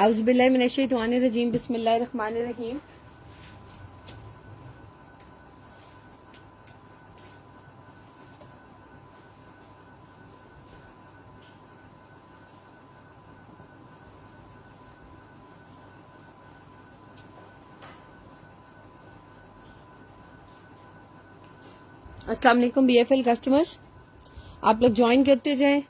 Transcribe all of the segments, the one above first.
औज़ुबिल्लाहि मिनश्शैतानिर्रजीम बिस्मिल्लाहिर्रहमानिर्रहीम। अस्सलाम वालेकुम BFL कस्टमर्स, आप लोग ज्वाइन करते जाएं।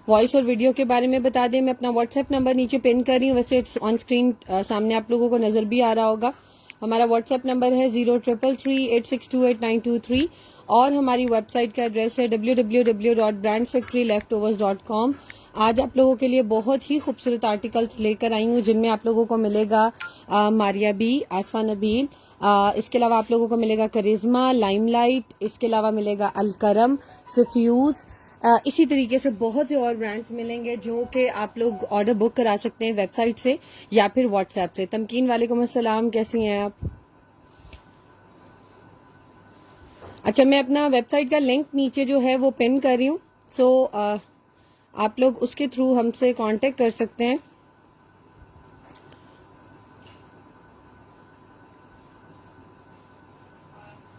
वॉइस और वीडियो के बारे में बता दें। मैं अपना व्हाट्सएप नंबर नीचे पिन कर रही हूँ, वैसे ऑन स्क्रीन सामने आप लोगों को नजर भी आ रहा होगा। हमारा व्हाट्सएप नंबर है 0333862892 और हमारी वेबसाइट का एड्रेस है www.brandsfactoryleftovers.com। आज आप लोगों के लिए बहुत ही खूबसूरत आर्टिकल्स लेकर आई हूँ, जिनमें आप लोगों को मिलेगा मारिया बी, आसफा नबील, इसके अलावा आप लोगों को मिलेगा करिश्मा, लाइमलाइट, इसके अलावा मिलेगा अलकरम, सफ्यूज, इसी तरीके से बहुत से और ब्रांड्स मिलेंगे जो कि आप लोग ऑर्डर बुक करा सकते हैं वेबसाइट से या फिर व्हाट्सएप से। तमकीन वालेकुम अस्सलाम, कैसी हैं आप? अच्छा, मैं अपना वेबसाइट का लिंक नीचे जो है वो पिन कर रही हूँ, सो आप लोग उसके थ्रू हमसे कांटेक्ट कर सकते हैं।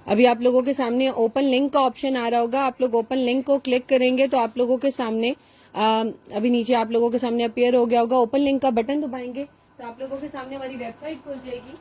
अभी आप लोगों के सामने ओपन लिंक का ऑप्शन आ रहा होगा, आप लोग ओपन लिंक को क्लिक करेंगे तो आप लोगों के सामने अभी नीचे आप लोगों के सामने अपीयर हो गया होगा। ओपन लिंक का बटन दबाएंगे तो आप लोगों के सामने हमारी वेबसाइट खुल जाएगी,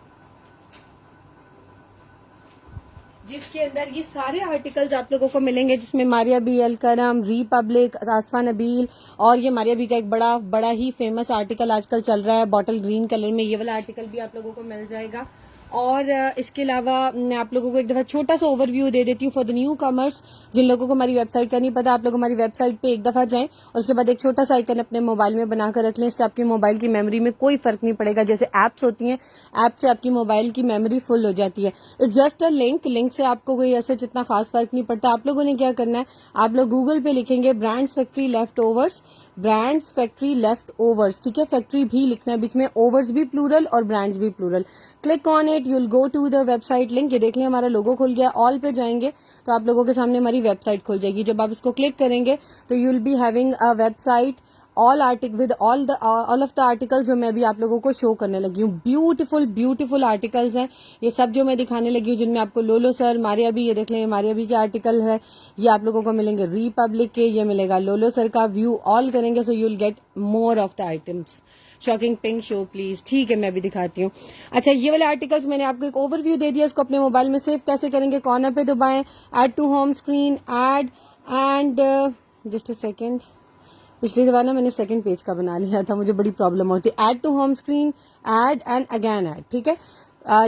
जिसके अंदर ये सारे आर्टिकल्स आप लोगों को मिलेंगे, जिसमें मारिया बी, अलकरम, रिपब्लिक, आसफा नबील और ये मारिया बी का एक बड़ा ही फेमस आर्टिकल आजकल चल रहा है बॉटल ग्रीन कलर में, ये वाला आर्टिकल भी आप लोगों को मिल जाएगा। और इसके अलावा मैं आप लोगों को एक दफा छोटा सा ओवरव्यू दे देती हूँ फॉर द न्यू कमर्स। जिन लोगों को हमारी वेबसाइट का नहीं पता, आप लोग हमारी वेबसाइट पे एक दफा जाएं और उसके बाद एक छोटा सा आइकन अपने मोबाइल में बनाकर रख लें। इससे आपकी मोबाइल की मेमोरी में कोई फर्क नहीं पड़ेगा। जैसे एप्स होती हैं, ऐप से आपकी मोबाइल की मेमोरी फुल हो जाती है। इट्स जस्ट अ लिंक से आपको कोई ऐसे जितना खास फर्क नहीं पड़ता। आप लोगों ने क्या करना है, आप लोग गूगल पे लिखेंगे brands factory left overs, brands factory left overs, ठीक है। फैक्ट्री भी लिखना है बीच में, ओवर्स भी प्लूरल और ब्रांड्स भी plural. Click on it, you'll go to the website link. ये देख लें हमारा लोगो खुल गया। ऑल पे जाएंगे तो आप लोगों के सामने हमारी वेबसाइट खुल जाएगी। जब आप इसको क्लिक करेंगे तो you will be having a website all article with all of the article जो मैं अभी आप लोगों को शो करने लगी हूँ। ब्यूटीफुल आर्टिकल्स हैं ये सब जो मैं दिखाने लगी हूँ, जिनमें आपको लोलो सर, मारिया बी, ये देख लें मारिया बी के आर्टिकल है, ये आप लोगों को मिलेंगे रिपब्लिक के, ये मिलेगा लोलो सर का। व्यू ऑल करेंगे so you will get more of the items. Shocking pink show please, ठीक है, मैं अभी दिखाती हूँ। अच्छा, ये वाले आर्टिकल्स मैंने आपको एक ओवरव्यू दे दिया, इसको अपने मोबाइल में सेव कैसे करेंगे, कॉर्नर पे दबाएं, add to home screen, add and just a second. पिछली दफा ना मैंने सेकंड पेज का बना लिया था, मुझे बड़ी प्रॉब्लम होती है। Add to home screen, add and again add, ठीक है।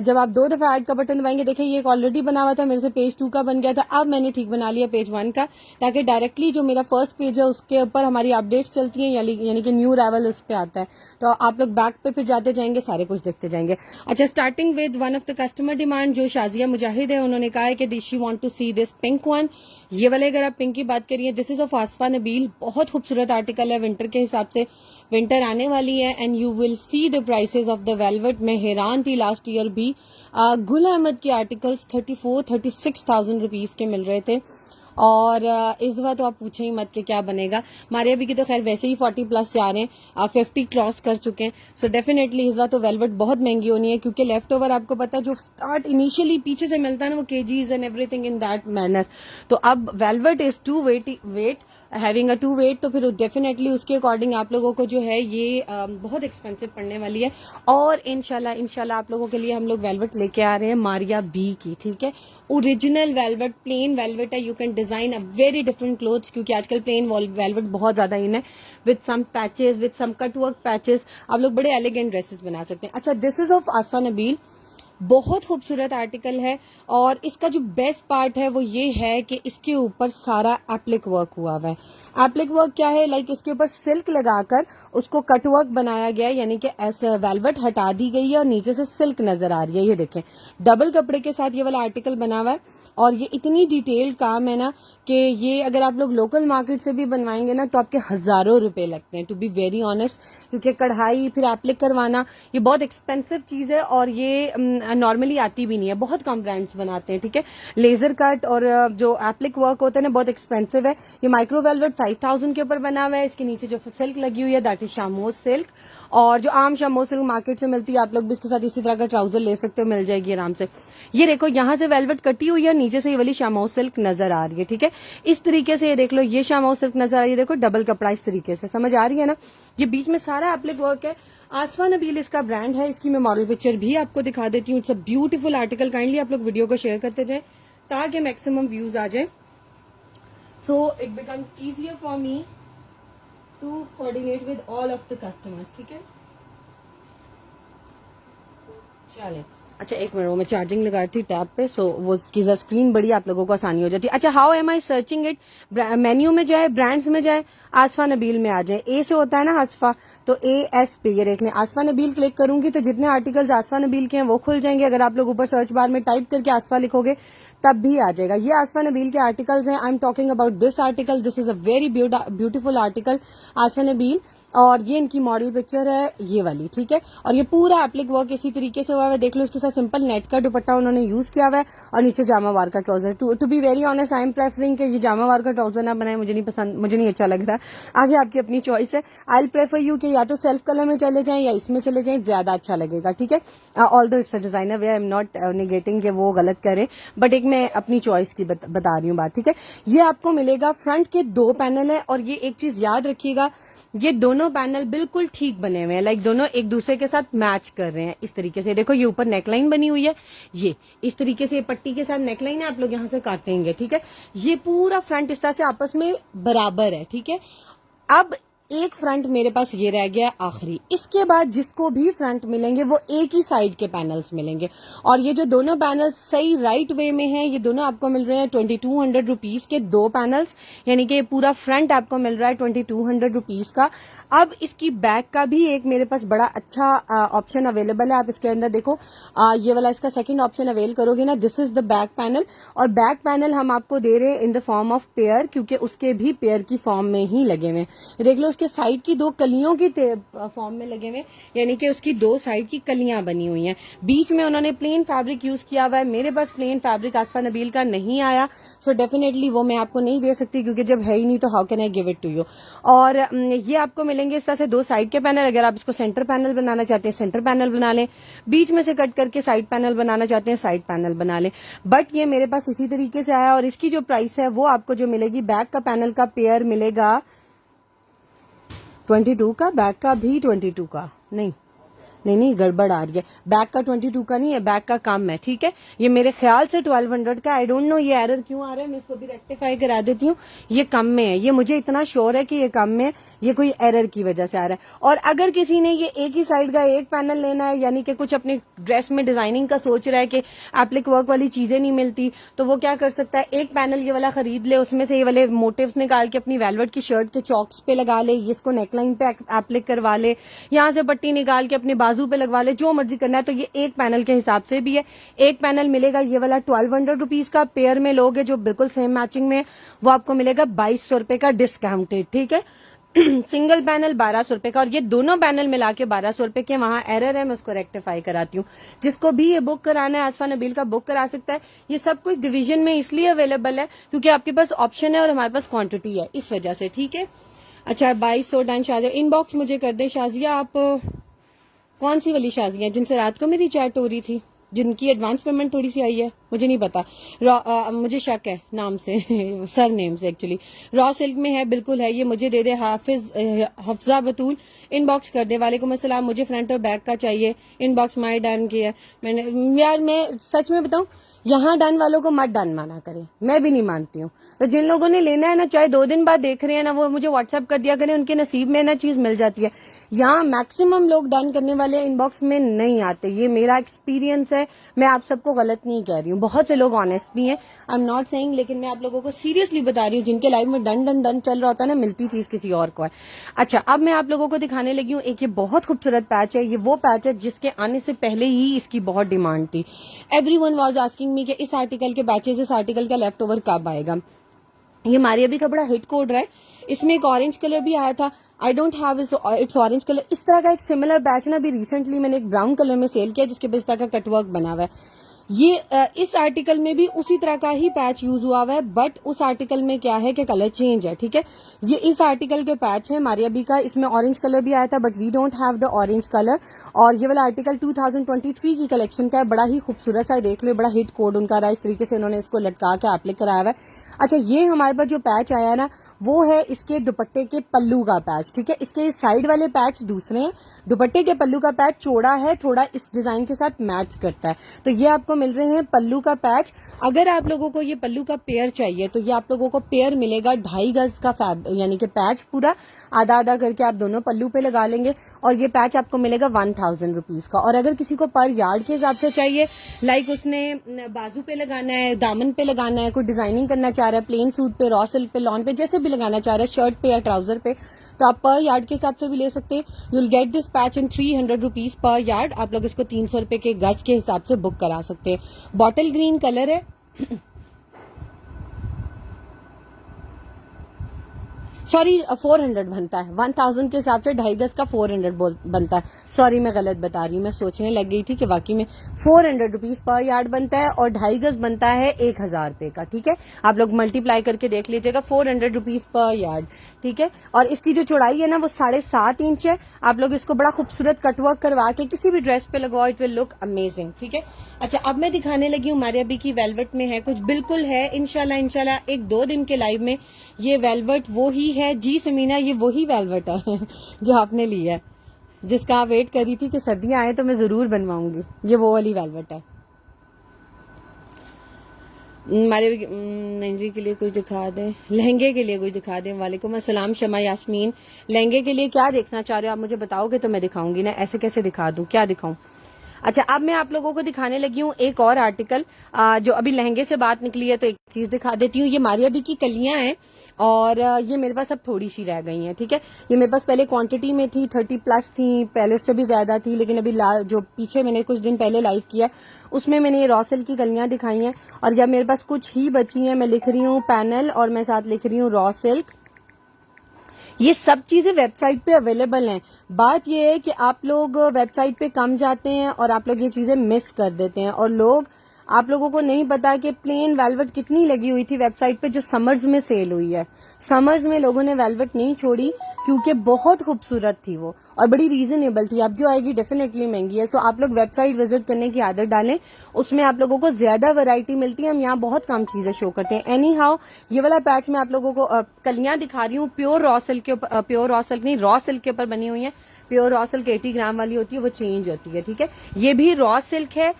जब आप 2 दफा ऐड का बटन दबाएंगे, देखिए ये एक ऑलरेडी बना हुआ था, मेरे से पेज 2 का बन गया था। अब मैंने ठीक बना लिया पेज 1 का, ताकि डायरेक्टली जो मेरा फर्स्ट पेज है उसके ऊपर हमारी अपडेट्स चलती हैं, यानी कि न्यू अराइवल उस पर आता है। तो आप लोग बैक पे फिर जाते जाएंगे, सारे कुछ देखते जाएंगे। अच्छा, starting with one of the customer demand जो शाजिया मुजाहिद है, उन्होंने कहा है कि she want to see this pink one. ये वाले अगर आप पिंक की बात करिए, this is of Asifa Nabeel, बहुत खूबसूरत आर्टिकल है। विंटर के हिसाब से विंटर आने वाली है and you will see the prices of the velvet. मैं हैरान थी, लास्ट ईयर भी गुल अहमद के आर्टिकल्स 34-36,000 रुपीज के मिल रहे थे, और इस बार तो आप पूछे ही मत कि क्या बनेगा। मारिया बी की तो खैर वैसे ही 40+ जा रहे हैं, 50 क्रॉस कर चुके हैं। सो डेफिनेटली इस बार तो वेलवेट बहुत महंगी होनी है, क्योंकि लेफ्ट ओवर आपको पता है जो स्टार्ट इनिशियली पीछे से मिलता है ना, वो केजीज and everything in that manner. तो अब velvet is two weight having a two weight, तो फिर डेफिनेटली उसके अकॉर्डिंग आप लोगों को जो है ये बहुत एक्सपेंसिव पड़ने वाली है। और इंशाल्लाह आप लोगों के लिए हम लोग वेलवेट लेके आ रहे हैं मारिया बी की, ठीक है। ओरिजिनल वेलवेट, प्लेन वेलवेट है। You can design a very different clothes, क्योंकि आजकल प्लेन वेलवेट बहुत ज्यादा इन है, with some patches, with some cut work patches, आप लोग बड़े एलिगेंट ड्रेसेस बना सकते हैं। अच्छा, this is of Asifa Nabeel, बहुत खूबसूरत आर्टिकल है, और इसका जो बेस्ट पार्ट है वो ये है कि इसके ऊपर सारा एप्लिक वर्क हुआ हुआ है। एप्लिक वर्क क्या है, लाइक इसके ऊपर सिल्क लगाकर उसको कट वर्क बनाया गया है, यानी कि ऐसे वेलवेट हटा दी गई है और नीचे से सिल्क नजर आ रही है। ये देखें, डबल कपड़े के साथ ये वाला आर्टिकल बना हुआ है, और ये इतनी डिटेल्ड काम है ना कि ये अगर आप लोग लोकल मार्केट से भी बनवाएंगे ना तो आपके हजारों रुपए लगते हैं, टू बी वेरी ऑनेस्ट, क्योंकि कढ़ाई फिर एप्लिक करवाना ये बहुत एक्सपेंसिव चीज है, और ये नॉर्मली आती भी नहीं है, बहुत कम ब्रांड्स बनाते हैं, ठीक है। लेजर कट और जो एप्लिक वर्क होता है ना, बहुत एक्सपेंसिव है। ये माइक्रो वेलवेट 5000 के ऊपर बना हुआ है। इसके नीचे जो सिल्क लगी हुई है दैट इज शामोज सिल्क, और जो आम शामो सिल्क मार्केट से मिलती है, आप लोग भी इसके साथ इसी तरह का ट्राउजर ले सकते हो, मिल जाएगी आराम से। ये देखो यहाँ से वेलवेट कटी हुई है, नीचे से ये वाली शामो सिल्क नजर आ रही है, ठीक है। इस तरीके से ये देख लो, ये शामो सिल्क नजर आ रही है, देखो डबल कपड़ा इस तरीके से, समझ आ रही है ना। ये बीच में सारा एप्लिक वर्क है। आसफा नबील इसका ब्रांड है। इसकी मैं मॉडल पिक्चर भी आपको दिखा देती हूँ। It's a beautiful article. Kindly आप लोग वीडियो को शेयर करते जाए ताकि मैक्सिमम व्यूज आ जाए। So it becomes easier for me to coordinate with all of the customers, ठीक है। चले, अच्छा एक मिनट, वो मैं चार्जिंग लगा रही थी टैब पे, सो वो उसकी स्क्रीन बड़ी, आप लोगों को आसानी हो जाती है। अच्छा, how am I searching it? Menu में जाए, ब्रांड्स में जाए, आसफा नबील में आ जाए। ए से होता है ना आसफा, तो AS पे ये देख लें, आसफा नबील क्लिक करूंगी तो जितने आर्टिकल्स आसफा नबील के हैं वो खुल जाएंगे। अगर आप लोग ऊपर सर्च बार में टाइप करके आसफा लिखोगे तब भी आ जाएगा। ये आसफा नबील के आर्टिकल्स हैं। I am talking about this article. This is a very beautiful article, Aasfa Nabeel. और ये इनकी मॉडल पिक्चर है ये वाली, ठीक है। और ये पूरा एप्लिक वर्क इसी तरीके से हुआ है, देख लो। इसके साथ सिंपल नेट का दुपट्टा उन्होंने यूज किया हुआ है और नीचे जामा वार का trouser. To be very honest, I am preferring कि ये जामा वार का ट्राउजर ना बनाए, मुझे नहीं पसंद, मुझे नहीं अच्छा लग रहा। आगे आपकी अपनी चॉइस है। आई प्रेफर यू कि या तो सेल्फ कलर में चले जाएं या इसमें चले जाएं, ज्यादा अच्छा लगेगा, ठीक है। Although it's a designer way, I am not negating कि वो गलत करे, बट एक मैं अपनी चॉइस की बता रही हूँ बात, ठीक है। ये आपको मिलेगा, फ्रंट के 2 पैनल है। और ये एक चीज याद रखिएगा, ये दोनों पैनल बिल्कुल ठीक बने हुए हैं, लाइक दोनों एक दूसरे के साथ मैच कर रहे हैं इस तरीके से। देखो ये ऊपर नेकलाइन बनी हुई है, ये इस तरीके से पट्टी के साथ नेकलाइन है, आप लोग यहां से काटेंगे, ठीक है। ये पूरा फ्रंट इस तरह से आपस में बराबर है, ठीक है। अब एक फ्रंट मेरे पास ये रह गया आखिरी। इसके बाद जिसको भी फ्रंट मिलेंगे वो एक ही साइड के पैनल्स मिलेंगे। और ये जो दोनों पैनल्स सही राइट वे में हैं, ये दोनों आपको मिल रहे हैं 2200 रुपीज के 2 पैनल्स, यानी कि पूरा फ्रंट आपको मिल रहा है 2200 रुपीज का। अब इसकी बैक का भी एक मेरे पास बड़ा अच्छा ऑप्शन अवेलेबल है। आप इसके अंदर देखो, ये वाला इसका सेकंड ऑप्शन अवेल करोगे ना, this is the back panel. और बैक पैनल हम आपको दे रहे हैं in the form of pair, क्योंकि उसके भी पेयर की फॉर्म में ही लगे हुए। देख लो उसके साइड की 2 कलियों की फॉर्म में लगे हुए, यानी कि उसकी 2 साइड की कलियां बनी हुई हैं। बीच में उन्होंने प्लेन फैब्रिक यूज किया हुआ है। मेरे पास प्लेन फैब्रिक आसफा नबील का नहीं आया, सो डेफिनेटली वो मैं आपको नहीं दे सकती, क्योंकि जब है ही नहीं तो how can I give it to you. और ये आपको मिलेंगे इस तरह से 2 साइड के पैनल। अगर आप इसको सेंटर पैनल बनाना चाहते हैं सेंटर पैनल बना लें, बीच में से कट करके साइड पैनल बनाना चाहते हैं साइड पैनल बना लें। बट ये मेरे पास इसी तरीके से आया। और इसकी जो प्राइस है वो आपको जो मिलेगी, बैक का पैनल का पेयर मिलेगा 22 का, बैक का भी 22 का। नहीं गड़बड़ आ रही है। बैक का 22 का नहीं है, बैक का कम है, ठीक है। ये मेरे ख्याल से 1200 का, आई डोंट नो ये एरर क्यों आ रहा है, मैं इसको भी रेक्टिफाई करा देती हूँ। ये कम में है, ये मुझे इतना श्योर है कि ये कम में है, ये कोई एरर की वजह से आ रहा है। और अगर किसी ने ये एक ही साइड का एक पैनल लेना है, यानी कि कुछ अपने ड्रेस में डिजाइनिंग का सोच रहा है कि एप्लिक वर्क वाली चीजें नहीं मिलती, तो वो क्या कर सकता है, एक पैनल ये वाला खरीद ले, उसमें से ये वाले मोटिव्स निकाल के अपनी वेलवेट की शर्ट के चॉक्स पे लगा ले, इसको नेकलाइन पे एप्लिक करवा ले, यहाँ से पट्टी निकाल के अपने बाजू पे लगवा ले, जो मर्जी करना है। तो ये एक पैनल के हिसाब से भी है। एक पैनल मिलेगा ये वाला 1200 रुपीज का, पेयर में लोगे जो बिल्कुल सेम मैचिंग में, वो आपको मिलेगा 2200 रुपए का डिस्काउंटेड, ठीक है। सिंगल पैनल 1200 रुपए का, और ये दोनों पैनल मिला के 1200 रुपए के। वहां एरर है, मैं उसको रेक्टिफाई कराती हूँ। जिसको भी ये बुक कराना है आसफा नबील का बुक करा सकता है। ये सब कुछ डिवीजन में इसलिए अवेलेबल है क्योंकि आपके पास ऑप्शन है और हमारे पास क्वांटिटी है, इस वजह से, ठीक है। अच्छा 2200 डन। शाजिया इनबॉक्स मुझे कर दे। शाजिया आप कौन सी वाली शाजिया जिनसे रात को मेरी चैट हो रही थी, जिनकी एडवांस पेमेंट थोड़ी सी आई है, मुझे नहीं पता। मुझे शक है नाम से सर नेम से एक्चुअली। रॉ सिल्क में है, बिल्कुल है। ये मुझे दे दे हफ्जा बतूल, इनबॉक्स कर दे। वालेकुम अस्सलाम, मुझे फ्रंट और बैक का चाहिए। इनबॉक्स माई डन किया मैंने। यार मैं सच में बताऊं, यहाँ डन वालों को मत डन माना करें, मैं भी नहीं मानती हूँ। तो जिन लोगों ने लेना है ना, चाहे 2 दिन बाद देख रहे हैं ना, वो मुझे व्हाट्सएप कर दिया करें, उनके नसीब में ना चीज मिल जाती है। यहाँ मैक्सिमम लोग डन करने वाले इनबॉक्स में नहीं आते, ये मेरा एक्सपीरियंस है। मैं आप सबको गलत नहीं कह रही हूँ, बहुत से लोग ऑनेस्ट भी हैं, आई एम नॉट सेइंग, लेकिन मैं आप लोगों को सीरियसली बता रही हूँ जिनके लाइफ में डन डन डन चल रहा होता है ना, मिलती चीज किसी और को है। अच्छा अब मैं आप लोगों को दिखाने लगी हूँ एक ये बहुत खूबसूरत पैच है। ये वो पैच है जिसके आने से पहले ही इसकी बहुत डिमांड थी। एवरीवन वाज आस्किंग मी कि इस आर्टिकल के पैचेस, इस आर्टिकल का लेफ्ट ओवर कब आएगा। ये मारिया भी का बड़ा हिट कोड रहा है। इसमें एक ऑरेंज कलर भी आया था, I don't have it's orange colour. इस तरह का एक सिमिलर बैच ना भी रिसेंटली मैंने एक ब्राउन कलर में सेल किया, जिसके पे इस तरह का कटवर्क बना हुआ है। ये इस आर्टिकल में भी उसी तरह का ही पैच यूज हुआ हुआ है, बट उस आर्टिकल में क्या है कि कलर चेंज है, ठीक है। ये इस आर्टिकल के पैच है मारिया बी का, इसमें ऑरेंज कलर भी आया था but we don't have the orange colour. और ये वाला आर्टिकल 2023 की कलेक्शन का है, बड़ा ही खूबसूरत सा, देख लो बड़ा हिट कोड उनका रहा, इस तरीके से इन्होंने इसको लटका के एप्लिक कराया हुआ है। अच्छा, ये हमारे पास जो पैच आया ना वो है इसके दुपट्टे के पल्लू का पैच, ठीक है। इसके साइड वाले पैच दूसरे हैं, दुपट्टे के पल्लू का पैच चौड़ा है, थोड़ा इस डिजाइन के साथ मैच करता है। तो ये आपको मिल रहे हैं पल्लू का पैच। अगर आप लोगों को ये पल्लू का पेयर चाहिए तो ये आप लोगों को पेयर मिलेगा 2.5 गज का यानी कि पैच पूरा आधा आधा करके आप दोनों पल्लू पे लगा लेंगे, और ये पैच आपको मिलेगा 1000 रुपीज का। और अगर किसी को पर यार्ड के हिसाब से चाहिए, लाइक उसने बाजू पे लगाना है, दामन पे लगाना है, कोई डिजाइनिंग करना चाह रहा है, प्लेन सूट पे, रॉ सिल्क पे, लॉन पे, जैसे भी लगाना चाह रहा है, शर्ट पे या ट्राउजर पे, तो आप पर यार्ड के हिसाब से भी ले सकते हैं। You will get this patch in 300 rupees पर यार्ड। आप लोग इसको 300 रुपए के गज के हिसाब से बुक करा सकते हैं। बॉटल ग्रीन कलर है, सॉरी 400 बनता है, 1000 के हिसाब से 2.5 गज का 400 बनता है। सॉरी मैं गलत बता रही हूँ, मैं सोचने लग गई थी कि वाकई में 400 रुपीज पर यार्ड बनता है और 2.5 गज बनता है 1000 रुपए का, ठीक है। आप लोग मल्टीप्लाई करके देख लीजिएगा, 400 रुपीज पर यार्ड, ठीक है। और इसकी जो चौड़ाई है ना वो 7.5 इंच है। आप लोग इसको बड़ा खूबसूरत कटवर्क करवा के किसी भी ड्रेस पे लगाओ, इट विल लुक अमेजिंग, ठीक है। अच्छा, अब मैं दिखाने लगी हूँ मारिया बी की वेलवेट में है कुछ, बिल्कुल है इंशाल्लाह 1-2 दिन के लाइव में ये वेलवेट वो ही है जी समीना, ये वही वेलवेट है जो आपने लिया है, जिसका आप वेट कर रही थी कि सर्दियां आए तो मैं जरूर बनवाऊंगी, ये वो वाली वेलवेट है। मेहंदी के लिए कुछ दिखा दें, लहंगे के लिए कुछ दिखा दें। वालेकुम अस्सलाम शमा यास्मीन, लहंगे के लिए क्या देखना चाह रहे हो आप, मुझे बताओगे तो मैं दिखाऊंगी ना, ऐसे कैसे दिखा दूं, क्या दिखाऊं। अच्छा, अब मैं आप लोगों को दिखाने लगी हूँ एक और आर्टिकल, जो अभी लहंगे से बात निकली है तो एक चीज दिखा देती हूँ। ये मारिया बी की कलियां हैं और ये मेरे पास अब थोड़ी सी रह गई हैं, ठीक है। ये मेरे पास पहले क्वांटिटी में थी, 30+ थी, पहले उससे भी ज्यादा थी, लेकिन अभी जो पीछे मैंने कुछ दिन पहले लाइव किया उसमें मैंने ये रॉ सिल्क की कलियां दिखाई हैं, और जब मेरे पास कुछ ही बची हैं मैं लिख रही हूँ पैनल और मैं साथ लिख रही हूँ रॉ सिल्क। ये सब चीजें वेबसाइट पे अवेलेबल हैं। बात ये है कि आप लोग वेबसाइट पे कम जाते हैं और आप लोग ये चीजें मिस कर देते हैं, और आप लोगों को नहीं पता कि प्लेन वेलवेट कितनी लगी हुई थी वेबसाइट पे जो समर्स में सेल हुई है। समर्स में लोगों ने वेलवेट नहीं छोड़ी क्योंकि बहुत खूबसूरत थी वो और बड़ी रीजनेबल थी। अब जो आएगी डेफिनेटली महंगी है, सो आप लोग वेबसाइट विजिट करने की आदत डालें, उसमें आप लोगों को ज्यादा वैरायटी मिलती है। हम यहाँ बहुत कम चीजें शो करते हैं। एनी हाउ, ये वाला पैच मैं आप लोगों को कलियां दिखा रही हूँ, प्योर रॉ सिल्क के ऊपर, प्योर रॉ सिल्क नहीं, रॉ सिल्क के ऊपर बनी हुई है। प्योर रॉ सिल्क 80 ग्राम वाली होती है, वो चेंज होती है, ठीक है। ये भी रॉ सिल्क है।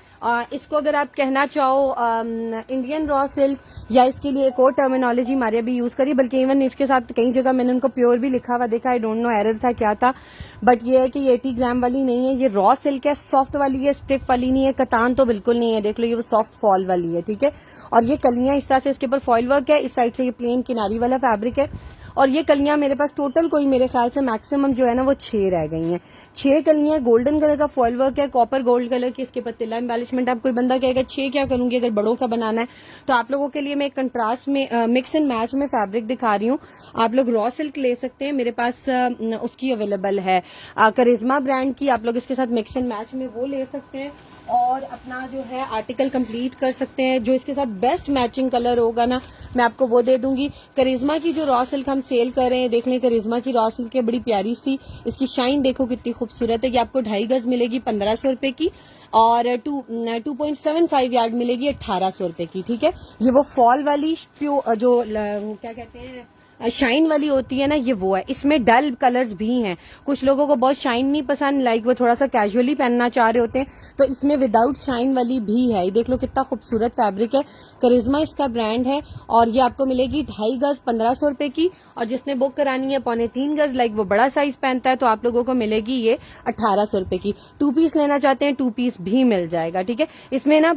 इसको अगर आप कहना चाहो इंडियन रॉ सिल्क, या इसके लिए एक और टर्मिनोलॉजी मारिया भी यूज करी, बल्कि इवन इसके साथ कई जगह मैंने उनको प्योर भी लिखा हुआ देखा, आई डोंट नो एरर था क्या था, बट ये है कि ये 80 ग्राम वाली नहीं है, ये रॉ सिल्क है, सॉफ्ट वाली है, स्टिफ वाली नहीं है, कतान तो बिल्कुल नहीं है, देख लो ये वो सॉफ्ट फॉल वाली है, ठीक है। और ये कलियां इस तरह से, इसके ऊपर फॉइल वर्क है, इस साइड से ये प्लेन किनारी वाला फैब्रिक है, और ये कलियां मेरे पास टोटल कोई मेरे ख्याल से मैक्सिमम जो है ना वो 6 रह गई हैं। 6 कलियां, गोल्डन कलर का फॉइल वर्क है, कॉपर गोल्ड कलर की इसके पतिला एम्बेलिशमेंट। अब कोई बंदा कहेगा 6 क्या करूंगी अगर बड़ों का बनाना है, तो आप लोगों के लिए मैं कंट्रास्ट में मिक्स एंड मैच में फैब्रिक दिखा रही हूँ। आप लोग रॉ सिल्क ले सकते हैं, मेरे पास उसकी अवेलेबल है करिश्मा ब्रांड की, आप लोग इसके साथ मिक्स एंड मैच में वो ले सकते हैं और अपना जो है आर्टिकल कंप्लीट कर सकते हैं। जो इसके साथ बेस्ट मैचिंग कलर होगा ना मैं आपको वो दे दूंगी। करिश्मा की जो रॉ सिल्क हम सेल कर रहे हैं, देख लें, करिश्मा की रॉ सिल्क है, बड़ी प्यारी सी, इसकी शाइन देखो कितनी खूबसूरत है। ये आपको 2.5 गज मिलेगी 1500 रुपए की, और 2.75 यार्ड मिलेगी 1800 रुपए की, ठीक है। ये वो फॉल वाली जो क्या कहते हैं शाइन वाली होती है ना, ये वो है। इसमें डल कलर्स भी हैं, कुछ लोगों को बहुत शाइन नहीं पसंद, लाइक वो थोड़ा सा कैजुअली पहनना चाह रहे होते हैं, तो इसमें विदाउट शाइन वाली भी है। ये देख लो कितना खूबसूरत फैब्रिक है, करिश्मा इसका ब्रांड है, और ये आपको मिलेगी 2.5 गज 1500 रुपए की, और जिसने बुक करानी है 3.25 गज, लाइक वो बड़ा साइज पहनता है, तो आप लोगों को मिलेगी ये 1800 रुपए की। 2 पीस लेना चाहते हैं 2 पीस भी मिल जाएगा, ठीक है। इसमें ना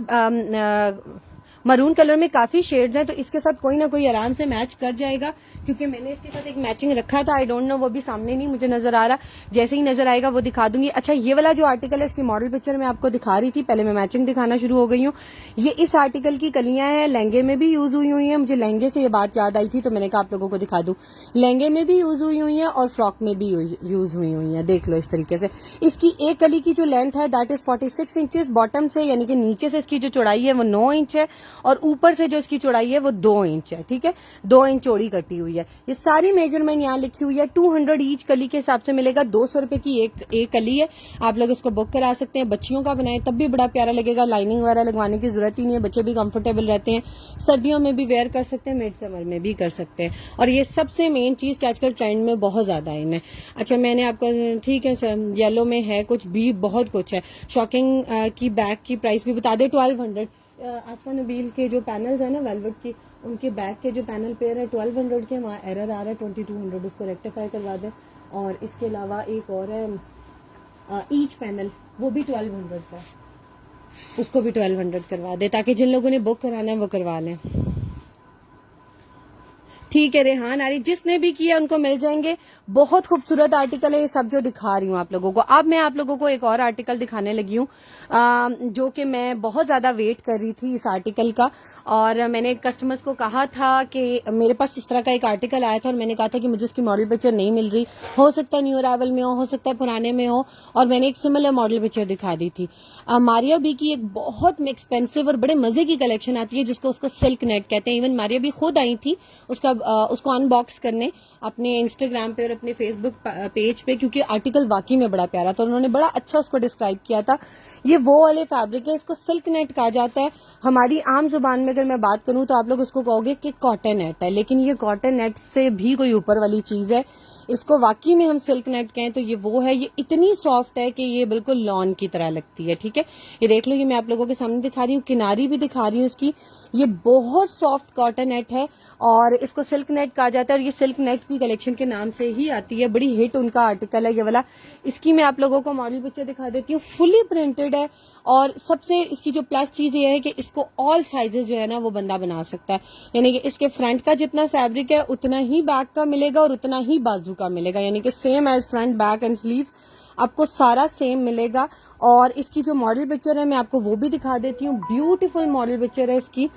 मरून कलर में काफी शेड्स हैं, तो इसके साथ कोई ना कोई आराम से मैच कर जाएगा, क्योंकि मैंने इसके साथ एक मैचिंग रखा था। आई डोंट नो, वो भी सामने नहीं मुझे नजर आ रहा, जैसे ही नजर आएगा वो दिखा दूंगी। अच्छा, ये वाला जो आर्टिकल है इसकी मॉडल पिक्चर मैं आपको दिखा रही थी, पहले मैं मैचिंग दिखाना शुरू हो गई हूँ। ये इस आर्टिकल की कलियां हैं, लहंगे में भी यूज हुई है। मुझे लहंगे से ये बात याद आई थी तो मैंने कहा आप लोगों को दिखा दूं। लहंगे में भी यूज हुई है और फ्रॉक में भी यूज हुई है। देख लो इस तरीके से। इसकी एक कली की जो लेंथ है दैट इज 46 इंचेस, बॉटम से यानी कि नीचे से इसकी जो चौड़ाई है वो 9 इंच है, और ऊपर से जो इसकी चौड़ाई है वो 2 इंच है। ठीक है, 2 इंच चौड़ी कटी हुई है। ये सारी मेजरमेंट यहाँ लिखी हुई है। 200 ईच कली के हिसाब से मिलेगा। 200 रुपए की एक कली है। आप लोग इसको बुक करा सकते हैं। बच्चियों का बनाए तब भी बड़ा प्यारा लगेगा। लाइनिंग वगैरह लगवाने की जरूरत ही नहीं है, बच्चे भी कंफर्टेबल रहते हैं। सर्दियों में भी वेयर कर सकते हैं, मिड समर में भी कर सकते हैं। और ये सबसे मेन चीज कि आजकल ट्रेंड में बहुत ज्यादा इन है। अच्छा, मैंने आपको ठीक है सर, येलो में है कुछ भी, बहुत कुछ है। शॉकिंग की बैग की प्राइस भी बता दे, 1200। आसफा नबील के जो पैनल्स है ना वेलवेट की, उनके बैग के जो पैनल पेयर है 1200 के, वहाँ एरर आ रहा है 2200, उसको रेक्टिफाई करवा दें। और इसके अलावा एक और है ईच पैनल, वो भी 1200 का, उसको भी 1200 करवा दे, ताकि जिन लोगों ने बुक कराना है वो करवा लें। ठीक है रेहान आरी, जिसने भी किया उनको मिल जाएंगे। बहुत खूबसूरत आर्टिकल है ये सब जो दिखा रही हूँ आप लोगों को। अब मैं आप लोगों को एक और आर्टिकल दिखाने लगी हूँ, जो कि मैं बहुत ज्यादा वेट कर रही थी इस आर्टिकल का। और मैंने कस्टमर्स को कहा था कि मेरे पास इस तरह का एक आर्टिकल आया था और मैंने कहा था कि मुझे उसकी मॉडल पिक्चर नहीं मिल रही, हो सकता है न्यू अराइवल में हो सकता है पुराने में हो, और मैंने एक सिमिलर मॉडल पिक्चर दिखा दी थी। मारिया बी की एक बहुत एक्सपेंसिव और बड़े मजे की कलेक्शन आती है जिसको उसको सिल्क नेट कहते हैं। इवन मारिया बी खुद आई थी उसको अनबॉक्स करने अपने इंस्टाग्राम पे और अपने फेसबुक पेज पे, क्योंकि आर्टिकल वाकई में बड़ा प्यारा था। उन्होंने बड़ा अच्छा उसको डिस्क्राइब किया था। ये वो वाले फैब्रिक है, इसको सिल्क नेट कहा जाता है। हमारी आम जुबान में अगर मैं बात करूं तो आप लोग उसको कहोगे कि कॉटन नेट है, लेकिन ये कॉटन नेट से भी कोई ऊपर वाली चीज है। इसको वाकई में हम सिल्क नेट कहें तो ये वो है। ये इतनी सॉफ्ट है कि ये बिल्कुल लॉन की तरह लगती है। ठीक है, ये देख लो, ये मैं आप लोगों के सामने दिखा रही हूँ, किनारी भी दिखा रही हूँ इसकी। ये बहुत सॉफ्ट कॉटन नेट है और इसको सिल्क नेट कहा जाता है, और ये सिल्क नेट की कलेक्शन के नाम से ही आती है। बड़ी हिट उनका आर्टिकल है ये वाला। इसकी मैं आप लोगों को मॉडल पिक्चर दिखा देती हूँ। फुली प्रिंटेड है, और सबसे इसकी जो प्लस चीज ये है कि इसको ऑल साइजेस जो है ना वो बंदा बना सकता है। यानी कि इसके फ्रंट का जितना फैब्रिक है उतना ही बैक का मिलेगा और उतना ही बाजू का मिलेगा, यानी कि same as front back and sleeves आपको सारा सेम मिलेगा। और इसकी जो मॉडल पिक्चर है मैं आपको वो भी दिखा देती हूँ। ब्यूटीफुल मॉडल पिक्चर है इसकी।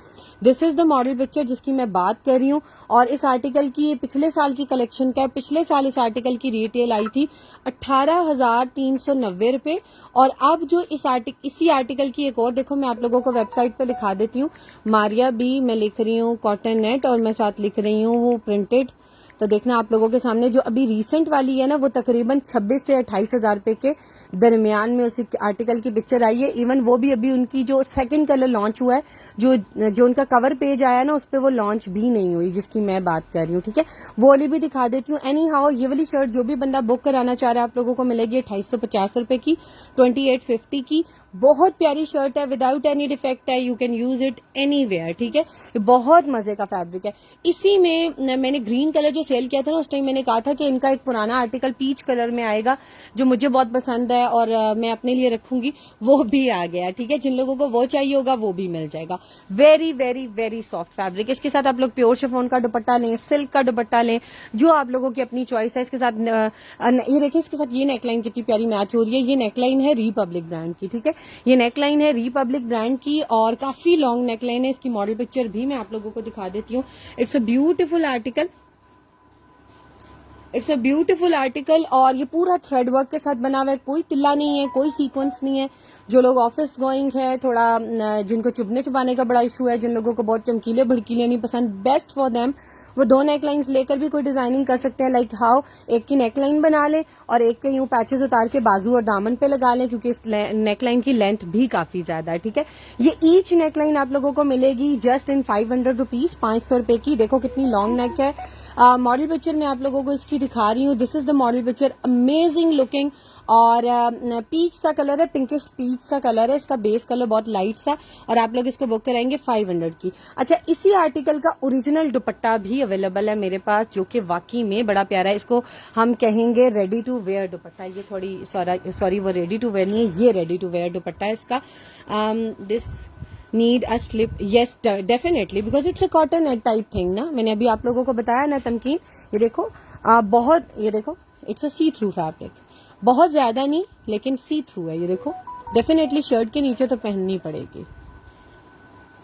This is the model picture जिसकी मैं बात कर रही हूँ। और इस आर्टिकल की पिछले साल की कलेक्शन का है। पिछले साल इस आर्टिकल की रिटेल आई थी 18,390 रुपए। और अब जो इसी आर्टिकल की एक और देखो, मैं आप लोगों को वेबसाइट पे दिखा देती हूँ। मारिया बी मैं लिख रही हूँ कॉटन नेट, और मैं साथ लिख रही हूँ वो प्रिंटेड। तो देखना आप लोगों के सामने जो अभी रीसेंट वाली है ना वो तकरीबन 26 से 28,000 रुपए के दरमियान में उसी आर्टिकल की पिक्चर आई है। इवन वो भी अभी उनकी जो सेकंड कलर लॉन्च हुआ है, जो उनका कवर पेज आया ना उस पे वो लॉन्च भी नहीं हुई जिसकी मैं बात कर रही हूँ। ठीक है, वो वाली भी दिखा देती हूँ। एनी हाउ ये वाली शर्ट जो भी बंदा बुक कराना चाह रहा है आप लोगों को मिलेगी 2850 रुपए की, 2850 की। बहुत प्यारी शर्ट है, विदाउट एनी डिफेक्ट है, you can use it anywhere. ठीक है, बहुत मजे का फैब्रिक है। इसी में मैंने ग्रीन कलर जो सेल किया था ना उस टाइम मैंने कहा था कि इनका एक पुराना आर्टिकल पीच कलर में आएगा जो मुझे बहुत पसंद है और मैं अपने लिए रखूंगी, वो भी आ गया। ठीक है, जिन लोगों को वो चाहिए होगा वो भी मिल जाएगा। Very very very soft fabric. इसके साथ आप लोग प्योर शिफॉन का दुपट्टा लें, सिल्क का दुपट्टा लें, जो आप लोगों की अपनी चॉइस है। इसके साथ ये देखिए, इसके साथ ये नेकलाइन कितनी प्यारी मैच हो रही है। ये नेकलाइन है रिपब्लिक ब्रांड की। ठीक है, ये नेकलाइन है रिपब्लिक ब्रांड की और काफी लॉन्ग नेकलाइन है। इसकी मॉडल पिक्चर भी मैं आप लोगों को दिखा देती हूँ। It's a beautiful article, it's a beautiful article. और ये पूरा थ्रेड वर्क के साथ बना हुआ है, कोई तिल्ला नहीं है, कोई सीक्वेंस नहीं है। जो लोग ऑफिस गोइंग है, थोड़ा जिनको चुभने चुबाने का बड़ा इशू है, जिन लोगों को बहुत चमकीले भड़कीले नहीं पसंद, बेस्ट फॉर देम। वो 2 नेकलाइंस लेकर भी कोई डिजाइनिंग कर सकते हैं। लाइक हाउ, एक की नेकलाइन बना ले और एक के यूं पैचेस उतार के बाजू और दामन पे लगा लें, क्योंकि इस नेकलाइन की लेंथ भी काफी ज्यादा है। ठीक है, ये ईच नेकलाइन आप लोगों को मिलेगी जस्ट इन 500 रुपीज, 500 रुपए की। देखो कितनी लॉन्ग नेक है। मॉडल पिक्चर मैं आप लोगों को इसकी दिखा रही हूँ। This is the model picture, amazing looking. और पीच सा कलर है, पिंकिश पीच सा कलर है। इसका बेस कलर बहुत लाइट सा, और आप लोग इसको बुक कराएंगे 500 की। अच्छा, इसी आर्टिकल का ओरिजिनल दुपट्टा भी अवेलेबल है मेरे पास, जो कि वाकई में बड़ा प्यारा है। इसको हम कहेंगे रेडी टू वेयर दुपट्टा। ये थोड़ी सॉरी वो रेडी टू वेयर नहीं है, ये रेडी टू वेयर दुपट्टा है इसका। This need a slip, yes definitely, because it's a cotton type thing ना, मैंने अभी आप लोगों को बताया ना तमकीन। ये देखो बहुत, ये देखो it's a see through fabric, बहुत ज्यादा नहीं लेकिन सी थ्रू है। ये देखो डेफिनेटली शर्ट के नीचे तो पहननी पड़ेगी,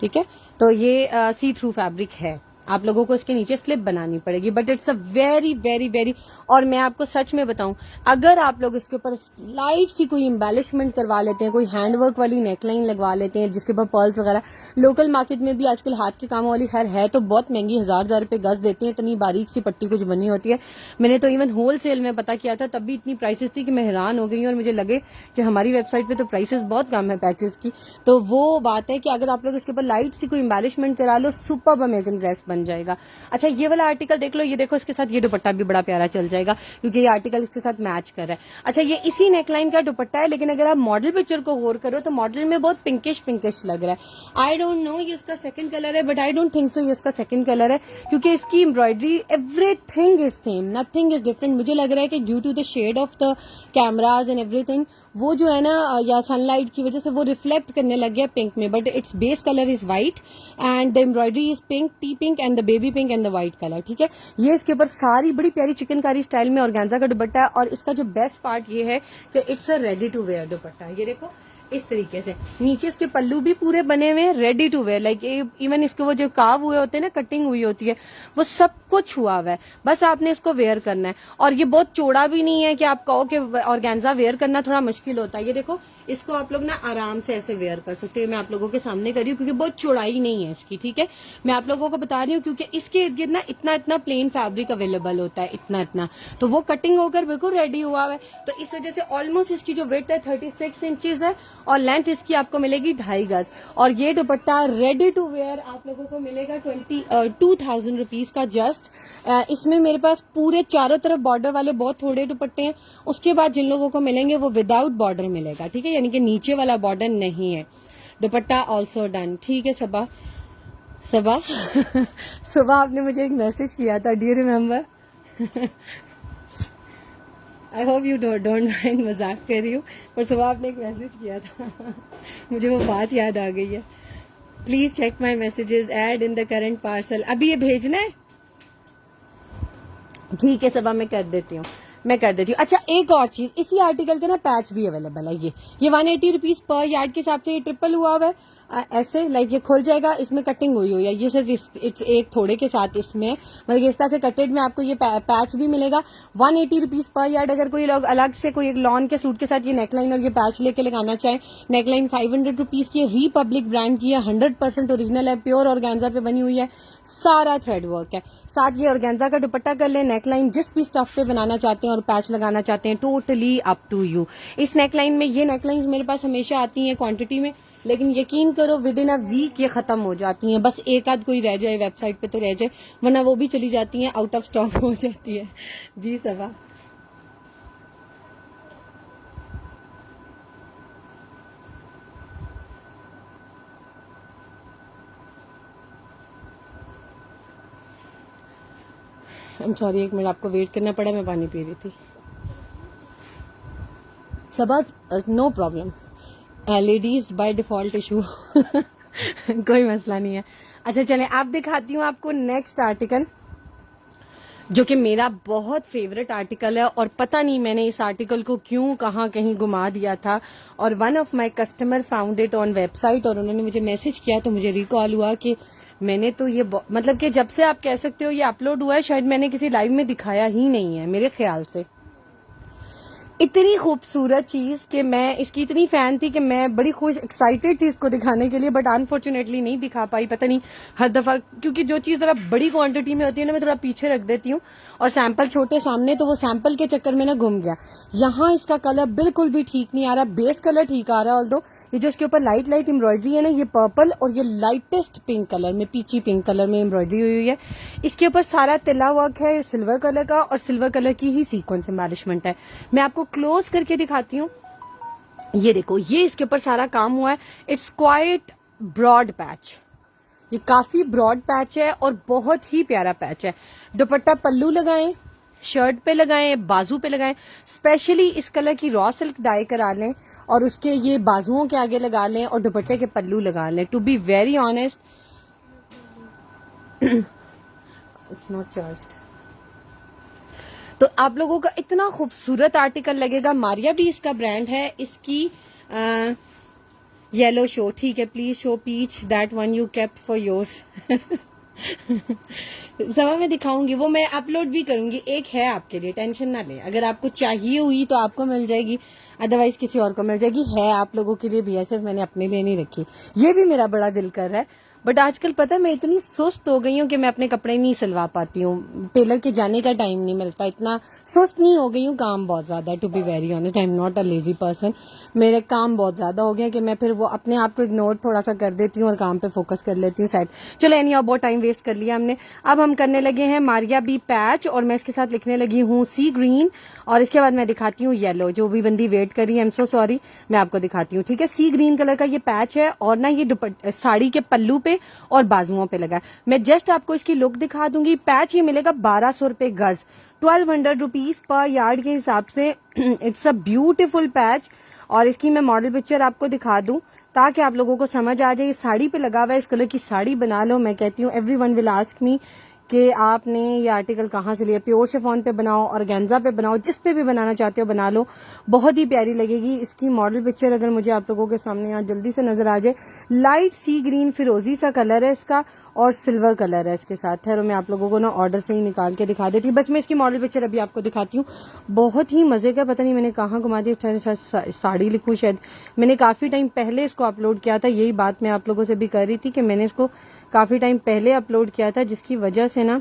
ठीक है। तो ये सी थ्रू फैब्रिक है, आप लोगों को इसके नीचे स्लिप बनानी पड़ेगी, but it's a very very very, और मैं आपको सच में बताऊं, अगर आप लोग इसके ऊपर लाइट सी कोई एम्बेलिशमेंट करवा लेते हैं, कोई हैंडवर्क वाली नेकलाइन लगवा लेते हैं जिसके ऊपर पर्ल्स वगैरह, लोकल मार्केट में भी आजकल हाथ के काम वाली खैर है तो बहुत महंगी, हजार रुपए गज देते हैं, इतनी बारीक सी पट्टी कुछ बनी होती है। मैंने तो इवन होल सेल में पता किया था, तब भी इतनी प्राइसेस थी कि मैं हैरान हो गई, और मुझे लगे कि हमारी वेबसाइट पे तो प्राइसेस बहुत कम है पैचेस की। तो वो बात है कि अगर आप लोग इसके ऊपर लाइट सी कोई एम्बेलिशमेंट करा लो, सुपर्ब अमेजिंग ड्रेस बन जाएगा। अच्छा ये वाला आर्टिकल देख लो, ये देखो इसके साथ ये दुपट्टा भी बड़ा प्यारा चल जाएगा, क्योंकि ये आर्टिकल इसके साथ मैच कर रहा है। अच्छा ये इसी नेकलाइन का दुपट्टा है, लेकिन अगर आप मॉडल पिक्चर को गौर करो तो मॉडल में बहुत पिंकिश पिंकिश लग रहा है। आई डोंट नो ये इसका सेकंड कलर है, but I don't think so ये इसका सेकंड कलर है, क्योंकि इसकी embroidery everything is same, nothing is different. मुझे लग रहा है कि due to the shade of the cameras and everything, वो जो है ना, या सनलाइट की वजह से वो रिफ्लेक्ट करने लग गया पिंक में, but it's base colour is white and the embroidery is pink, T pink and the baby pink and the white colour, ठीक है। ये इसके ऊपर सारी बड़ी प्यारी चिकनकारी स्टाइल में ऑर्गेन्जा का दुपट्टा है, और इसका जो बेस्ट पार्ट ये है कि it's a ready to wear dupatta. ये देखो इस तरीके से नीचे इसके पल्लू भी पूरे बने हुए हैं, ready to wear, like even इसके वो जो काव हुए होते हैं ना, कटिंग हुई होती है, वो सब कुछ हुआ हुआ है, बस आपने इसको वेयर करना है। और ये बहुत चौड़ा भी नहीं है कि आप कहो कि ऑर्गेन्जा वेयर करना थोड़ा मुश्किल होता है। ये देखो इसको आप लोग ना आराम से ऐसे वेयर कर सकते हो, मैं आप लोगों के सामने कर रही हूँ क्योंकि बहुत चौड़ाई नहीं है इसकी, ठीक है। मैं आप लोगों को बता रही हूँ क्योंकि इसके इर्द गिर्द ना इतना इतना प्लेन फैब्रिक अवेलेबल होता है, इतना इतना, तो वो कटिंग होकर बिल्कुल रेडी हुआ है। तो इस वजह से ऑलमोस्ट इसकी जो वेट है 36 इंचेस है, और लेंथ इसकी आपको मिलेगी 2.5 गज। और ये दुपट्टा रेडी टू वेयर आप लोगों को मिलेगा 22,000 रुपीज का जस्ट। इसमें मेरे पास पूरे चारों तरफ बॉर्डर वाले बहुत थोड़े दुपट्टे हैं, उसके बाद जिन लोगों को मिलेंगे वो विदाउट बॉर्डर मिलेगा, ठीक है, यानी कि नीचे वाला बॉर्डर नहीं है। दुपट्टा ऑल्सो डन, ठीक है। सबा सुबह आपने मुझे एक मैसेज किया था, do you remember? I hope you don't mind, मजाक कर रही हूँ, पर सुबह आपने एक मैसेज किया था मुझे वो बात याद आ गई है। Please check my messages, add in the current parcel. अभी ये भेजना है, ठीक है सबा, मैं कर देती हूँ। अच्छा एक और चीज, इसी आर्टिकल के ना पैच भी अवेलेबल है। ये 180 रुपीज पर यार्ड के हिसाब से ये ट्रिपल हुआ हुआ है, ऐसे लाइक ये खुल जाएगा, इसमें कटिंग हुई हुई है, ये सिर्फ एक थोड़े के साथ इसमें, मतलब इस तरह से कटेड में आपको ये पैच भी मिलेगा। 180 रुपीज पर यार्ड। अगर कोई लोग अलग से कोई एक लॉन के सूट के साथ ये नेकलाइन और ये पैच लेके लगाना चाहे, नेकलाइन 500 रुपीज की, रिपब्लिक ब्रांड की है, 100% ओरिजिनल है, प्योर ऑर्गेन्जा पे बनी हुई है, सारा थ्रेड वर्क है, साथ ये ऑर्गेन्जा का दुपट्टा कर ले, नेकलाइन जिस भी स्टफ पे बनाना चाहते हैं और पैच लगाना चाहते हैं, टोटली अप टू यू। इस नेकलाइन में, ये नेकलाइन मेरे पास हमेशा आती हैं क्वांटिटी में, लेकिन यकीन करो विद इन अ वीक ये खत्म हो जाती हैं, बस एक आध कोई रह जाए वेबसाइट पे तो रह जाए, वरना वो भी चली जाती हैं, आउट ऑफ स्टॉक हो जाती है। जी सबा, आई एम सॉरी, एक मिनट आपको वेट करना पड़ा, मैं पानी पी रही थी। Saba no problem, ladies by default issue कोई मसला नहीं है। अच्छा चलें, आप दिखाती हूँ आपको नेक्स्ट आर्टिकल, जो कि मेरा बहुत फेवरेट आर्टिकल है, और पता नहीं मैंने इस आर्टिकल को क्यों कहाँ कहीं घुमा दिया था, और one of my customer found it on website, और उन्होंने मुझे मैसेज किया तो मुझे रिकॉल हुआ कि मैंने तो ये मतलब कि जब से आप कह सकते हो ये अपलोड हुआ है, शायद मैंने किसी लाइव में दिखाया ही नहीं है मेरे ख्याल से। इतनी खूबसूरत चीज कि मैं इसकी इतनी फैन थी कि मैं बड़ी खुश एक्साइटेड थी इसको दिखाने के लिए, बट अनफॉर्चुनेटली नहीं दिखा पाई। पता नहीं हर दफा, क्योंकि जो चीज जरा बड़ी क्वांटिटी में होती है ना, मैं थोड़ा पीछे रख देती हूँ, और सैंपल छोटे सामने, तो वो सैंपल के चक्कर में ना घूम गया। यहाँ इसका कलर बिल्कुल भी ठीक नहीं आ रहा, बेस कलर ठीक आ रहा है, ऑल्दो ये जो इसके ऊपर लाइट लाइट एम्ब्रॉयडरी है ना, ये पर्पल और ये लाइटेस्ट पिंक कलर में, पीची पिंक कलर में एम्ब्रॉयडरी हुई है। इसके ऊपर सारा तिला वर्क है सिल्वर कलर का, और सिल्वर कलर की ही सीक्वेंस एम्बेलिशमेंट है। मैं आपको क्लोज करके दिखाती हूँ, ये देखो, ये इसके ऊपर सारा काम हुआ है। इट्स क्वाइट ब्रॉड पैच, ये काफी ब्रॉड पैच है और बहुत ही प्यारा पैच है। दुपट्टा पल्लू लगाएं, शर्ट पे लगाएं, बाजू पे लगाएं। स्पेशली इस कलर की रॉ सिल्क डाई करा लें और उसके ये बाजुओं के आगे लगा लें और दुपट्टे के पल्लू लगा लें। To be very honest, it's not charged. तो आप लोगों का इतना खूबसूरत आर्टिकल लगेगा। मारिया भी इसका ब्रांड है। इसकी येलो शो, ठीक है, please show peach, that one you kept for yours. सवा मैं दिखाऊंगी, वो मैं अपलोड भी करूंगी। एक है आपके लिए, टेंशन ना ले। अगर आपको चाहिए हुई तो आपको मिल जाएगी, अदरवाइज किसी और को मिल जाएगी। है आप लोगों के लिए भी है, सिर्फ मैंने अपने लिए नहीं रखी। ये भी मेरा बड़ा दिल कर रहा है, बट आजकल पता है मैं इतनी सुस्त हो गई हूँ कि मैं अपने कपड़े नहीं सिलवा पाती हूँ। टेलर के जाने का टाइम नहीं मिलता। इतना सुस्त नहीं हो गई हूँ, काम बहुत ज्यादा है। To be very honest, I am not a lazy person. मेरे काम बहुत ज्यादा हो गया कि मैं फिर वो अपने आप को इग्नोर थोड़ा सा कर देती हूँ और काम पे फोकस कर लेती हूँ साइड। चलो एनी बहुत टाइम वेस्ट कर लिया हमने। अब हम करने लगे हैं मारिया बी पैच, और मैं इसके साथ लिखने लगी हूँ सी ग्रीन, और इसके बाद मैं दिखाती हूँ येलो। जो भी बंदी वेट कर रही है, आई एम सो सॉरी, मैं आपको दिखाती हूँ। ठीक है, सी ग्रीन कलर का ये पैच है, और ना ये साड़ी के पल्लू पे और बाजुओं पे लगा है। मैं जस्ट आपको इसकी लुक दिखा दूंगी। पैच ये मिलेगा 1200 रुपए गज, 1200 रुपीज पर यार्ड के हिसाब से। इट्स अ ब्यूटीफुल पैच, और इसकी मैं मॉडल पिक्चर आपको दिखा दूं ताकि आप लोगों को समझ आ जाए। साड़ी पे लगा हुआ है, इस कलर की साड़ी बना लो। मैं कहती हूँ एवरीवन विल आस्क मी कि आपने ये आर्टिकल कहाँ से लिया। प्योर शिफॉन पे बनाओ, ऑर्गेन्जा पे बनाओ, जिस पे भी बनाना चाहते हो बना लो, बहुत ही प्यारी लगेगी। इसकी मॉडल पिक्चर अगर मुझे आप लोगों के सामने यहाँ जल्दी से नजर आ जाए, लाइट सी ग्रीन फिरोजी सा कलर है इसका, और सिल्वर कलर है इसके साथ। है, मैं आप लोगों को ना ऑर्डर से ही निकाल के दिखा देती हूँ। बस मैं इसकी मॉडल पिक्चर अभी आपको दिखाती हूँ। बहुत ही मजे का, पता नहीं मैंने कहाँ घुमा दिया, साड़ी लिखूं शायद। मैंने काफी टाइम पहले इसको अपलोड किया था। यही बात मैं आप लोगों से भी कर रही थी कि मैंने इसको काफी टाइम पहले अपलोड किया था, जिसकी वजह से ना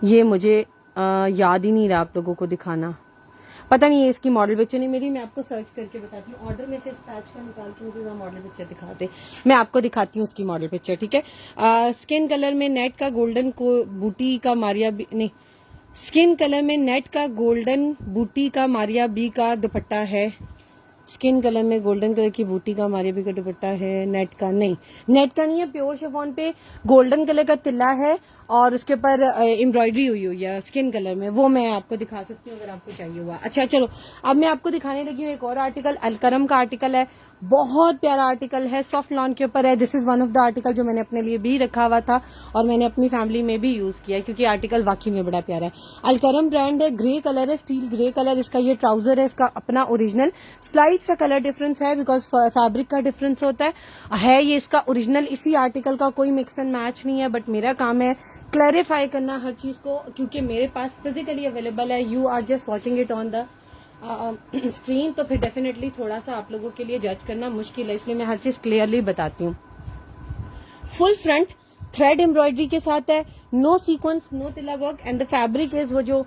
ये मुझे याद ही नहीं रहा आप लोगों को दिखाना। पता नहीं है इसकी मॉडल पिक्चर नहीं मेरी, मैं आपको सर्च करके बताती हूँ। ऑर्डर में से इस पैच का निकाल के मुझे वहाँ मॉडल पिक्चर दिखा दे, मैं आपको दिखाती हूँ उसकी मॉडल पिक्चर। ठीक है, स्किन कलर में नेट का गोल्डन को बूटी का मारिया बी, नहीं, स्किन कलर में नेट का गोल्डन बूटी का मारिया बी का दुपट्टा है। स्किन कलर में गोल्डन कलर की बूटी का मारिया बी का दुपट्टा है। नेट का नहीं, नेट का नहीं है, प्योर शिफॉन पे गोल्डन कलर का तिल्ला है और उसके ऊपर एम्ब्रॉयडरी हुई है स्किन कलर में। वो मैं आपको दिखा सकती हूँ अगर आपको चाहिए हुआ। अच्छा चलो, अब मैं आपको दिखाने लगी हूँ एक और आर्टिकल। अलकरम का आर्टिकल है, बहुत प्यारा आर्टिकल है, सॉफ्ट लॉन के ऊपर है। This is one of the article जो मैंने अपने लिए भी रखा हुआ था और मैंने अपनी फैमिली में भी यूज किया है, क्योंकि आर्टिकल वाकई में बड़ा प्यारा है। अलकरम ब्रांड है, ग्रे कलर है, स्टील ग्रे कलर इसका ये ट्राउजर है, इसका अपना ओरिजिनल। स्लाइट सा कलर डिफरेंस है बिकॉज फैब्रिक का डिफरेंस होता है ये इसका ओरिजिनल। इसी आर्टिकल का कोई मिक्स एंड मैच नहीं है, बट मेरा काम है क्लैरिफाई करना हर चीज को, क्योंकि मेरे पास फिजिकली अवेलेबल है। You are just watching it on the screen, तो फिर डेफिनेटली थोड़ा सा आप लोगों के लिए जज करना मुश्किल है, इसलिए मैं हर चीज क्लियरली बताती हूँ। फुल फ्रंट थ्रेड एम्ब्रॉयडरी के साथ है, नो सीक्वेंस, नो तिला work, and the fabric is वो जो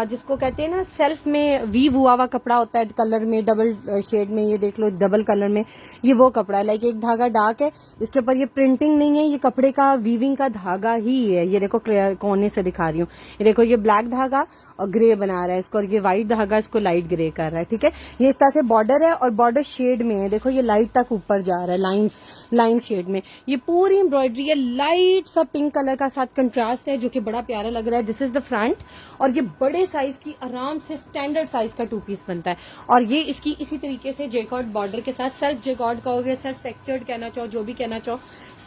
जिसको कहते हैं ना सेल्फ में वीव हुआ हुआ कपड़ा होता है, कलर में डबल शेड में, ये देख लो डबल कलर में, ये वो कपड़ा है। लाइक एक धागा डार्क है, इसके ऊपर ये प्रिंटिंग नहीं है, ये कपड़े का वीविंग का धागा ही है। ये देखो क्लियर कोने से दिखा रही हूँ, ये देखो ये ब्लैक धागा और ग्रे बना रहा है इसको, और ये व्हाइट धागा इसको लाइट ग्रे कर रहा है। ठीक है, ये इस तरह से बॉर्डर है और बॉर्डर शेड में है, देखो ये लाइट तक ऊपर जा रहा है, लाइन शेड में। ये पूरी एम्ब्रॉयडरी है, लाइट सा पिंक कलर का साथ कंट्रास्ट है, जो कि बड़ा प्यारा लग रहा है। दिस इज द फ्रंट, और ये बड़े साइज की आराम से स्टैंडर्ड साइज का 2 पीस बनता है। और ये इसकी इसी तरीके से जेकॉर्ड बॉर्डर के साथ, सेल्फ जेकॉर्ड कहोगे, सेल्फ टेक्सचर्ड कहना चाहो, जो भी कहना चाहो,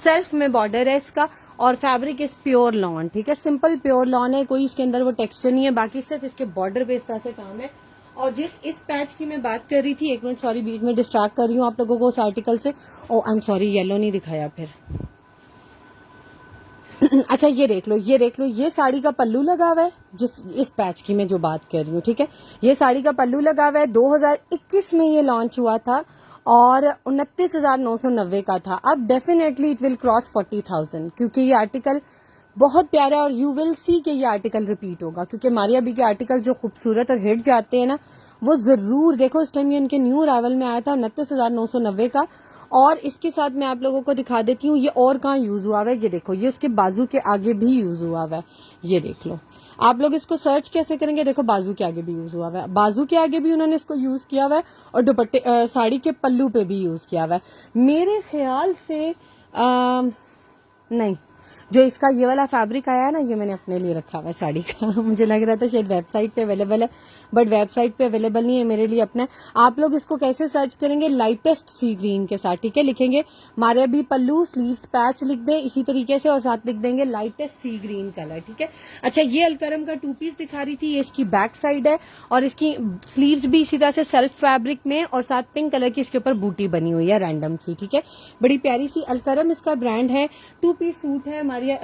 सेल्फ में बॉर्डर है इसका। और फैब्रिक इज प्योर लॉन, ठीक है, सिंपल प्योर लॉन है, कोई इसके अंदर वो टेक्सचर नहीं है, बाकी सिर्फ इसके बॉर्डर पे इस तरह से काम है। और जिस इस पैच की मैं बात कर रही थी, एक मिनट सॉरी बीच में डिस्ट्रैक्ट कर रही हूँ आप लोगों को उस आर्टिकल से। ओ आई एम सॉरी, येलो नहीं दिखाया फिर। अच्छा ये देख लो, ये देख लो, ये साड़ी का पल्लू लगा हुआ है जिस इस पैच की मैं जो बात कर रही हूँ। ठीक है, ये साड़ी का पल्लू लगा हुआ है, 2021 में ये लॉन्च हुआ था और 29,990 का था। अब डेफिनेटली इट विल क्रॉस 40,000, क्योंकि ये आर्टिकल बहुत प्यारा है और यू विल सी कि ये आर्टिकल रिपीट होगा, क्योंकि मारिया बी के आर्टिकल जो खूबसूरत और हिट जाते हैं ना, वो जरूर देखो। इस टाइम ये इनके न्यू अराइवल में आया था 29,990 का। और इसके साथ मैं आप लोगों को दिखा देती हूँ ये और कहाँ यूज हुआ हुआ है। ये देखो, ये उसके बाजू के आगे भी यूज हुआ हुआ है, ये देख लो। आप लोग इसको सर्च कैसे करेंगे, देखो बाजू के आगे भी यूज हुआ हुआ है, बाजू के आगे भी उन्होंने इसको यूज किया हुआ है, और दुपट्टे साड़ी के पल्लू पे भी यूज किया हुआ है। मेरे ख्याल से नहीं, जो इसका ये वाला फैब्रिक आया है ना, ये मैंने अपने लिए रखा हुआ है साड़ी का मुझे लग रहा था शायद वेबसाइट पे अवेलेबल है, बट वेबसाइट पे अवेलेबल नहीं है, मेरे लिए अपना है। आप लोग इसको कैसे सर्च करेंगे, लाइटेस्ट सी ग्रीन के साथ, ठीक है, लिखेंगे मारिया बी पल्लू स्लीव्स पैच लिख दें इसी तरीके से और साथ लिख देंगे लाइटेस्ट सी ग्रीन कलर, ठीक है। अच्छा, ये अलकरम का 2 पीस दिखा रही थी, ये इसकी बैक साइड है और इसकी स्लीव्स भी इसी तरह से सेल्फ फैब्रिक में और साथ पिंक कलर की इसके ऊपर बूटी बनी हुई है रैंडम सी, ठीक है, बड़ी प्यारी सी। अलकरम इसका ब्रांड है, 2 पीस सूट है मारिया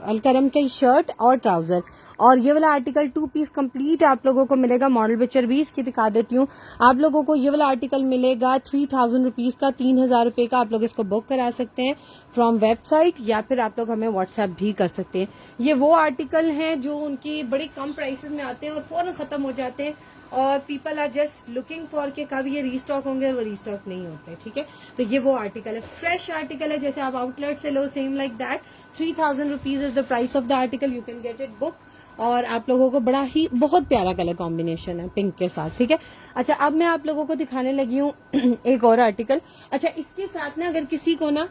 अलकरम की शर्ट और ट्राउजर, और ये वाला आर्टिकल 2 पीस कंप्लीट आप लोगों को मिलेगा। मॉडल पिक्चर भी इसकी दिखा देती हूँ आप लोगों को। ये वाला आर्टिकल मिलेगा 3000 रुपीज का, 3000 रुपए का। आप लोग इसको बुक करा सकते हैं फ्रॉम वेबसाइट या फिर आप लोग हमें व्हाट्सएप भी कर सकते हैं। ये वो आर्टिकल हैं जो उनकी बड़ी कम प्राइसेस में आते हैं और फौरन खत्म हो जाते हैं और people are just looking for के कब ये रीस्टॉक होंगे और वो रीस्टॉक नहीं होते, ठीक है। तो ये वो आर्टिकल है, फ्रेश आर्टिकल है, जैसे आप आउटलेट से लो same like that. 3000 rupees is the price of the article, you can get it book. और आप लोगों को बड़ा ही बहुत प्यारा कलर कॉम्बिनेशन है पिंक के साथ, ठीक है। अच्छा, अब मैं आप लोगों को दिखाने लगी हूँ एक और आर्टिकल। अच्छा, इसके साथ ना अगर किसी को ना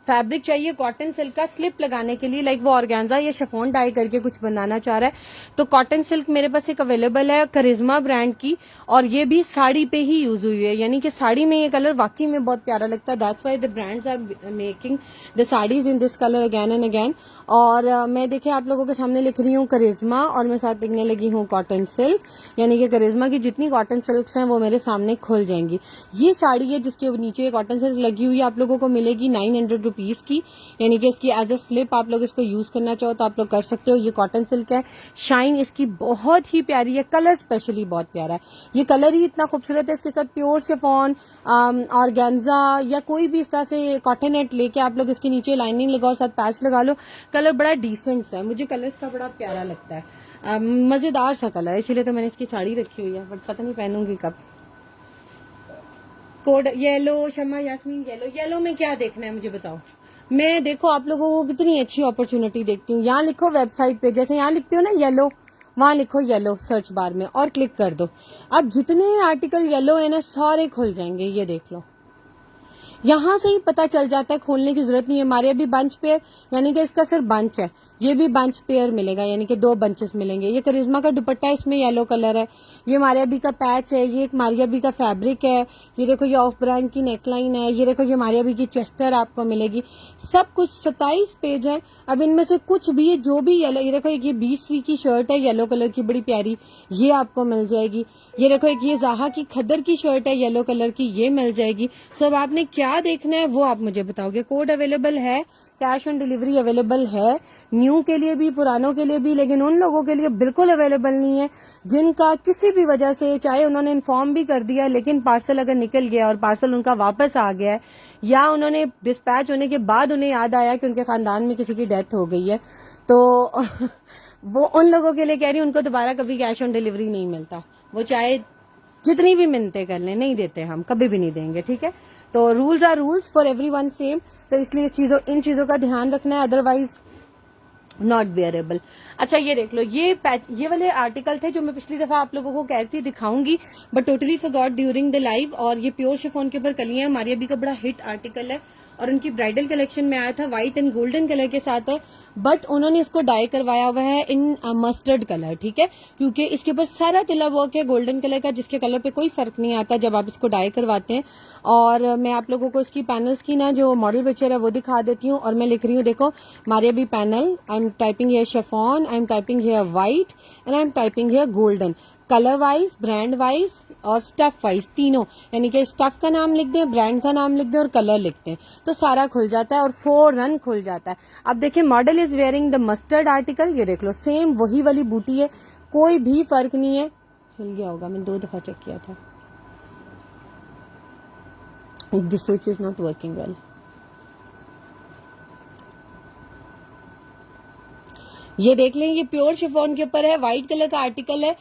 फैब्रिक चाहिए कॉटन सिल्क का स्लिप लगाने के लिए, लाइक वो ऑर्गेन्जा या शिफॉन डाई करके कुछ बनाना चाह रहा है, तो कॉटन सिल्क मेरे पास एक अवेलेबल है करिश्मा ब्रांड की, और ये भी साड़ी पे ही यूज हुई है, यानी कि साड़ी में ये कलर वाकई में बहुत प्यारा लगता है। That's why the brands are making the saris in this colour again and again. और मैं देखिए आप लोगों के सामने लिख रही हूँ करिश्मा और मैं साथ लिखने लगी हूँ कॉटन सिल्क, यानी कि करिश्मा की जितनी कॉटन सिल्क्स हैं वो मेरे सामने खुल जाएंगी। ये साड़ी है जिसके नीचे कॉटन सिल्क लगी हुई है, आप लोगों को मिलेगी 900 रुपीज की, यानी कि इसकी एज अ स्लिप आप लोग इसको यूज करना चाहो तो आप लोग कर सकते हो। ये कॉटन सिल्क है, शाइन इसकी बहुत ही प्यारी है, कलर स्पेशली बहुत प्यारा है, ये कलर ही इतना खूबसूरत है। इसके साथ प्योर शिफॉन ऑर्गेन्जा या कोई भी इस तरह से कॉटन नेट लेके आप लोग इसके नीचे लाइनिंग लगाओ, साथ पैच लगा लो, कलर बड़ा डिसेंट सा है, मुझे कलर इसका बड़ा प्यारा लगता है, मजेदार सा कलर है, इसीलिए तो मैंने इसकी साड़ी रखी हुई है, बट पता नहीं पहनूंगी कब। कोड येलो, शमा यास्मीन येलो, येलो में क्या देखना है मुझे बताओ। मैं देखो आप लोगों को कितनी अच्छी अपॉर्चुनिटी देखती हूँ, यहाँ लिखो वेबसाइट पे, जैसे यहाँ लिखते हो ना येलो, वहां लिखो येलो सर्च बार में और क्लिक कर दो। अब जितने आर्टिकल येलो है ना सारे खुल जाएंगे, ये देख लो, यहाँ से ही पता चल जाता है, खोलने की जरूरत नहीं है। हमारे अभी बंच पेयर, यानी कि इसका सिर्फ बंच है, ये भी बंच पेयर मिलेगा, यानी कि 2 बंचेस मिलेंगे। ये करिश्मा का दुपट्टा है, इसमें येलो कलर है, ये मारिया बी का पैच है, ये एक मारिया बी का फैब्रिक है, ये देखो ये ऑफ ब्रांड की नेकलाइन है, ये देखो ये मारिया बी की चेस्टर आपको मिलेगी। सब कुछ 27 पेज है। अब इनमें से कुछ भी जो भी येलो, ये देखो एक ये 20 की शर्ट है येलो कलर की बड़ी प्यारी, ये आपको मिल जाएगी। ये देखो एक ये जाहा की खद्दर की शर्ट है येलो कलर की, ये मिल जाएगी। सब आपने क्या देखना है वो आप मुझे बताओगे। कोड अवेलेबल है, कैश ऑन डिलीवरी अवेलेबल है, न्यू के लिए भी पुरानों के लिए भी, लेकिन उन लोगों के लिए बिल्कुल अवेलेबल नहीं है जिनका किसी भी वजह से, चाहे उन्होंने इन्फॉर्म भी कर दिया लेकिन पार्सल अगर निकल गया और पार्सल उनका वापस आ गया है, या उन्होंने डिस्पैच होने के बाद उन्हें याद आया कि उनके खानदान में किसी की डेथ हो गई है, तो वो उन लोगों के लिए कह रही हूँ, उनको दोबारा कभी कैश ऑन डिलीवरी नहीं मिलता, वो चाहे जितनी भी मिन्नतें कर लें, नहीं देते, हम कभी भी नहीं देंगे, ठीक है। तो rules are rules for everyone same, तो इसलिए इन चीजों का ध्यान रखना है, अदरवाइज नॉट बेयरेबल। अच्छा, ये देख लो, ये वाले आर्टिकल थे जो मैं पिछली दफा आप लोगों को कह रही थी दिखाऊंगी, but totally forgot during the live. और ये प्योर शिफॉन के ऊपर कलियां, मारिया बी का बड़ा हिट आर्टिकल है और उनकी ब्राइडल कलेक्शन में आया था, व्हाइट एंड गोल्डन कलर के साथ है, बट उन्होंने इसको डाई करवाया हुआ है इन मस्टर्ड कलर, ठीक है, क्योंकि इसके ऊपर सारा तिला वर्क है गोल्डन कलर का, जिसके कलर पे कोई फर्क नहीं आता जब आप इसको डाई करवाते हैं। और मैं आप लोगों को इसकी पैनल्स की ना जो मॉडल पिक्चर है वो दिखा देती हूँ, और मैं लिख रही हूँ, देखो Maria B panel, I am typing here chiffon, I am typing here white and I am typing here golden, colour wise, brand wise और स्टफ वाइज तीनों, यानी कि स्टफ का नाम लिख दें, ब्रांड का नाम लिख दें और कलर लिख दें, तो सारा खुल जाता है और 4 रन खुल जाता है। अब देखिए, model is wearing the mustard article, ये देख लो सेम वही वाली बूटी है, कोई भी फर्क नहीं है। हिल गया होगा, मैं 2 दफा चेक किया था, this switch is not working well. ये देख लें, ये प्योर शिफॉन के ऊपर है, व्हाइट कलर का आर्टिकल है,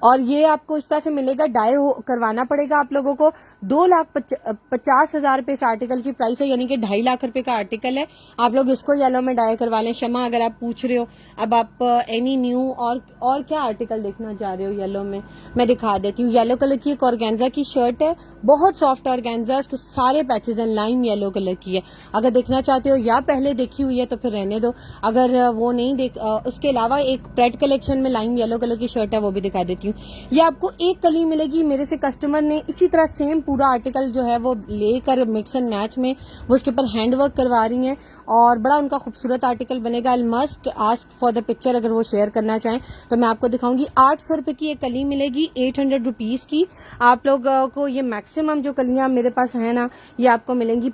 और ये आपको इस तरह से मिलेगा, डाई करवाना पड़ेगा आप लोगों को। 2,50,000 रुपए इस आर्टिकल की प्राइस है, यानी कि 2.5 लाख रुपए का आर्टिकल है। आप लोग इसको येलो में डाई करवा लें। शमा, अगर आप पूछ रहे हो अब आप एनी न्यू और क्या आर्टिकल देखना चाह रहे हो येलो में, मैं दिखा देती हूँ। येलो कलर की एक ऑर्गेन्जा की शर्ट है, बहुत सॉफ्ट ऑर्गेन्जा, उसके सारे पैचेज हैं, लाइम येलो कलर की है। अगर देखना चाहते हो या पहले देखी हुई है तो फिर रहने दो, अगर वो नहीं उसके अलावा एक प्रेड कलेक्शन में लाइम येलो कलर की शर्ट है, वो भी दिखा देती हूँ। ये आपको एक कली मिलेगी। मेरे से कस्टमर ने इसी तरह सेम पूरा आर्टिकल जो है वो लेकर मिक्स एंड मैच में वो उसके ऊपर हैंड वर्क करवा रही हैं और बड़ा उनका खूबसूरत आर्टिकल बनेगा। I must ask for the picture, अगर वो शेयर करना चाहें तो मैं आपको दिखाऊंगी। 800 रुपए की एक कली मिलेगी, 800 रुपीज की। आप लोग को ये मैक्सिमम जो कलियां मेरे पास है ना, ये आपको मिलेंगी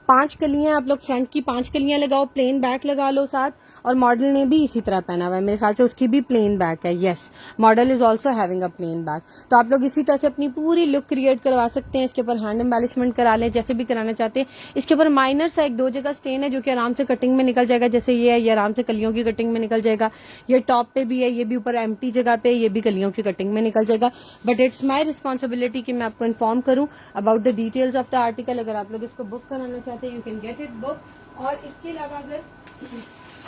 5 कलियां। आप लोग फ्रंट की 5 कलियां लगाओ, प्लेन बैक लगा लो साथ। और मॉडल ने भी इसी तरह पहना हुआ है, मेरे ख्याल से उसकी भी प्लेन बैक है। Yes, model is also having a plane back. तो आप लोग इसी तरह से अपनी पूरी लुक क्रिएट करवा सकते हैं। इसके ऊपर हैंड एम्बेलिशमेंट करा लें, जैसे भी कराना चाहते हैं। इसके ऊपर माइनर सा 1-2 जगह स्टेन है जो कि आराम से कटिंग में निकल जाएगा, जैसे ये है, ये आराम से कलियों की कटिंग में निकल जाएगा। ये टॉप पे भी है, ये भी ऊपर एम्प्टी जगह पे, ये भी कलियों की कटिंग में निकल जाएगा। बट इट्स माई रिस्पॉन्सिबिलिटी कि मैं आपको इन्फॉर्म करूं about the details of the article. अगर आप लोग इसको बुक कराना चाहते हैं, you can get it book. और इसके अलावा अगर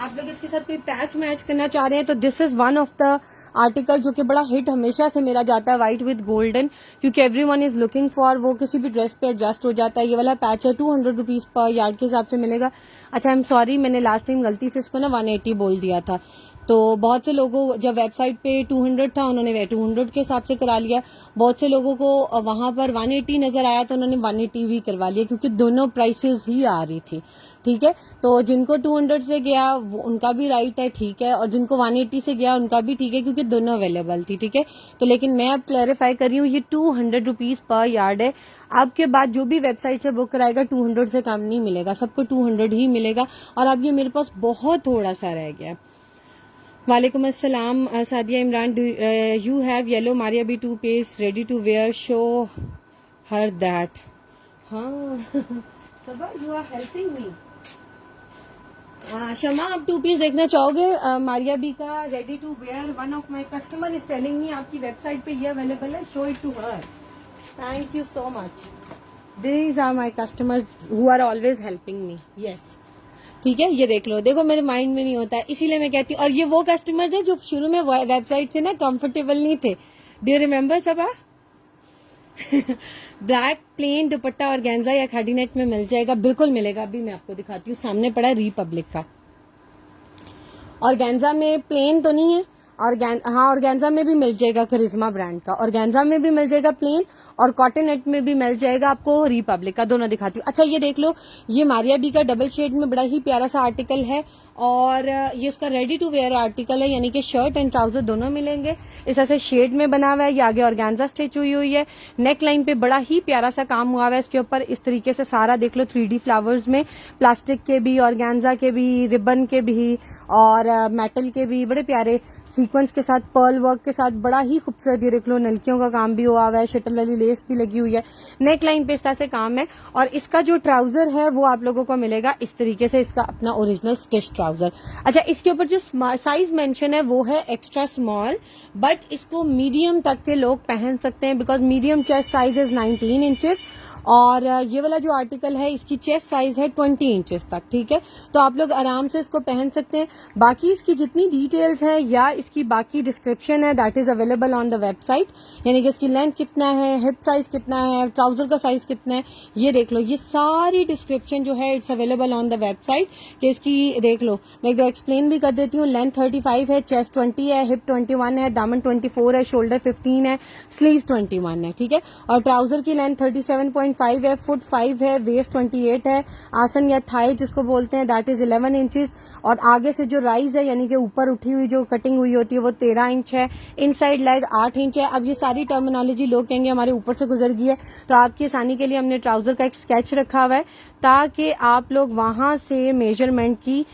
आप लोग इसके साथ कोई पैच मैच करना चाह रहे हैं तो this is one of the article जो कि बड़ा हिट हमेशा से मेरा जाता है, व्हाइट विद गोल्डन, क्योंकि एवरीवन इज लुकिंग फॉर, वो किसी भी ड्रेस पे एडजस्ट हो जाता है। ये वाला पैच है 200 रुपीज पर यार्ड के हिसाब से मिलेगा। अच्छा, आई एम सॉरी, मैंने लास्ट टाइम गलती से इसको ना 180 बोल दिया था। तो बहुत से लोगों, जब वेबसाइट पे 200 था उन्होंने 200 के हिसाब से करा लिया। बहुत से लोगों को वहां पर 180 नजर आया तो उन्होंने 180 भी करवा लिया, क्योंकि दोनों प्राइसेस ही आ रही थी। ठीक है, तो जिनको 200 से गया उनका भी राइट है, ठीक है, और जिनको 180 से गया उनका भी ठीक है, क्योंकि दोनों अवेलेबल थी। ठीक है, तो लेकिन मैं अब क्लैरिफाई कर रही हूँ, ये 200 रुपीज पर यार्ड है। आपके बाद जो भी वेबसाइट से बुक कराएगा 200 से कम नहीं मिलेगा, सबको 200 ही मिलेगा। और अब ये मेरे पास बहुत थोड़ा सा रह गया। वालेकुम अस्सलाम Sadia Imran, you have yellow Maria B 2 piece ready to wear, show her that. हाँ Saba, you are helping me. Shama, आप 2 पीस देखना चाहोगे मारिया बी का ready to wear? One of my customer is telling me आपकी वेबसाइट पे ये अवेलेबल है, show it to her. Thank you so much. These are my customers who are always helping me. Yes, ठीक है, ये देख लो, देखो मेरे माइंड में नहीं होता है, इसीलिए मैं कहती हूँ। और ये वो कस्टमर थे जो शुरू में वेबसाइट से ना कंफर्टेबल नहीं थे। Do you remember Saba? Black plain dupatta और गेंजा या खादी नेट में मिल जाएगा, बिल्कुल मिलेगा। अभी मैं आपको दिखाती हूँ, सामने पड़ा है रिपब्लिक का। और गेंजा में प्लेन तो नहीं है, और हाँ, ऑर्गेन्जा में भी मिल जाएगा करिश्मा ब्रांड का, ऑर्गेन्जा में भी मिल जाएगा प्लेन, और कॉटन नेट में भी मिल जाएगा आपको रिपब्लिक का। दोनों दिखाती हूँ। अच्छा, ये देख लो, ये मारिया बी का डबल शेड में बड़ा ही प्यारा सा आर्टिकल है, और ये इसका रेडी टू वेयर आर्टिकल है, यानी कि शर्ट एंड ट्राउजर दोनों मिलेंगे। इस ऐसे शेड में बना हुआ है, ये आगे ऑर्गेन्जा स्टिच हुई है, नेक लाइन पे बड़ा ही प्यारा सा काम हुआ है इसके ऊपर। इस तरीके से सारा देख लो 3D फ्लावर्स में, प्लास्टिक के भी, ऑर्गेन्जा के भी, रिबन के भी, और मेटल के भी, बड़े प्यारे सीक्वेंस के साथ, पर्ल वर्क के साथ, बड़ा ही खूबसूरत। ये देख लो, नलकियों का काम भी हुआ है, शटल वाली लेस भी लगी हुई है, नेक लाइन पे इस तरह से काम है। और इसका जो ट्राउजर है वो आप लोगों को मिलेगा इस तरीके से, इसका अपना ओरिजिनल स्टिच ट्राउजर। अच्छा, इसके ऊपर जो साइज मेंशन है वो है एक्स्ट्रा स्मॉल, बट इसको मीडियम तक के लोग पहन सकते हैं, because medium chest size is 19 inches, और ये वाला जो आर्टिकल है इसकी चेस्ट साइज है 20 इंचेस तक। ठीक है, तो आप लोग आराम से इसको पहन सकते हैं। बाकी इसकी जितनी डिटेल्स है या इसकी बाकी डिस्क्रिप्शन है, that is available on the website, यानी कि इसकी लेंथ कितना है, हिप साइज कितना है, ट्राउजर का साइज कितना है, ये देख लो। ये सारी डिस्क्रिप्शन जो है it's available on the website, कि इसकी देख लो। मैं एक दो एक्सप्लेन भी कर देती हूँ। लेंथ 35 है, चेस्ट 20 है, हिप 21 है, दामन 24 है, शोल्डर 15 है, स्लीव्स 21 है। ठीक है, और ट्राउजर की लेंथ 37.5 है, फुट 5 है, वेस्ट 28 है, आसन या थाई जिसको बोलते हैं दैट इज 11 इंचेस, और आगे से जो राइज है यानी कि ऊपर उठी हुई जो कटिंग हुई होती है वो 13 इंच है, इनसाइड लेग 8 इंच है। अब ये सारी टर्मिनोलॉजी लोग कहेंगे हमारे ऊपर से गुजर गई है, तो आपकी आसानी के लिए हमने ट्राउजर का एक स्केच रखा हुआ है, ताकि आप लोग वहां से मेजरमेंट की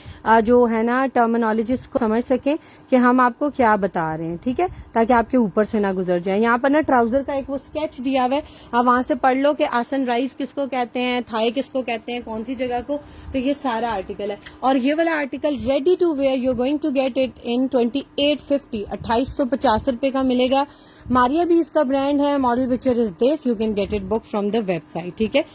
जो है ना टर्मिनोलॉजीज को समझ सकें कि हम आपको क्या बता रहे हैं, ठीक है, ताकि आपके ऊपर से ना गुजर जाए। यहाँ पर ना ट्राउजर का एक वो स्केच दिया हुआ है, आप वहां से पढ़ लो कि आसन राइज किसको कहते हैं, थाई किसको कहते हैं, कौन सी जगह को। तो ये सारा आर्टिकल है, और ये वाला article ready to wear you going to get it in 2850, 2850 रुपए का मिलेगा। मारिया भी इसका ब्रांड है, model picture is this, you can get it book from the website, ठीक है।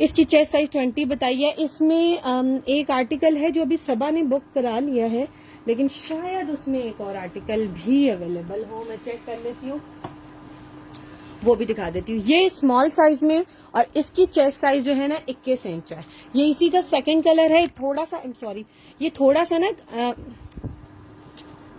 इसकी चेस्ट साइज 20 बताई है। इसमें एक आर्टिकल है जो अभी सबा ने बुक करा लिया है, लेकिन शायद उसमें एक और आर्टिकल भी अवेलेबल हो, मैं चेक कर लेती हूँ, वो भी दिखा देती हूँ। ये स्मॉल साइज में, और इसकी चेस्ट साइज जो है ना 21 इंच है। ये इसी का सेकंड कलर है, थोड़ा सा सॉरी, ये थोड़ा सा ना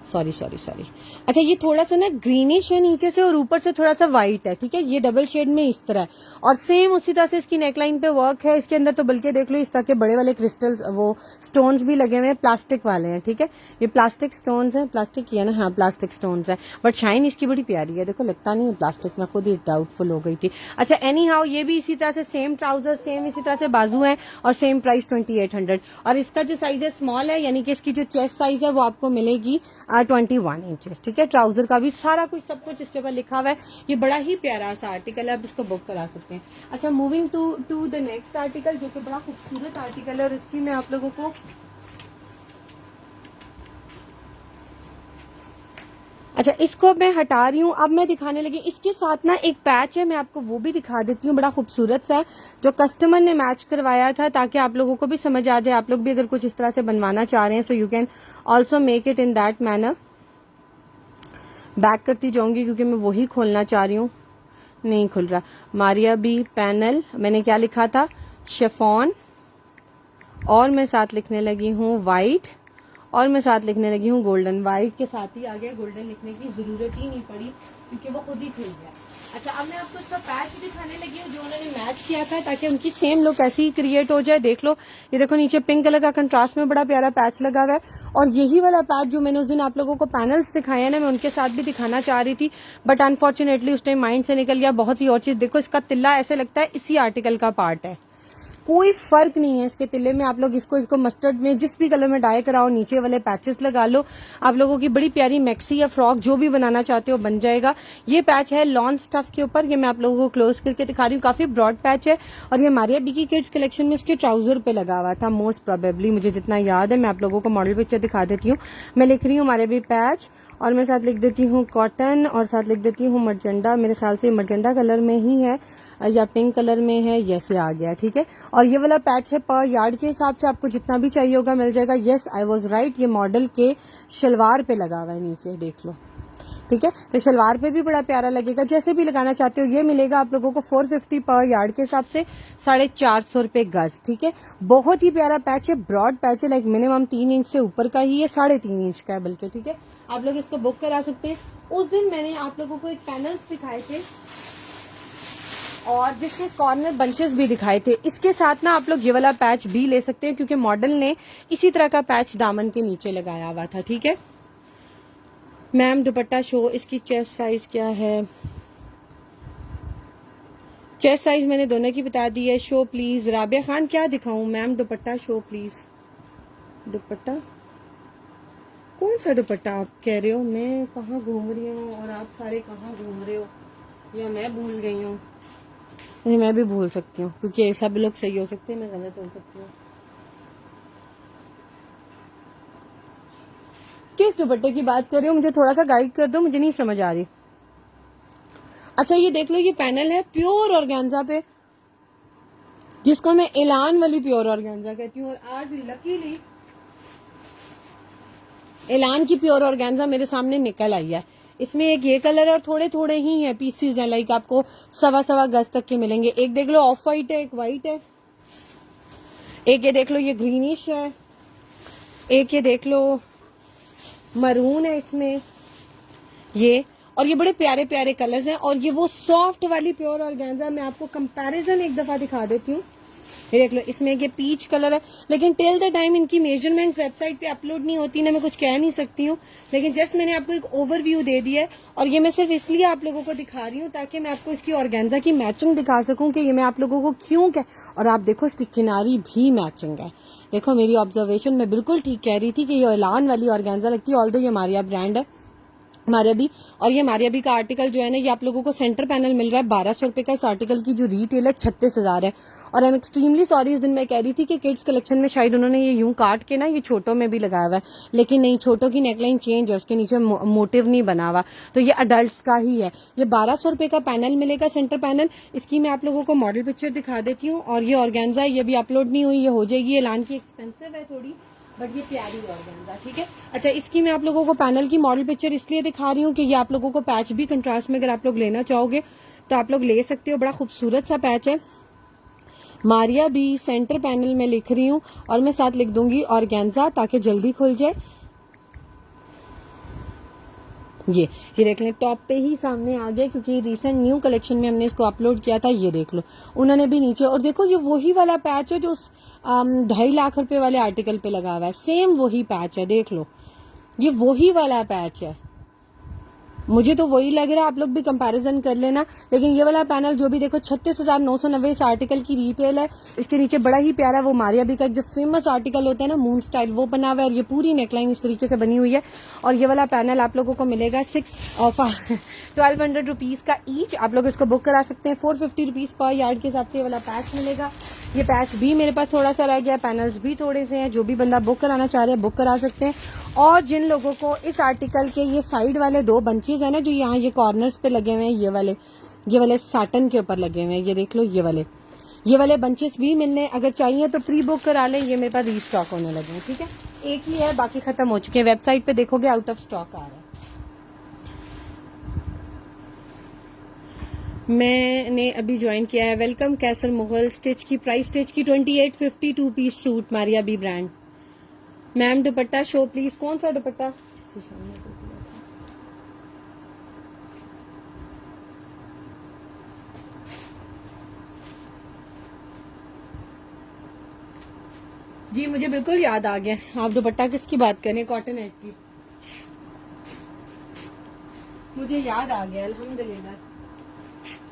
सॉरी अच्छा, ये थोड़ा सा ना ग्रीनिश है नीचे से और ऊपर से थोड़ा सा व्हाइट है, ठीक है। ये डबल शेड में इस तरह है, और सेम उसी तरह से इसकी नेकलाइन पे वर्क है। इसके अंदर तो बल्कि देख लो इस तरह के बड़े वाले क्रिस्टल्स, वो स्टोन्स भी लगे हुए हैं, प्लास्टिक वाले हैं, ठीक है। ये प्लास्टिक स्टोन्स हैं, प्लास्टिक ही है ना, हाँ प्लास्टिक स्टोन्स है, बट शाइन इसकी बड़ी प्यारी है। देखो लगता नहीं है प्लास्टिक, में खुद ही डाउटफुल हो गई थी। अच्छा, एनी हाउ ये भी इसी तरह से सेम ट्राउजर, सेम इसी तरह से बाजू है, और सेम प्राइस 2800। और इसका जो साइज है स्मॉल है, यानी कि इसकी जो चेस्ट साइज है वो आपको मिलेगी 21 इंचेस, ठीक है। ट्राउजर का भी सारा कुछ सब कुछ इसके ऊपर लिखा हुआ है। ये बड़ा ही प्यारा सा आर्टिकल है, आप इसको बुक करा सकते हैं। अच्छा, moving to the next article, जो कि बड़ा खूबसूरत आर्टिकल है, और इसकी मैं आप लोगों को अच्छा इसको मैं हटा रही हूँ, अब मैं दिखाने लगी। इसके साथ ना एक पैच है, मैं आपको वो भी दिखा देती हूँ, बड़ा खूबसूरत सा है, जो कस्टमर ने मैच करवाया था, ताकि आप लोगों को भी समझ आ जाए। आप लोग भी अगर कुछ इस तरह से बनवाना चाह रहे हैं, so you can also make it in that manner. Back करती जाऊंगी क्योंकि मैं वही खोलना चाह रही हूँ, नहीं खुल रहा। मारिया बी पैनल, मैंने क्या लिखा था, शिफॉन, और मैं साथ लिखने लगी हूँ व्हाइट, और मैं साथ लिखने लगी हूँ गोल्डन। व्हाइट के साथ ही आ गया, गोल्डन लिखने की जरूरत ही नहीं पड़ी क्योंकि वो खुद ही खुल गया। अच्छा, अब मैं आपको इसका पैच दिखाने लगी हूँ जो उन्होंने मैच किया था, ताकि उनकी सेम लुक ऐसी ही क्रिएट हो जाए। देख लो, ये देखो नीचे पिंक कलर का कंट्रास्ट में बड़ा प्यारा पैच लगा हुआ है। और यही वाला पैच जो मैंने उस दिन आप लोगों को पैनल्स दिखाए हैं ना, मैं उनके साथ भी दिखाना चाह रही थी, बट अनफॉर्चुनेटली उस टाइम माइंड से निकल गया। बहुत सी और चीज देखो, इसका तिल्ला ऐसे लगता है इसी आर्टिकल का पार्ट है, कोई फर्क नहीं है इसके तिल्ले में। आप लोग इसको मस्टर्ड में जिस भी कलर में डाई कराओ, नीचे वाले पैचेस लगा लो, आप लोगों की बड़ी प्यारी मैक्सी या फ्रॉक जो भी बनाना चाहते हो बन जाएगा। ये पैच है लॉन स्टफ के ऊपर, ये मैं आप लोगों को क्लोज करके दिखा रही हूँ, काफी ब्रॉड पैच है। और ये मारिया बी की किड्स कलेक्शन में इसके ट्राउजर पे लगा हुआ था मोस्ट प्रोबेबली, मुझे जितना याद है। मैं आप लोगों को मॉडल पिक्चर दिखा देती हूँ। मैं लिख रही हूँ मारिया बी पैच, और मैं साथ लिख देती हूँ कॉटन, और साथ लिख देती हूँ मरजेंडा। मेरे ख्याल से मरजेंडा कलर में ही है या पिंक कलर में है, यस आ गया, ठीक है। और ये वाला पैच है पर यार्ड के हिसाब से, आपको जितना भी चाहिए होगा मिल जाएगा। यस, आई वाज राइट, ये मॉडल के शलवार पे लगा हुआ है नीचे, देख लो, ठीक है। तो शलवार पे भी बड़ा प्यारा लगेगा, जैसे भी लगाना चाहते हो। ये मिलेगा आप लोगों को 450 पर यार्ड के हिसाब से, 450 रुपए गज, ठीक है। बहुत ही प्यारा पैच है, ब्रॉड पैच है, लाइक मिनिमम 3 इंच से ऊपर का ही है, 3.5 इंच का है बल्कि, ठीक है। आप लोग इसको बुक करा सकते हैं। उस दिन मैंने आप लोगों को एक पैनल्स दिखाए थे और जिसके कॉर्नर बंचेस भी दिखाए थे। इसके साथ ना आप लोग ये वाला पैच भी ले सकते हैं, क्योंकि मॉडल ने इसी तरह का पैच दामन के नीचे लगाया हुआ था, ठीक है। मैम दुपट्टा शो, इसकी चेस्ट साइज क्या है? चेस्ट साइज मैंने दोनों की बता दी है। Show please. राबिया खान, क्या दिखाऊं मैम? Dupatta show please. दुपट्टा कौन सा दुपट्टा आप कह रहे हो? मैं कहाँ घूम रही हूँ और आप सारे कहाँ घूम रहे हो, या मैं भूल गई हूँ? नहीं, मैं भी भूल सकती हूँ, क्योंकि सब लोग सही हो सकते हैं, मैं गलत हो सकती हूँ। किस दुपट्टे की बात कर रही हो? मुझे थोड़ा सा गाइड कर दो, मुझे नहीं समझ आ रही। अच्छा, ये देख लो, ये पैनल है प्योर ऑर्गेन्जा पे, जिसको मैं एलान वाली प्योर ऑर्गेन्जा कहती हूँ। और आज लकीली एलान की प्योर ऑर्गेन्जा मेरे सामने निकल आई है। इसमें एक ये कलर है और थोड़े थोड़े ही हैं पीसीज हैं, लाइक आपको 1.25 गज तक के मिलेंगे। एक देख लो ऑफ वाइट है, एक वाइट है, एक ये देख लो ये ग्रीनिश है, एक ये देख लो मरून है इसमें ये, और ये बड़े प्यारे प्यारे कलर्स हैं। और ये वो सॉफ्ट वाली प्योर ऑर्गेन्जा, मैं आपको कंपैरिजन एक दफा दिखा देती हूँ। ये देख लो, इसमें ये पीच कलर है, लेकिन टिल द टाइम इनकी मेजरमेंट्स वेबसाइट पे अपलोड नहीं होती ना, मैं कुछ कह नहीं सकती हूँ। लेकिन जस्ट मैंने आपको एक ओवरव्यू दे दिया है, और ये मैं सिर्फ इसलिए आप लोगों को दिखा रही हूँ ताकि मैं आपको इसकी ऑर्गेन्जा की मैचिंग दिखा सकूं कि ये मैं आप लोगों को क्यों कह। और आप देखो इसकी किनारी भी मैचिंग है। देखो मेरी ऑब्जर्वेशन में बिल्कुल ठीक कह रही थी कि ये एलान वाली ऑर्गेन्जा लगती है, ऑल्दो ये मारिया ब्रांड है, मारिया भी। और ये मारिया भी का आर्टिकल जो है ना, ये आप लोगों को सेंटर पैनल मिल रहा है 1200 रुपए का। इस आर्टिकल की जो रीटेल है 36,000 है। और आई एम एक्सट्रीमली सॉरी, इस दिन मैं कह रही थी कि किड्स कलेक्शन में शायद उन्होंने ये यूं काट के ना ये छोटों में भी लगाया हुआ है, लेकिन नहीं, छोटों की नेकलाइन चेंज है, उसके नीचे मोटिव नहीं बना हुआ, तो ये अडल्ट का ही है। ये 1200 रुपए का पैनल मिलेगा, सेंटर पैनल। इसकी मैं आप लोगों को मॉडल पिक्चर दिखा देती हूँ। और ये ऑर्गेन्जा, ये भी अपलोड नहीं हुई, ये हो जाएगी। एलान की एक्सपेंसिव है थोड़ी, बट ये प्यारी ऑर्गेन्जा, ठीक है। अच्छा, इसकी मैं आप लोगों को पैनल की मॉडल पिक्चर इसलिए दिखा रही हूँ कि ये आप लोगों को पैच भी कंट्रास्ट में अगर आप लोग लेना चाहोगे तो आप लोग ले सकते हो। बड़ा खूबसूरत सा पैच है, मारिया भी सेंटर पैनल में लिख रही हूँ, और मैं साथ लिख दूंगी ऑर्गेन्जा ताकि जल्दी खुल जाए। ये देख लें, टॉप पे ही सामने आ गया क्योंकि रिसेंट न्यू कलेक्शन में हमने इसको अपलोड किया था। ये देख लो, उन्होंने भी नीचे, और देखो ये वही वाला पैच है जो 2.5 लाख रुपए वाले आर्टिकल पे लगा हुआ है, सेम वही पैच है, देख लो, ये वही वाला पैच है। मुझे तो वही लग रहा है, आप लोग भी कंपैरिजन कर लेना। लेकिन ये वाला पैनल जो भी देखो 36,990 इस आर्टिकल की रिटेल है। इसके नीचे बड़ा ही प्यारा वो मारिया बी का जो फेमस आर्टिकल होता है ना, मून स्टाइल, वो बना हुआ है, और ये पूरी नेकलाइन इस तरीके से बनी हुई है। और ये वाला पैनल आप लोगों को मिलेगा 1200 रुपीज का ईच। आप लोग इसको बुक करा सकते हैं 450 रुपीज पर यार्ड के हिसाब से ये वाला पैच मिलेगा। ये पैच भी मेरे पास थोड़ा सा रह गया, पैनल्स भी थोड़े से हैं, जो भी बंदा बुक कराना चाह रहे हैं बुक करा सकते हैं। और जिन लोगों को इस आर्टिकल के ये साइड वाले 2 बंचेस है ना, जो यहाँ ये कॉर्नर्स पे लगे हुए हैं, ये वाले साटन के ऊपर लगे हुए हैं, ये देख लो, ये वाले बंचेस भी मिलने, अगर चाहिए तो प्री बुक करा लें। ये मेरे पास रीस्टॉक होने लगे हैं, ठीक है। एक ही है, बाकी खत्म हो चुके हैं, वेबसाइट पे देखोगे आउट ऑफ स्टॉक आ रहा है। मैंने अभी ज्वाइन किया है, वेलकम कैसल मुगल। स्टिच की प्राइस, स्टिच की 2850 2 piece suit, Maria B brand. Ma'am dupatta show please, कौन सा दुपट्टा? जी मुझे बिल्कुल याद आ गया, आप दुपट्टा किसकी बात करें? कॉटन एड की, मुझे याद आ गया अल्हम्दुलिल्लाह।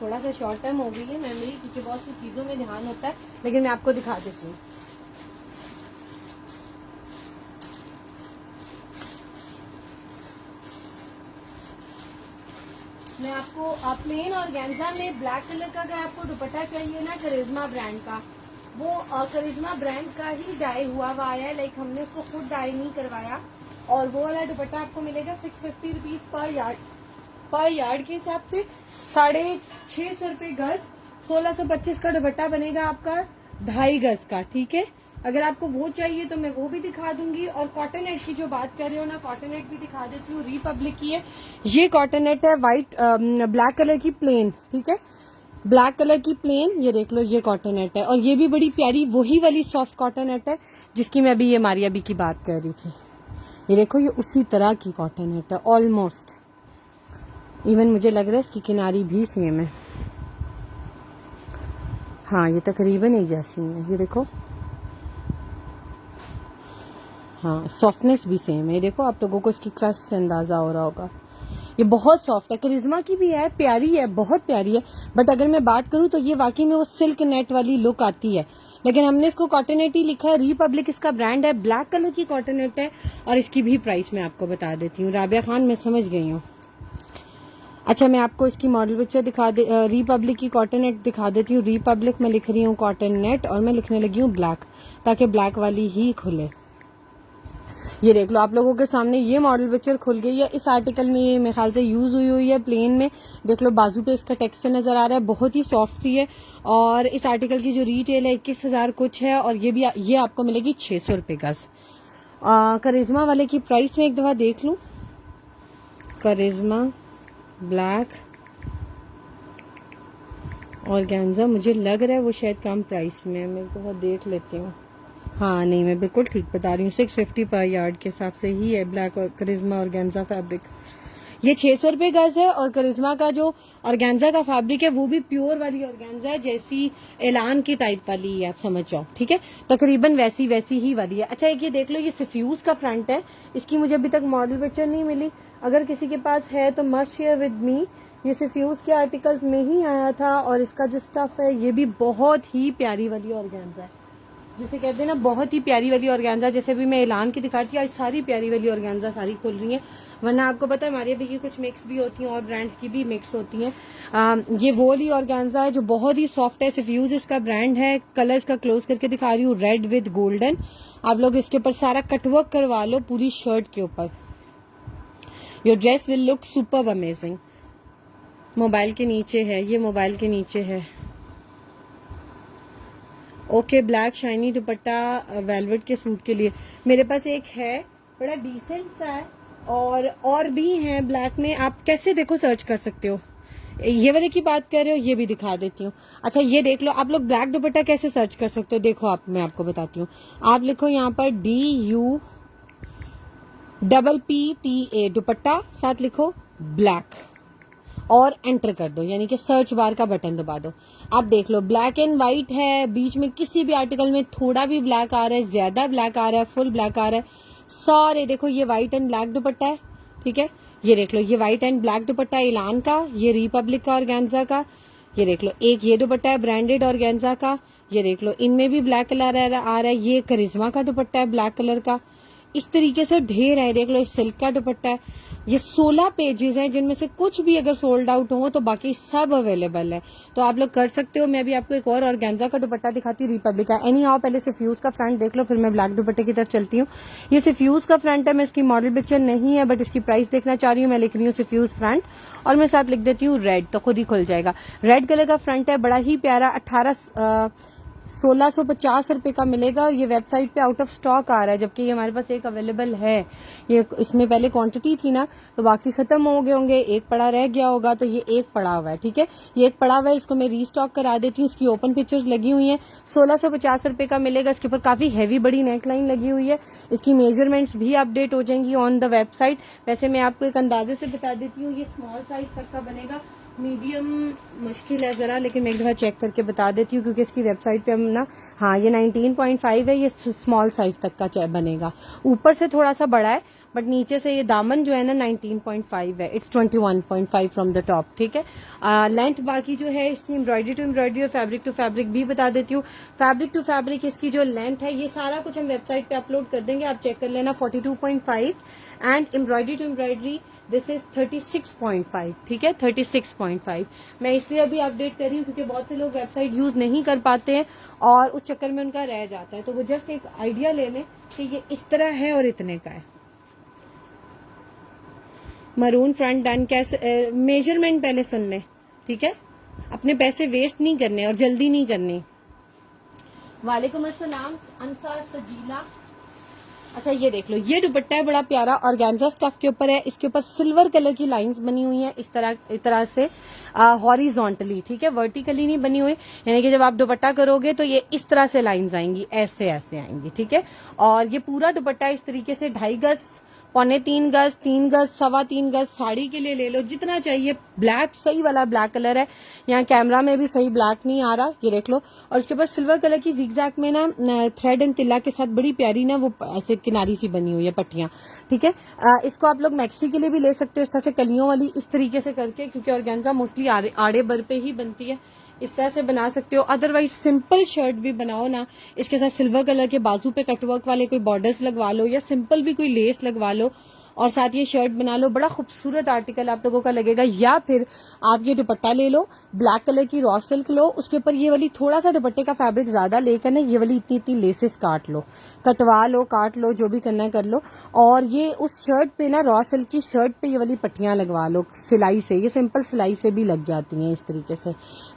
थोड़ा सा शॉर्ट टाइम हो गई है मेमोरी, क्योंकि बहुत सी चीजों में ध्यान होता है, लेकिन मैं आपको दिखा देती हूँ। मैं आपको प्लेन ऑर्गेन्जा में ब्लैक कलर का अगर आपको दुपट्टा चाहिए ना, करिश्मा ब्रांड का, वो करिश्मा ब्रांड का ही डाई हुआ आया है, लाइक हमने उसको खुद डाई नहीं करवाया। और वो वाला दुपट्टा आपको मिलेगा 650 रुपीज पर यार्ड के हिसाब से, 650 रुपए गज, 1625 का दुपट्टा बनेगा आपका 2.5 गज का, ठीक है। अगर आपको वो चाहिए तो मैं वो भी दिखा दूंगी। और कॉटन नेट की जो बात कर रहे हो ना, कॉटन नेट भी दिखा देती हूँ, रिपब्लिक की है। ये कॉटन नेट है व्हाइट ब्लैक कलर की प्लेन, ठीक है, ब्लैक कलर की प्लेन, ये देख लो, ये कॉटन नेट है। और ये भी बड़ी प्यारी वही वाली सॉफ्ट कॉटन नेट है जिसकी मैं अभी ये मारिया बी की बात कर रही थी। ये देखो, ये उसी तरह की कॉटन नेट है ऑलमोस्ट, इवन मुझे लग रहा है इसकी किनारी भी सेम है। हाँ, ये तकरीबन एक जैसी है, ये देखो, हाँ, सॉफ्टनेस भी सेम है। देखो, आप लोगों को इसकी क्रश से अंदाजा हो रहा होगा, ये बहुत सॉफ्ट है। करिश्मा की भी है, प्यारी है, बहुत प्यारी है। बट अगर मैं बात करूं तो ये वाकई में वो सिल्क नेट वाली लुक आती है, लेकिन हमने इसको कॉटन नेट ही लिखा है। रिपब्लिक इसका ब्रांड है, ब्लैक कलर की कॉटन नेट है। और इसकी भी प्राइस मैं आपको बता देती हूँ। राबिया खान, मैं समझ गई हूँ। अच्छा, मैं आपको इसकी मॉडल पिक्चर रिपब्लिक की कॉटन नेट दिखा देती हूँ। रिपब्लिक में लिख रही हूँ कॉटन नेट, और मैं लिखने लगी हूँ ब्लैक, ताकि ब्लैक वाली ही खुले। ये देख लो, आप लोगों के सामने ये मॉडल पिक्चर खुल गई है। इस आर्टिकल में ये मेरे ख्याल से यूज हुई है प्लेन में। देख लो, बाजू पे इसका टेक्सचर नजर आ रहा है, बहुत ही सॉफ्ट सी है। और इस आर्टिकल की जो रिटेल है 21,000 कुछ है, और ये आपको मिलेगी 600 रुपए गज। करिश्मा वाले की प्राइस में एक दफा देख लूं, करिश्मा ब्लैक ऑर्गेन्जा, मुझे लग रहा है वो शायद कम प्राइस में है, मैं एक दफा देख लेती हूँ। हाँ नहीं, मैं बिल्कुल ठीक बता रही हूँ, 650 पर यार्ड के हिसाब से ही है ब्लैक और करिश्मा ऑर्गेन्जा फैब्रिक। ये 600 रुपए गज है और करिश्मा का जो ऑर्गेन्जा का फैब्रिक है वो भी प्योर वाली ऑर्गेन्जा है, जैसी एलान की टाइप वाली है, आप समझ जाओ, ठीक है, तकरीबन वैसी वैसी ही वाली है। अच्छा एक ये देख लो, ये सफ्यूज का फ्रंट है, इसकी मुझे अभी तक मॉडल पिक्चर नहीं मिली, अगर किसी के पास है तो मस्ट शेयर विद मी। ये सफ्यूज के आर्टिकल्स में ही आया था और इसका जो स्टफ है ये भी बहुत ही प्यारी वाली ऑर्गेन्जा है, जिसे कहते हैं ना बहुत ही प्यारी वाली ऑर्गेन्जा। जैसे अभी मैं एलान की दिखाती हूँ, आज सारी प्यारी वाली ऑर्गेन्जा सारी खुल रही हैं, वरना आपको पता है हमारे भी की कुछ मिक्स भी होती हैं और ब्रांड्स की भी मिक्स होती हैं। ये वो वाली ऑर्गेन्जा है जो बहुत ही सॉफ्ट है, सफ्यूज इसका ब्रांड है। कलर इसका क्लोज करके दिखा रही हूँ, रेड विद गोल्डन। आप लोग इसके ऊपर सारा कटवर्क करवा लो पूरी शर्ट के ऊपर, your dress will look superb amazing. Mobile के नीचे है, ये मोबाइल के नीचे है। ओके ब्लैक शाइनी दुपट्टा वेलवेट के सूट के लिए मेरे पास एक है, बड़ा डिसेंट सा है, और भी है ब्लैक में, आप कैसे देखो सर्च कर सकते हो। ये वाले की बात कर रहे हो, ये भी दिखा देती हूँ। अच्छा ये देख लो, आप लोग ब्लैक दुपट्टा कैसे सर्च कर सकते हो, देखो आप, मैं आपको बताती हूँ। आप लिखो यहाँ पर DUPPTA दुपट्टा, साथ लिखो ब्लैक और एंटर कर दो, यानी कि सर्च बार का बटन दबा दो। आप देख लो ब्लैक एंड व्हाइट है, बीच में किसी भी आर्टिकल में थोड़ा भी ब्लैक आ रहा है, ज्यादा ब्लैक आ रहा है, फुल ब्लैक आ रहा है, सारे देखो ये व्हाइट एंड ब्लैक दुपट्टा है, ठीक है। ये देख लो, ये व्हाइट एंड ब्लैक दुपट्टा एलान का, ये रिपब्लिक का ऑर्गेन्जा का। ये देख लो, एक ये दुपट्टा है ब्रांडेड ऑर्गेन्जा का, ये देख लो इनमें भी ब्लैक कलर आ रहा है। ये करिश्मा का दुपट्टा है ब्लैक कलर का। इस तरीके से ढेर है, देख लो इस सिल्क का दुपट्टा है। ये 16 पेजेस हैं, जिनमें से कुछ भी अगर सोल्ड आउट हो तो बाकी सब अवेलेबल है, तो आप लोग कर सकते हो। मैं अभी आपको एक और ऑर्गेन्जा का दुपट्टा दिखाती हूँ, रिपब्लिक का। एनी हाउ पहले सफ्यूज का फ्रंट देख लो, फिर मैं ब्लैक दुपट्टे की तरफ चलती हूँ। ये सफ्यूज का फ्रंट है, मैं इसकी मॉडल पिक्चर नहीं है बट इसकी प्राइस देखना चाह रही हूँ। मैं लिख रही हूँ सफ्यूज फ्रंट और मैं साथ लिख देती हूँ रेड, तो खुद ही खुल जाएगा। रेड कलर का फ्रंट है, बड़ा ही प्यारा, 1650 रुपए का मिलेगा। ये वेबसाइट पे आउट ऑफ स्टॉक आ रहा है, जबकि ये हमारे पास एक अवेलेबल है। ये इसमें पहले क्वांटिटी थी ना, तो बाकी खत्म हो गए होंगे, एक पड़ा रह गया होगा, तो ये एक पड़ा हुआ है, ठीक है। ये एक पड़ा हुआ है, इसको मैं रीस्टॉक करा देती हूँ। इसकी ओपन पिक्चर्स लगी हुई हैं, 1650 रुपए का मिलेगा। इसके ऊपर काफी हैवी बड़ी नेकलाइन लगी हुई है, इसकी मेजरमेंट्स भी अपडेट हो जाएंगी ऑन द वेबसाइट। वैसे मैं आपको एक अंदाजे से बता देती हूँ, ये स्मॉल साइज तक का बनेगा, मीडियम मुश्किल है जरा, लेकिन मैं एक दफा चेक करके बता देती हूँ, क्योंकि इसकी वेबसाइट पे हम ना, हाँ ये 19.5 है, ये स्मॉल साइज तक का बनेगा। ऊपर से थोड़ा सा बड़ा है बट नीचे से ये दामन जो है ना 19.5 है, इट्स 21.5 फ्रॉम द टॉप, ठीक है। लेंथ बाकी जो है इसकी एम्ब्रॉयडरी टू एम्ब्रॉयडरी और फैब्रिक टू फैब्रिक भी बता देती हूँ। फैब्रिक टू फैब्रिक इसकी जो लेंथ है, ये सारा कुछ हम वेबसाइट पे अपलोड कर देंगे, आप चेक कर लेना, 42.5 and embroidery to embroidery this is 36.5, ठीक है, 36.5। मैं इसलिए अभी अपडेट कर रही हूँ क्योंकि बहुत से लोग वेबसाइट यूज नहीं कर पाते हैं और उस चक्कर में उनका रह जाता है, तो वो जस्ट एक आइडिया ले लें कि ये इस तरह है और इतने का है। मरून फ्रंट डन, कैसे मेजरमेंट पहले सुन ले, ठीक है, अपने पैसे वेस्ट नहीं करने और जल्दी नहीं करनी। वालेकुम अस्सलाम अंसार सजीला। अच्छा ये देख लो, ये दुपट्टा है बड़ा प्यारा, ऑर्गेन्जा स्टफ के ऊपर है, इसके ऊपर सिल्वर कलर की लाइंस बनी हुई हैं, इस तरह से हॉरिजॉन्टली, ठीक है, वर्टिकली नहीं बनी हुई, यानी कि जब आप दुपट्टा करोगे तो ये इस तरह से लाइंस आएंगी, ऐसे ऐसे आएंगी, ठीक है। और ये पूरा दुपट्टा इस तरीके से 2.5 गज, 3.25 गज, 3 गज, 3.25 गज, साड़ी के लिए ले लो जितना चाहिए। ब्लैक सही वाला ब्लैक कलर है, यहाँ कैमरा में भी सही ब्लैक नहीं आ रहा, ये देख लो। और उसके बाद सिल्वर कलर की जिगजैग में ना थ्रेड एंड तिल्ला के साथ बड़ी प्यारी ना वो ऐसे किनारी सी बनी हुई है पट्टियां, ठीक है। इसको आप लोग मैक्सी के लिए भी ले सकते हो, इस तरह से कलियों वाली इस तरीके से करके, क्योंकि ऑर्गेन्जा मोस्टली आड़े बर पे ही बनती है, इस तरह से बना सकते हो। अदरवाइज सिंपल शर्ट भी बनाओ ना, इसके साथ सिल्वर कलर के बाजू पे कटवर्क वाले कोई बॉर्डर्स लगवा लो या सिंपल भी कोई लेस लगवा लो और साथ ये शर्ट बना लो, बड़ा खूबसूरत आर्टिकल आप लोगों का लगेगा। या फिर आप ये दुपट्टा ले लो, ब्लैक कलर की रॉ सिल्क लो, उसके ऊपर ये वाली थोड़ा सा दुपट्टे का फैब्रिक ज्यादा लेकर ना ये वाली इतनी इतनी लेसेस काट लो, कटवा लो, काट लो, जो भी करना है कर लो। और ये उस शर्ट पे ना रॉ सिल्क की शर्ट पे ये वाली पट्टियां लगवा लो सिलाई से, ये सिंपल सिलाई से भी लग जाती हैं इस तरीके से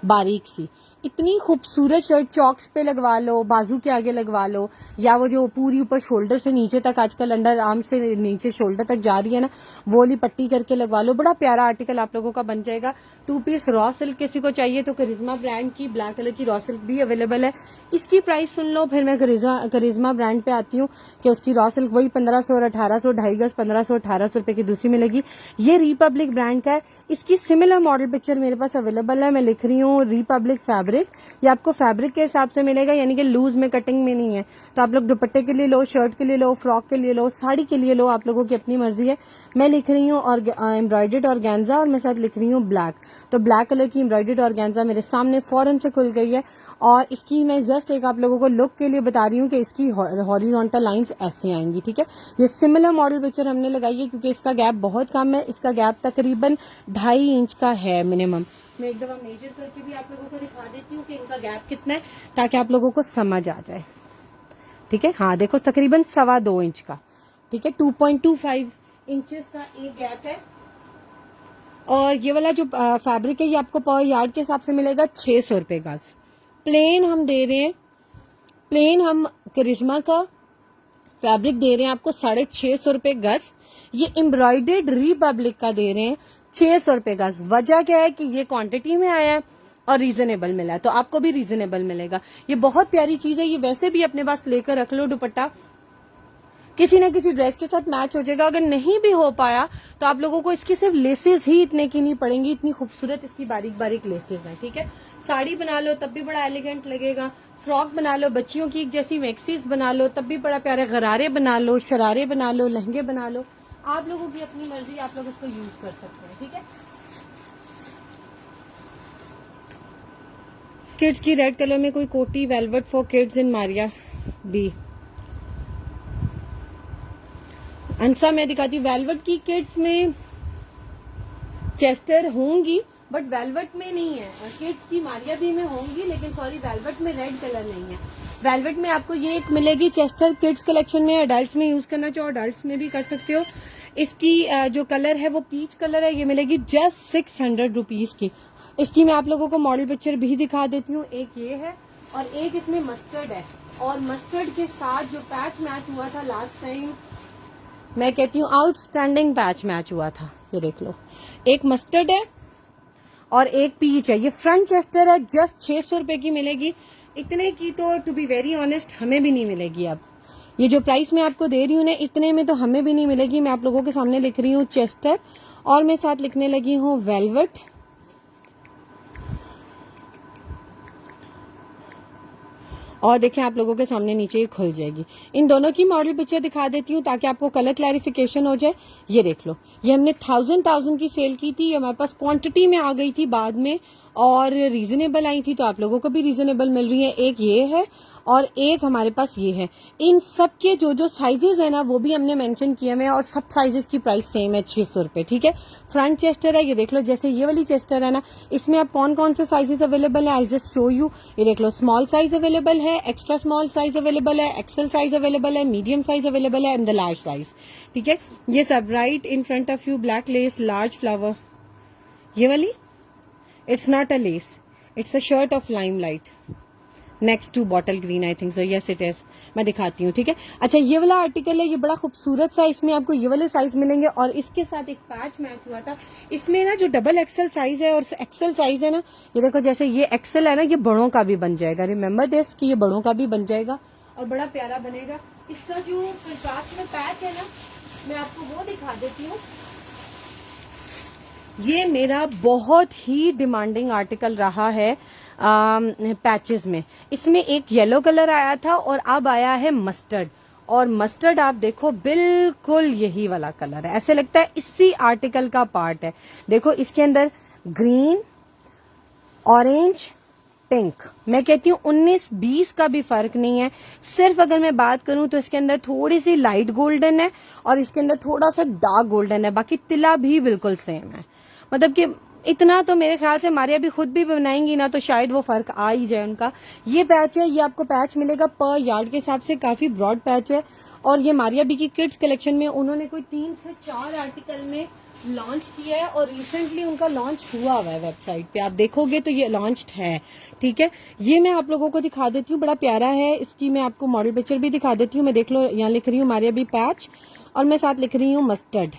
बारीक सी। इतनी खूबसूरत शर्ट चॉक्स पे लगवा लो, बाजू के आगे लगवा लो, या वो जो पूरी ऊपर शोल्डर से नीचे तक आजकल अंडर आर्म से नीचे शोल्डर तक जा रही है ना, वो वाली पट्टी करके लगवा लो, बड़ा प्यारा आर्टिकल आप लोगों का बन जाएगा। 2 पीस रॉ सिल्क किसी को चाहिए तो करिश्मा ब्रांड की ब्लैक कलर की रॉ सिल्क भी अवेलेबल है, इसकी प्राइस सुन लो, फिर मैं करिश्मा ब्रांड पे आती हूँ कि उसकी रॉ सिल्क वही 1500 और 1800, 2.5 गज 1500 1800 रुपए की दूसरी मिलेगी। ये रिपब्लिक ब्रांड का है। इसकी सिमिलर मॉडल पिक्चर मेरे पास अवेलेबल है। मैं लिख रही हूँ रिपब्लिक फैब्रिक। ये आपको फैब्रिक के हिसाब से मिलेगा, यानी कि लूज में, कटिंग में नहीं है। तो आप लोग दुपट्टे के लिए लो, शर्ट के लिए लो, फ्रॉक के लिए लो, साड़ी के लिए लो, आप लोगों की अपनी मर्जी है। मैं लिख रही हूँ और एम्ब्रॉयडर्ड ऑर्गेन्जा, और मैं साथ लिख रही हूँ ब्लैक। तो ब्लैक कलर की एम्ब्रॉयडर्ड ऑर्गेन्जा मेरे सामने फौरन से खुल गई है। और इसकी मैं जस्ट एक आप लोगों को लुक के लिए बता रही हूँ कि इसकी हॉरिजॉन्टल लाइंस ऐसे आएंगी, ठीक है। ये सिमिलर मॉडल पिक्चर हमने लगाई है क्योंकि इसका गैप बहुत कम है। इसका गैप तकरीबन 2.5 इंच का है मिनिमम। मैं एक दफा मेजर करके भी आप लोगों को दिखा देती हूँ कि इनका गैप कितना है, ताकि आप लोगों को समझ आ जाए, ठीक है। हाँ देखो, तकरीबन 2.25 इंच का, ठीक है। 2.25 इंचेस का एक गैप है। और ये वाला जो फैब्रिक है ये आपको पर यार्ड के हिसाब से मिलेगा 600 रुपए गज। प्लेन हम दे रहे हैं, प्लेन हम करिश्मा का फैब्रिक दे रहे हैं आपको 650 रुपए गज। ये एम्ब्रॉयडर्ड रिपब्लिक का दे रहे हैं 600 रुपए गज। वजह क्या है कि ये क्वांटिटी में आया है और रीजनेबल मिला है, तो आपको भी रीजनेबल मिलेगा। ये बहुत प्यारी चीज है। ये वैसे भी अपने पास लेकर रख लो, दुपट्टा किसी न किसी ड्रेस के साथ मैच हो जाएगा। अगर नहीं भी हो पाया तो आप लोगों को इसकी सिर्फ लेसेस ही इतने की नहीं पड़ेंगी, इतनी खूबसूरत इसकी बारीक बारीक लेसेस हैं, ठीक है। साड़ी बना लो तब भी बड़ा एलिगेंट लगेगा। फ्रॉक बना लो, बच्चियों की जैसी मैक्सीज बना लो तब भी बड़ा प्यारा। गरारे बना लो, शरारे बना लो, लहंगे बना लो, आप लोगों की अपनी मर्जी, आप लोग इसको यूज कर सकते हैं, ठीक है। किड्स की रेड कलर में कोई कोटी, velvet for kids in Maria B. Ansa मैं दिखाती हूँ वेलवेट की। किड्स में चेस्टर होंगी बट वेलवेट में नहीं है। किड्स की मारिया भी में होंगी, लेकिन सॉरी वेलवेट में रेड कलर नहीं है। वेलवेट में आपको ये एक मिलेगी चेस्टर किड्स कलेक्शन में। अडल्ट्स में यूज करना चाहो अडल्ट्स में भी कर सकते हो। इसकी जो कलर है वो पीच कलर है। ये मिलेगी जस्ट 600 रुपीज की। इसकी मैं आप लोगों को मॉडल पिक्चर भी दिखा देती हूँ। एक ये है और एक इसमें मस्टर्ड है। और मस्टर्ड के साथ जो पैच मैच हुआ था लास्ट टाइम, मैं कहती हूँ आउटस्टैंडिंग पैच मैच हुआ था। ये देख लो, एक मस्टर्ड है और एक पीच है। ये फ्रंट चेस्टर है, जस्ट 600 रुपए की मिलेगी। इतने की तो टू बी वेरी ऑनेस्ट हमें भी नहीं मिलेगी। अब ये जो प्राइस मैं आपको दे रही हूँ ना, इतने में तो हमें भी नहीं मिलेगी। मैं आप लोगों के सामने लिख रही हूँ चेस्टर और मैं साथ लिखने लगी हूँ वेलवेट। और देखें आप लोगों के सामने नीचे ये खुल जाएगी। इन दोनों की मॉडल पिक्चर दिखा देती हूँ ताकि आपको कलर क्लैरिफिकेशन हो जाए। ये देख लो, ये हमने 1000 की सेल की थी। ये हमारे पास क्वांटिटी में आ गई थी बाद में और रीजनेबल आई थी, तो आप लोगों को भी रीजनेबल मिल रही है। एक ये है और एक हमारे पास ये है। इन सब के जो जो साइजेस है ना वो भी हमने मेंशन किए हुए हैं और सब साइजेस की प्राइस सेम है 600 रुपए, ठीक है। फ्रंट चेस्टर है, ये देख लो। जैसे ये वाली चेस्टर है ना, इसमें आप कौन कौन से साइजेस अवेलेबल है आई जस्ट शो यू। ये देख लो, स्मॉल साइज अवेलेबल है, एक्स्ट्रा स्मॉल साइज अवेलेबल है, एक्सेल साइज अवेलेबल है, मीडियम साइज अवेलेबल है एंड द लार्ज साइज, ठीक है। ये सब right in front of you, black lace, large flower. ये वाली it's not a lace, it's a shirt of lime light next to bottle green, I think so, yes it is. मैं दिखाती हूँ, ठीक है। अच्छा, ये वाला आर्टिकल है, ये बड़ा खूबसूरत सा। इसमें आपको ये वाले साइज मिलेंगे और इसके साथ एक पैच मैच हुआ था। इसमें ना जो डबल एक्सेल साइज है और एक्सेल साइज है ना, ये देखो, जैसे ये एक्सेल है ना, ये बड़ों का भी बन जाएगा। रिमेम्बर दिस कि ये बड़ों का भी बन जाएगा और बड़ा प्यारा बनेगा। इसका जो कंट्रास्ट में पैच है ना, मैं आपको वो दिखा देती हूँ। ये मेरा बहुत ही डिमांडिंग आर्टिकल रहा है पैचेस में। इसमें एक येलो कलर आया था और अब आया है मस्टर्ड। और मस्टर्ड आप देखो बिल्कुल यही वाला कलर है, ऐसे लगता है इसी आर्टिकल का पार्ट है। देखो इसके अंदर ग्रीन, ऑरेंज, पिंक। मैं कहती हूँ 19-20 का भी फर्क नहीं है। सिर्फ अगर मैं बात करूं तो इसके अंदर थोड़ी सी लाइट गोल्डन है और इसके अंदर थोड़ा सा डार्क गोल्डन है। बाकी तिला भी बिल्कुल सेम है। मतलब कि इतना तो मेरे ख्याल से मारिया भी खुद भी बनाएंगी ना, तो शायद वो फर्क आ ही जाए उनका। ये पैच है, ये आपको पैच मिलेगा पर यार्ड के हिसाब से, काफी ब्रॉड पैच है। और ये मारिया बी की किड्स कलेक्शन में उन्होंने कोई 3 से 4 आर्टिकल में लॉन्च किया है और रिसेंटली उनका लॉन्च हुआ है वेबसाइट पे। आप देखोगे तो ये लॉन्च्ड है, ठीक है। ये मैं आप लोगों को दिखा देती हूँ, बड़ा प्यारा है। इसकी मैं आपको मॉडल पिक्चर भी दिखा देती हूँ। मैं देख लो, यहाँ लिख रही हूँ मारिया बी पैच और मैं साथ लिख रही हूँ मस्टर्ड।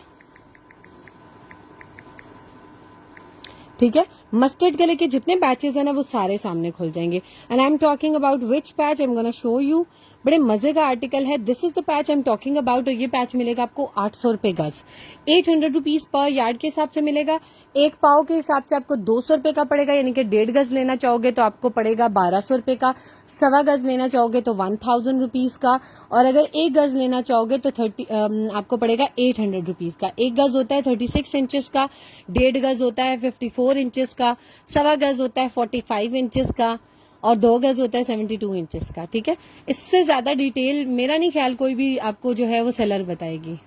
ठीक है। मस्टर्ड कलर के जितने पैचेस है ना वो सारे सामने खुल जाएंगे। And I am talking about which patch, I am gonna show you. बड़े मजे का आर्टिकल है। This is the patch I am talking about. और ये पैच मिलेगा आपको 800 रुपए गज, 800 रुपीज पर यार्ड के हिसाब से मिलेगा। एक पाव के हिसाब से आपको 200 रुपए का पड़ेगा, यानी कि 1.5 गज लेना चाहोगे तो आपको पड़ेगा 1200 रुपए का, 1.25 गज लेना चाहोगे तो 1000 रुपीज का, और अगर 1 गज लेना चाहोगे तो आपको पड़ेगा 800 रुपीज का। 1 गज होता है 36 इंचेस का, 1.5 गज होता है 54 इंचेस का, 1.25 गज होता है 45 इंचेस का, और 2 गज होता है 72 इंचेस का। ठीक है, इससे ज्यादा डिटेल मेरा नहीं ख्याल कोई भी आपको जो है वो सेलर बताएगी।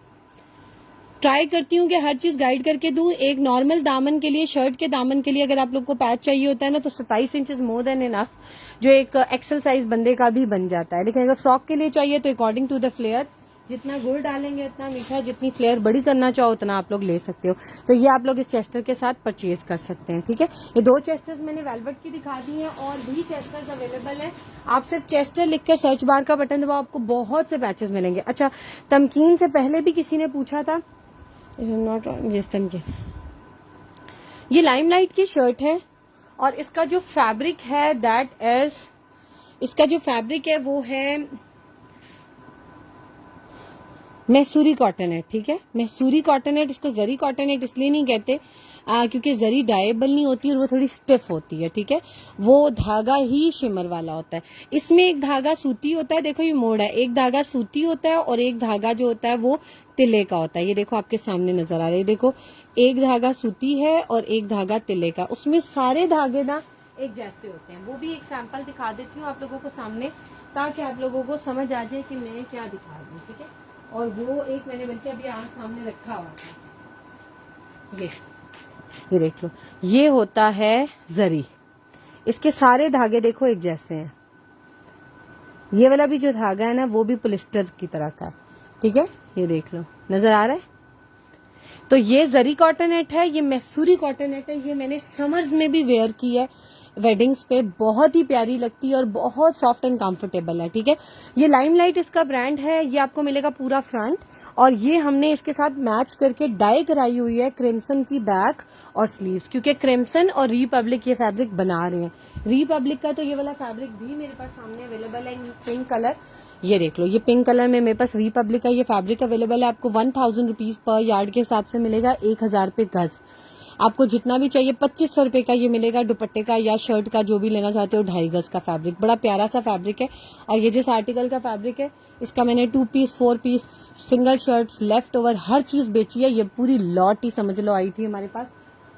ट्राई करती हूँ कि हर चीज गाइड करके दूं। एक नॉर्मल दामन के लिए, शर्ट के दामन के लिए अगर आप लोग को पैच चाहिए होता है ना तो 27 इंचेस मोर देन इनफ, जो एक एक्सल साइज बंदे का भी बन जाता है। लेकिन अगर फ्रॉक के लिए चाहिए तो अकॉर्डिंग टू द फ्लेयर, जितना गुड़ डालेंगे उतना मीठा, जितनी फ्लेयर बड़ी करना चाहो उतना आप लोग ले सकते हो। तो ये आप लोग इस चेस्टर के साथ परचेज कर सकते हैं। ठीक है, ये 2 चेस्टर्स मैंने वेलवेट की दिखा दी हैं, और भी चेस्टर्स अवेलेबल है। आप सिर्फ चेस्टर लिखकर सर्च बार का बटन दबाओ, आपको बहुत से पैचेस मिलेंगे। अच्छा, तमकीन से पहले भी किसी ने पूछा था, नॉट यस तमकीन, ये लाइमलाइट की शर्ट है, और इसका जो फैब्रिक है दैट इज, इसका जो फैब्रिक है वो है मैसूरी कॉटन। ठीक है, मैसूरी कॉटन। इसको जरी कॉटन इसलिए नहीं कहते क्योंकि जरी डाइएबल नहीं होती और वो थोड़ी स्टिफ होती है। ठीक है, वो धागा ही शिमर वाला होता है। इसमें एक धागा सूती होता है, देखो ये मोड़ है, एक धागा सूती होता है और एक धागा जो होता है वो तिले का होता है। ये देखो आपके सामने नजर आ रहा है, देखो एक धागा सूती है और एक धागा तिले का। उसमें सारे धागे ना एक जैसे होते हैं। वो भी एक सैंपल दिखा देती हूँ आप लोगों को सामने, ताकि आप लोगों को समझ आ जाए कि मैं क्या दिखा रही हूँ। ठीक है, और वो एक मैंने बल्कि अभी आज सामने रखा हुआ था, ये देख लो, ये होता है जरी। इसके सारे धागे देखो एक जैसे हैं। ये वाला भी जो धागा है ना वो भी पॉलिस्टर की तरह का है। ठीक है, ये देख लो, नजर आ रहा है। तो ये जरी कॉटनेट है, ये मैसूरी कॉटनेट है। ये मैंने समर्स में भी वेयर की है वेडिंग्स पे, बहुत ही प्यारी लगती है और बहुत सॉफ्ट एंड कंफर्टेबल है। ठीक है, ये लाइमलाइट इसका ब्रांड है। ये आपको मिलेगा पूरा फ्रंट, और ये हमने इसके साथ मैच करके डाई कराई हुई है क्रिम्सन की बैक और स्लीव्स, क्योंकि क्रिम्सन और रिपब्लिक ये फैब्रिक बना रहे हैं। रिपब्लिक का तो ये वाला फैब्रिक भी मेरे पास सामने अवेलेबल है इन पिंक कलर। ये देख लो, ये पिंक कलर में मेरे पास रिपब्लिक का ये फैब्रिक अवेलेबल है। आपको 1000 रुपीज पर यार्ड के हिसाब से मिलेगा, 1000 रुपए गज। आपको जितना भी चाहिए 2500 रुपए का ये मिलेगा, दुपट्टे का या शर्ट का जो भी लेना चाहते हो। 2.5 गज का फैब्रिक, बड़ा प्यारा सा फैब्रिक है। और ये जिस आर्टिकल का फैब्रिक है इसका मैंने 2 piece 4 piece single shirts left over हर चीज बेची है। ये पूरी लॉट ही समझ लो आई थी हमारे पास,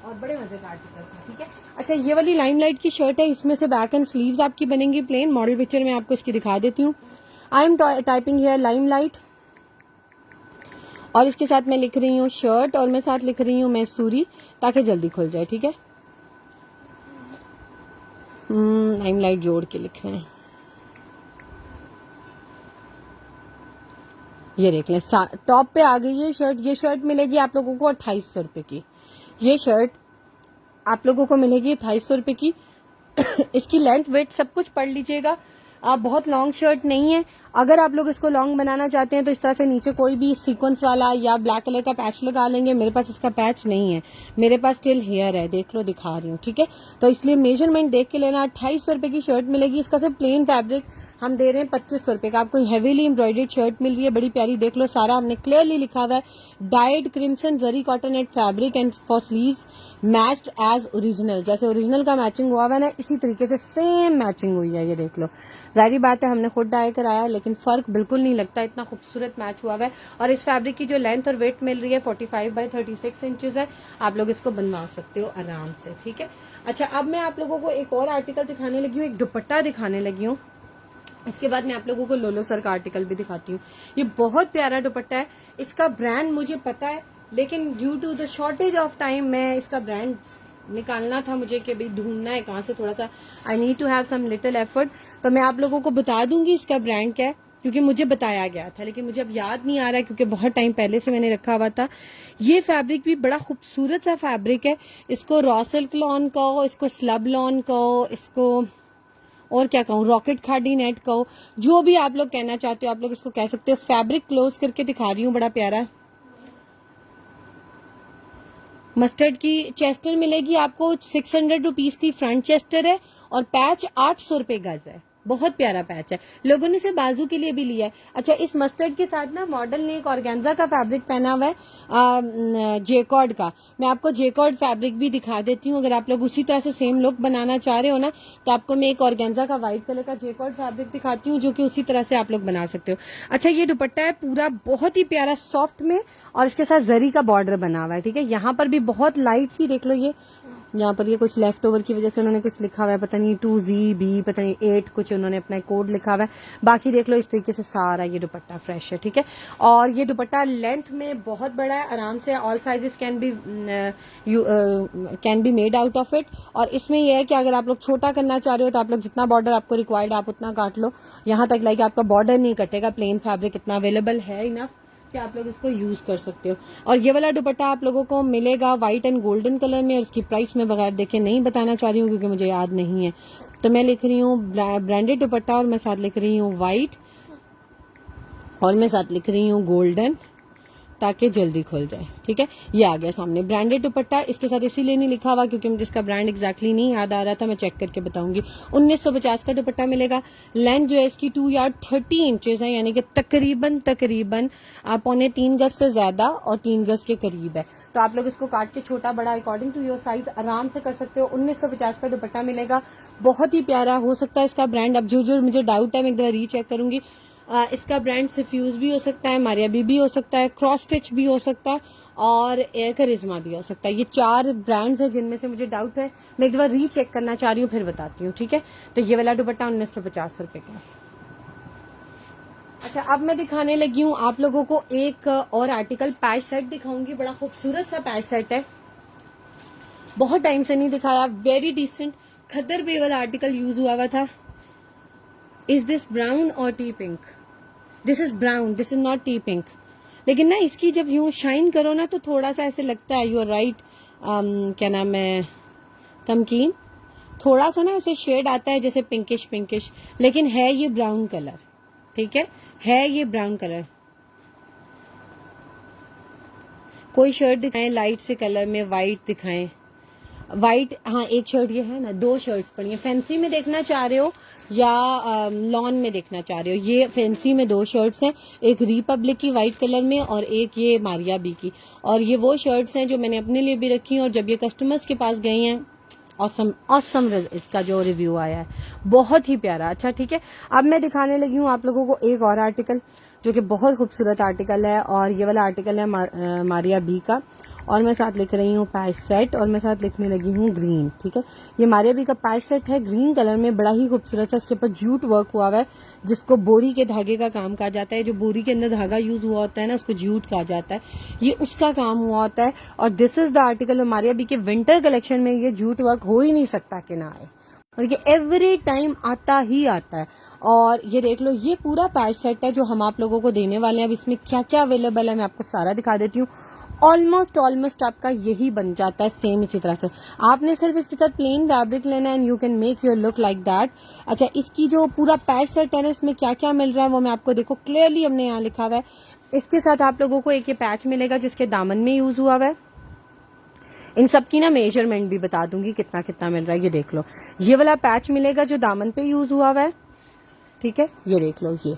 और बड़े मजे का आर्टिकल था। ठीक है, अच्छा ये वाली लाइमलाइट की शर्ट है, इसमें से बैक एंड स्लीव्स आपकी बनेंगी प्लेन। मॉडल पिक्चर में आपको इसकी दिखा देती हूँ। आई एम टाइपिंग हियर लाइमलाइट, और इसके साथ मैं लिख रही हूँ शर्ट, और मैं साथ लिख रही हूँ मैसूरी, ताकि जल्दी खुल जाए। ठीक है, लाइमलाइट जोड़ के लिख रहे हैं। ये देख लें, टॉप पे आ गई ये शर्ट। ये शर्ट मिलेगी आप लोगों को 2800 रुपए की। ये शर्ट आप लोगों को मिलेगी 2800 रुपए की। इसकी लेंथ वेट सब कुछ पढ़ लीजिएगा। बहुत लॉन्ग शर्ट नहीं है। अगर आप लोग इसको लॉन्ग बनाना चाहते हैं तो इस तरह से नीचे कोई भी सीक्वेंस वाला या ब्लैक कलर का पैच लगा लेंगे। मेरे पास इसका पैच नहीं है, मेरे पास स्टिल हेयर है, देख लो दिखा रही हूँ। ठीक है, तो इसलिए मेजरमेंट देख के लेना। 2800 रुपए की शर्ट मिलेगी। इसका सिर्फ प्लेन फैब्रिक हम दे रहे हैं 2500 रुपए का। आपको हेवीली एम्ब्रॉयडर्ड शर्ट मिल रही है, बड़ी प्यारी, देख लो सारा हमने क्लियरली लिखा हुआ है, dyed crimson zari cotton fabric and for sleeves matched as original. जैसे ओरिजिनल का मैचिंग हुआ है ना, इसी तरीके से सेम मैचिंग हुई है। ये देख लो, जाहिर बात है हमने खुद डाई कराया, लेकिन फर्क बिल्कुल नहीं लगता, इतना खूबसूरत मैच हुआ है। और इस फैब्रिक की जो लेंथ और वेट मिल रही है 45 बाय 36 इंचेस है। आप लोग इसको बनवा सकते हो आराम से। ठीक है, अच्छा अब मैं आप लोगों को एक और आर्टिकल दिखाने लगी हूँ, एक दुपट्टा दिखाने लगी हूँ। इसके बाद मैं आप लोगों को लोलो सर का आर्टिकल भी दिखाती हूँ। ये बहुत प्यारा दुपट्टा है। इसका ब्रांड मुझे पता है, लेकिन due to the shortage of time मैं इसका ब्रांड निकालना था मुझे कि भाई ढूंढना है कहाँ से, थोड़ा सा I need to have some little effort. तो मैं आप लोगों को बता दूंगी इसका ब्रांड क्या है, क्योंकि मुझे बताया गया था, लेकिन मुझे अब याद नहीं आ रहा है क्योंकि बहुत टाइम पहले से मैंने रखा हुआ था। ये फैब्रिक भी बड़ा खूबसूरत सा फैब्रिक है। इसको रॉ सिल्क लॉन कहो, इसको स्लब लॉन कहो, इसको और क्या कहूँ, रॉकेट खाड़ी नेट कहो, जो भी आप लोग कहना चाहते हो आप लोग इसको कह सकते हो। फैब्रिक क्लोज करके दिखा रही हूँ, बड़ा प्यारा है। मस्टर्ड की चेस्टर मिलेगी आपको 600 रुपीज की फ्रंट चेस्टर है और पैच 800 रुपए गज है। बहुत प्यारा पैच है, लोगों ने इसे बाजू के लिए भी लिया है। अच्छा, इस मस्टर्ड के साथ ना मॉडल ने एक ऑर्गेन्जा का फैब्रिक पहना हुआ है जेकॉर्ड का। मैं आपको जेकॉर्ड फैब्रिक भी दिखा देती हूँ, अगर आप लोग उसी तरह से सेम लुक बनाना चाह रहे हो ना तो आपको मैं एक ऑर्गेन्जा का व्हाइट कलर का जेकॉर्ड फैब्रिक दिखाती हूँ जो कि उसी तरह से आप लोग बना सकते हो। अच्छा, ये दुपट्टा है पूरा बहुत ही प्यारा सॉफ्ट में और इसके साथ जरी का बॉर्डर बना हुआ है। ठीक है, यहाँ पर भी बहुत लाइट सी देख लो, ये यहाँ पर ये कुछ लेफ्ट ओवर की वजह से उन्होंने कुछ लिखा हुआ है, पता नहीं 2GB पता नहीं 8 कुछ उन्होंने अपना कोड लिखा हुआ है। बाकी देख लो इस तरीके से सारा ये दुपट्टा फ्रेश है। ठीक है, और ये दुपट्टा लेंथ में बहुत बड़ा है, आराम से all sizes can be made out of it. और इसमें यह है कि अगर आप लोग छोटा करना चाह रहे हो तो आप लोग जितना बॉर्डर आपको रिक्वायर्ड आप उतना काट लो, यहाँ तक लाइक आपका बॉर्डर नहीं कटेगा, प्लेन फैब्रिक इतना अवेलेबल है इनफ कि आप लोग इसको यूज कर सकते हो। और ये वाला दुपट्टा आप लोगों को मिलेगा व्हाइट एंड गोल्डन कलर में, और इसकी प्राइस मैं बगैर देखे नहीं बताना चाह रही हूँ क्योंकि मुझे याद नहीं है। तो मैं लिख रही हूँ ब्रांडेड दुपट्टा और मैं साथ लिख रही हूँ व्हाइट और मैं साथ लिख रही हूँ गोल्डन ताकि जल्दी खुल जाए। ठीक है, ये आ गया सामने ब्रांडेड दुपट्टा। इसके साथ इसीलिए नहीं लिखा हुआ क्योंकि मुझे इसका ब्रांड एग्जैक्टली नहीं याद आ रहा था, मैं चेक करके बताऊंगी। 1950 का दुपट्टा मिलेगा। लेंथ जो है इसकी 2 यार्ड 30 इंचेस है, यानी कि तकरीबन 3.5 गज से ज्यादा और 3 गज के करीब है। तो आप लोग इसको काट के छोटा बड़ा अकॉर्डिंग टू योर साइज आराम से कर सकते हो। 1950 का दुपट्टा मिलेगा, बहुत ही प्यारा। हो सकता है इसका ब्रांड, अब जो मुझे डाउट है मैं एक बार रीचेक करूंगी। इसका ब्रांड सिफ्यूज भी हो सकता है, मारिया बीबी हो सकता है, क्रॉस स्टिच भी हो सकता है और करिश्मा भी हो सकता है। ये 4 ब्रांड्स हैं जिनमें से मुझे डाउट है, मैं एक बार रीचेक करना चाह रही हूँ फिर बताती हूँ। ठीक है, तो ये वाला दुपट्टा 1950 रुपए का। अच्छा, अब मैं दिखाने लगी हूँ आप लोगों को एक और आर्टिकल, पैच सेट दिखाऊंगी। बड़ा खूबसूरत सा पैच सेट है, बहुत टाइम से नहीं दिखाया। वेरी डिसेंट खद्दर बे वाला आर्टिकल यूज हुआ था। इज दिस ब्राउन और T pink? This is brown, this is not T pink. लेकिन ना इसकी जब यूं शाइन करो ना तो थोड़ा सा ऐसे लगता है, यू आर राइट, क्या नाम है तमकीन, थोड़ा सा ना ऐसे शेड आता है जैसे पिंकिश, लेकिन है ये ब्राउन कलर। ठीक है ये ब्राउन कलर। कोई शर्ट दिखाएं लाइट से कलर में, व्हाइट दिखाएं। व्हाइट, हाँ एक शर्ट ये है ना, 2 शर्ट्स पड़ी हैं। फैंसी में देखना चाह रहे हो या लॉन में देखना चाह रहे हो? ये फैंसी में 2 शर्ट्स हैं, एक रिपब्लिक की व्हाइट कलर में और एक ये मारिया बी की। और ये वो शर्ट्स हैं जो मैंने अपने लिए भी रखी हैं और जब ये कस्टमर्स के पास गई हैं, ऑसम इसका जो रिव्यू आया है बहुत ही प्यारा। अच्छा ठीक है, अब मैं दिखाने लगी हूँ आप लोगों को एक और आर्टिकल जो कि बहुत खूबसूरत आर्टिकल है, और ये वाला आर्टिकल है मारिया बी का, और मैं साथ लिख रही हूँ पैच सेट और मैं साथ लिखने लगी हूँ ग्रीन। ठीक है, ये मारिया बी का पैच सेट है, ग्रीन कलर में, बड़ा ही खूबसूरत है। इसके ऊपर जूट वर्क हुआ हुआ है जिसको बोरी के धागे का काम कहा जाता है। जो बोरी के अंदर धागा यूज हुआ होता है ना उसको जूट कहा जाता है, ये उसका काम हुआ होता है। और this is the article Maria B के विंटर कलेक्शन में। ये जूट वर्क हो ही नहीं सकता कि ना आए, और ये एवरी टाइम आता ही आता है। और ये देख लो, ये पूरा पैच सेट है जो हम आप लोगों को देने वाले हैं। अब इसमें क्या क्या अवेलेबल है मैं आपको सारा दिखा देती हूँ। ऑलमोस्ट आपका यही बन जाता है सेम इसी तरह से। आपने सिर्फ इसके साथ प्लेन फैब्रिक लेना है and you can make your look like that. अच्छा, इसकी जो पूरा पैच सेट है ना, इसमें क्या क्या मिल रहा है वो मैं आपको देखो क्लियरली हमने यहाँ लिखा हुआ है। इसके साथ आप लोगों को एक ये पैच मिलेगा जिसके दामन में यूज हुआ हुआ है। इन सब की ना मेजरमेंट भी बता दूंगी कितना कितना मिल रहा है। ये देख लो, ये वाला पैच मिलेगा जो दामन पे यूज हुआ हुआ है। ठीक है, ये देख लो ये।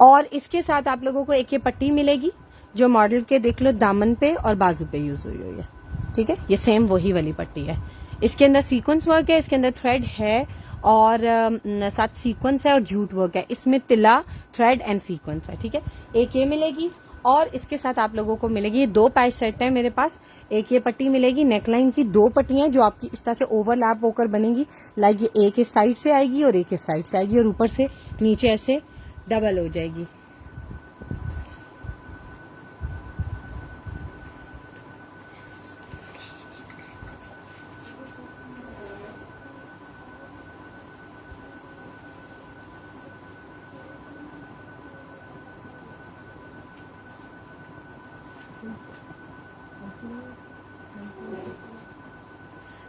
और इसके साथ आप लोगों को एक ये पट्टी मिलेगी जो मॉडल के देख लो दामन पे और बाजू पे यूज हुई हुई है। ठीक है, ये सेम वही वाली पट्टी है। इसके अंदर सीक्वेंस वर्क है, इसके अंदर थ्रेड है और साथ सीक्वेंस है और जूट वर्क है। इसमें तिला, थ्रेड एंड सीक्वेंस है। ठीक है, एक ये मिलेगी और इसके साथ आप लोगों को मिलेगी, ये 2 पैच सेट है मेरे पास। एक ये पट्टी मिलेगी, नेकलाइन की 2 पट्टियां जो आपकी इस तरह से ओवरलैप होकर बनेगी। लाइक ये एक इस साइड से आएगी और एक इस साइड से आएगी और ऊपर से नीचे ऐसे डबल हो जाएगी।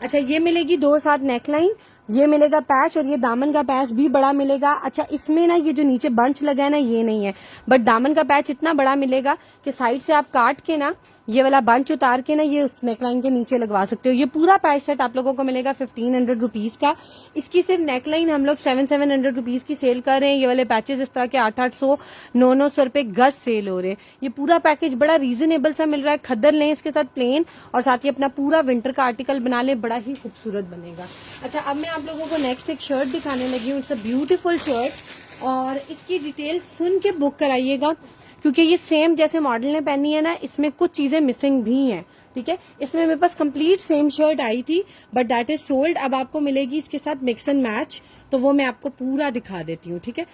अच्छा, ये मिलेगी 2 साथ नेकलाइन, ये मिलेगा पैच, और ये दामन का पैच भी बड़ा मिलेगा। अच्छा, इसमें ना ये जो नीचे बंच लगा है ना, ये नहीं है, बट दामन का पैच इतना बड़ा मिलेगा कि साइड से आप काट के ना ये वाला बंच उतार के ना ये उस नेकलाइन के नीचे लगवा सकते हो। ये पूरा पैच सेट आप लोगों को मिलेगा 1500 रुपीज का। इसकी सिर्फ नेकलाइन हम लोग 700 रुपीज की सेल कर रहे हैं। ये वाले पैचेस इस तरह के 800 900 रुपए गज सेल हो रहे हैं। ये पूरा पैकेज बड़ा रीजनेबल सा मिल रहा है। खद्दर लें इसके साथ प्लेन, और साथ ही अपना पूरा विंटर का आर्टिकल बना ले, बड़ा ही खूबसूरत बनेगा। अच्छा, अब मैं आप लोगों को नेक्स्ट एक शर्ट दिखाने लगी हूँ। इट्स अ ब्यूटीफुल शर्ट, और इसकी डिटेल सुन के बुक कराइएगा, क्योंकि ये सेम जैसे मॉडल ने पहनी है ना, इसमें कुछ चीजें मिसिंग भी हैं। ठीक है, इसमें मेरे पास कंप्लीट सेम शर्ट आई थी, बट दैट इज सोल्ड। अब आपको मिलेगी इसके साथ मिक्स एंड मैच, तो वो मैं आपको पूरा दिखा देती हूँ। ठीक है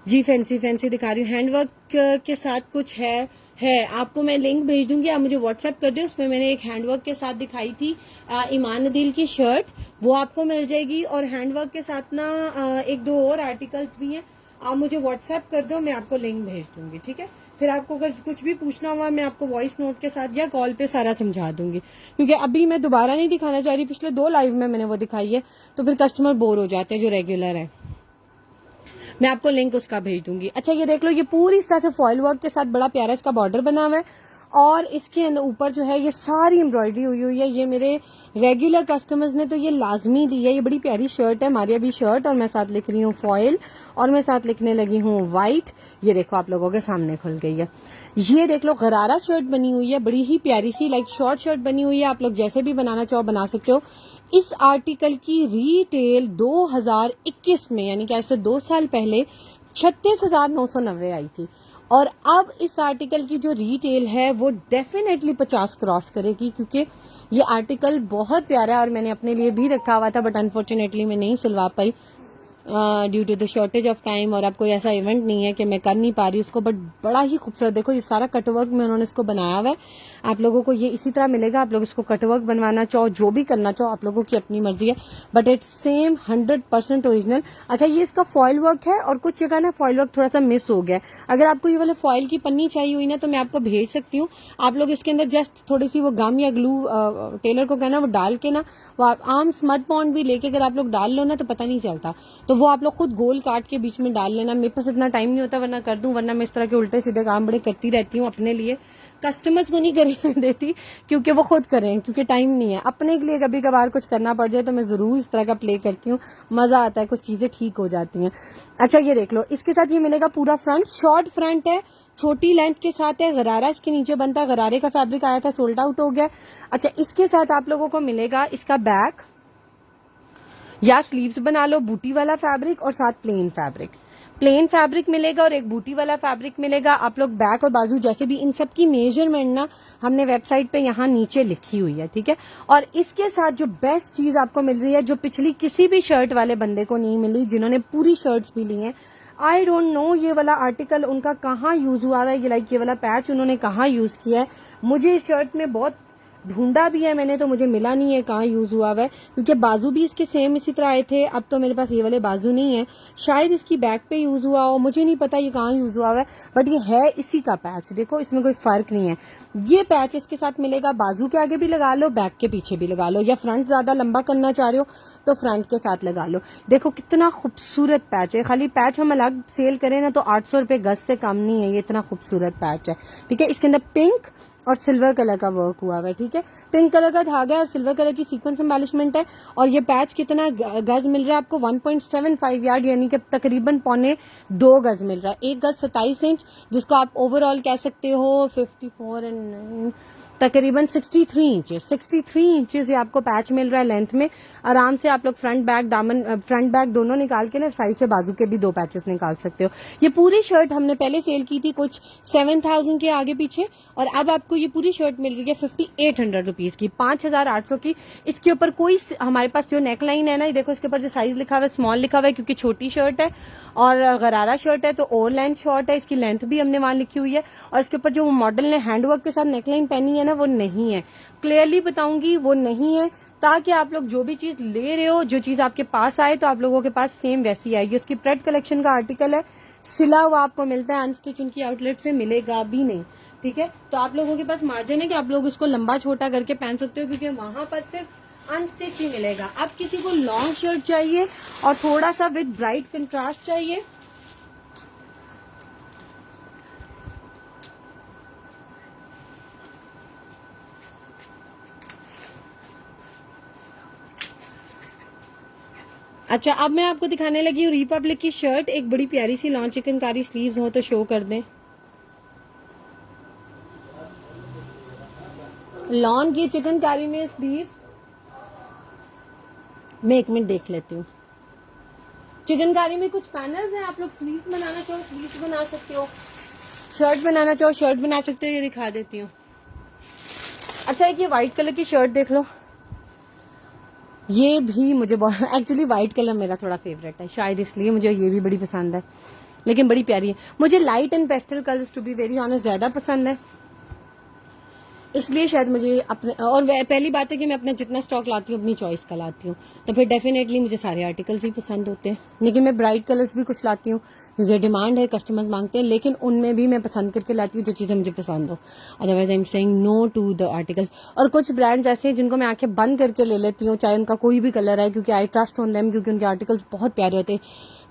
जी, फैंसी फैंसी दिखा रही हूँ। हैंडवर्क के साथ कुछ है आपको मैं लिंक भेज दूंगी, आप मुझे व्हाट्सएप कर दो। उसमें मैंने एक हैंडवर्क के साथ दिखाई थी ईमान अदील की शर्ट, वो आपको मिल जाएगी। और हैंडवर्क के साथ ना एक दो और आर्टिकल्स भी हैं, आप मुझे व्हाट्सएप कर दो, मैं आपको लिंक भेज दूंगी। ठीक है, फिर आपको अगर कुछ भी पूछना हुआ मैं आपको वॉइस नोट के साथ या कॉल पे सारा समझा दूंगी, क्योंकि अभी मैं दोबारा नहीं दिखाना चाह रही। पिछले 2 लाइव में मैंने वो दिखाई है, तो फिर कस्टमर बोर हो जाते हैं जो रेगुलर है। मैं आपको लिंक उसका भेज दूंगी। अच्छा, ये देख लो, ये पूरी इस तरह से फॉइल वर्क के साथ बड़ा प्यारा इसका बॉर्डर बना हुआ है, और इसके अंदर ऊपर जो है ये सारी एम्ब्रॉयडरी हुई है। ये मेरे रेगुलर कस्टमर्स ने तो ये लाजमी दी है। ये बड़ी प्यारी शर्ट है, मारिया बी शर्ट, और मैं साथ लिख रही हूँ फॉइल, और मैं साथ लिखने लगी हूँ व्हाइट। ये देखो आप लोगों के सामने खुल गई है। ये देख लो, गरारा शर्ट बनी हुई है, बड़ी ही प्यारी सी, लाइक शॉर्ट शर्ट बनी हुई है। आप लोग जैसे भी बनाना चाहो बना सकते हो। इस आर्टिकल की रिटेल 2021 में, यानी कि ऐसे 2 साल पहले 36,990 आई थी, और अब इस आर्टिकल की जो रिटेल है वो डेफिनेटली 50 क्रॉस करेगी, क्योंकि ये आर्टिकल बहुत प्यारा है, और मैंने अपने लिए भी रखा हुआ था, बट अनफॉर्चुनेटली मैं नहीं सिलवा पाई due to the shortage of time, और अब कोई ऐसा इवेंट नहीं है कि मैं कर नहीं पा रही उसको। बट बड़ा ही खूबसूरत, देखो ये सारा कटवर्क में उन्होंने इसको बनाया हुआ है। आप लोगों को ये इसी तरह मिलेगा। आप लोग इसको कटवर्क बनवाना चाहो, जो भी करना चाहो, आप लोगों की अपनी मर्जी है, बट इट्स सेम 100% ओरिजिनल। अच्छा, ये इसका फॉइल वर्क है, और कुछ जगह ना फॉइल वर्क थोड़ा सा मिस हो गया है। अगर आपको ये वाले फॉइल की पन्नी चाहिए हुई ना, तो मैं आपको भेज सकती हूँ। आप लोग इसके अंदर जस्ट थोड़ी सी वो गम या ग्लू, टेलर को कहना, वो डाल के ना, वो आम स्मद पॉन्ड भी लेके अगर आप लोग डाल लो ना, तो पता नहीं चलता। तो वो आप लोग खुद गोल काट के बीच में डाल लेना। मेरे पास इतना टाइम नहीं होता, वरना कर दूं, वरना मैं इस तरह के उल्टे सीधे काम बड़े करती रहती हूँ अपने लिए। कस्टमर्स को नहीं करने देती, क्योंकि वो खुद करें, क्योंकि टाइम नहीं है। अपने के लिए कभी कभार कुछ करना पड़ जाए तो मैं जरूर इस तरह का प्ले करती हूँ, मजा आता है, कुछ चीजें ठीक हो जाती हैं। अच्छा, ये देख लो, इसके साथ ये मिलेगा पूरा फ्रंट, शॉर्ट फ्रंट है, छोटी लेंथ के साथ है, गरारा इसके नीचे बनता है। गरारे का फैब्रिक आया था, सोल्ड आउट हो गया। अच्छा, इसके साथ आप लोगों को मिलेगा इसका बैक या स्लीव्स बना लो, बूटी वाला फैब्रिक, और साथ प्लेन फैब्रिक मिलेगा, और एक बूटी वाला फैब्रिक मिलेगा। आप लोग बैक और बाजू जैसे भी, इन सब की मेजरमेंट ना हमने वेबसाइट पे यहाँ नीचे लिखी हुई है। ठीक है, और इसके साथ जो बेस्ट चीज आपको मिल रही है, जो पिछली किसी भी शर्ट वाले बंदे को नहीं मिली, जिन्होंने पूरी शर्ट्स भी ली हैं, आई डोंट नो ये वाला आर्टिकल उनका कहाँ यूज हुआ है। ये लाइक ये वाला पैच उन्होंने कहाँ यूज किया है। मुझे इस शर्ट में बहुत ढूंढा भी है मैंने, तो मुझे मिला नहीं है कहाँ यूज हुआ हुआ है, क्योंकि बाजू भी इसके सेम इसी तरह आए थे। अब तो मेरे पास ये वाले बाजू नहीं है, शायद इसकी बैक पे यूज हुआ हो, मुझे नहीं पता ये कहाँ यूज हुआ हुआ है, बट ये है इसी का पैच। देखो, इसमें कोई फर्क नहीं है। ये पैच इसके साथ मिलेगा, बाजू के आगे भी लगा लो, बैक के पीछे भी लगा लो, या फ्रंट ज्यादा लंबा करना चाह रहे हो तो फ्रंट के साथ लगा लो। देखो कितना खूबसूरत पैच है। खाली पैच हम अलग सेल करें ना तो 800 रुपए गज से कम नहीं है। ये इतना खूबसूरत पैच है। ठीक है, इसके अंदर पिंक और सिल्वर कलर का वर्क हुआ है। ठीक है, पिंक कलर का धागा है और सिल्वर कलर की सीक्वेंस एम्बेलिशमेंट है। और ये पैच कितना गज मिल रहा है आपको? 1.75 यार्ड, यानी कि तकरीबन 2.25 गज मिल रहा है। 1 गज 27 इंच, जिसको आप ओवरऑल कह सकते हो 54 एंड 9, तकरीबन 63 इंचेस ये आपको पैच मिल रहा है लेंथ में। आराम से आप लोग फ्रंट बैक दोनों निकाल के ना साइड से बाजू के भी 2 पैचेस निकाल सकते हो। ये पूरी शर्ट हमने पहले सेल की थी कुछ 7,000 के आगे पीछे, और अब आपको ये पूरी शर्ट मिल रही है 5,800 रुपीज की, 5,800 की। इसके ऊपर कोई, हमारे पास जो नेकलाइन है ना, ये देखो इसके ऊपर जो साइज लिखा हुआ है स्मॉल लिखा हुआ है, क्योंकि छोटी शर्ट है और गरारा शर्ट है तो ओवर लेंथ शर्ट है। इसकी लेंथ भी हमने वहां लिखी हुई है। और इसके ऊपर जो मॉडल ने हैंडवर्क के साथ नेकलाइन पहनी है ना, वो नहीं है। क्लियरली बताऊंगी, वो नहीं है, ताकि आप लोग जो भी चीज ले रहे हो, जो चीज आपके पास आए तो आप लोगों के पास सेम वैसी आएगी। उसकी प्रेड कलेक्शन का आर्टिकल है, सिला हुआ आपको मिलता है, अनस्टिच उनकी आउटलेट से मिलेगा भी नहीं। ठीक है, तो आप लोगों के पास मार्जिन है कि आप लोग उसको लंबा छोटा करके पहन सकते हो, क्योंकि वहां पर सिर्फ अनस्टिच ही मिलेगा। अब किसी को लॉन्ग शर्ट चाहिए और थोड़ा सा विद ब्राइट कंट्रास्ट चाहिए, अच्छा अब मैं आपको दिखाने लगी हूँ रिपब्लिक की शर्ट। एक बड़ी प्यारी सी लॉन्ग चिकनकारी स्लीव्स हो तो शो कर दें। लॉन की चिकनकारी में स्लीव्स, मैं एक मिनट देख लेती हूँ। चिकनकारी में कुछ पैनल्स हैं, आप लोग स्लीव्स बनाना चाहो स्लीव्स बना सकते हो, शर्ट बनाना चाहो शर्ट बना सकते हो। ये दिखा देती हूँ। अच्छा एक ये व्हाइट कलर की शर्ट देख लो, ये भी मुझे बहुत, एक्चुअली व्हाइट कलर मेरा थोड़ा फेवरेट है, शायद इसलिए मुझे ये भी बड़ी पसंद है, लेकिन बड़ी प्यारी है। मुझे light and pastel colours to be very honest ज्यादा पसंद है, इसलिए शायद मुझे अपने, और पहली बात है कि मैं अपना जितना स्टॉक लाती हूँ अपनी चॉइस का लाती हूँ, तो फिर डेफिनेटली मुझे सारे आर्टिकल्स ही पसंद होते हैं। लेकिन मैं ब्राइट कलर्स भी कुछ लाती हूँ, ये डिमांड है, कस्टमर्स मांगते हैं, लेकिन उनमें भी मैं पसंद करके लाती हूँ जो चीज़ें मुझे पसंद हो। Otherwise I am saying no to the articles. और कुछ ब्रांड्स ऐसे हैं जिनको मैं आंखें बंद करके ले लेती हूँ, चाहे उनका कोई भी कलर है, क्योंकि आई ट्रस्ट ऑन देम, क्योंकि उनके आर्टिकल्स बहुत प्यारे होते हैं,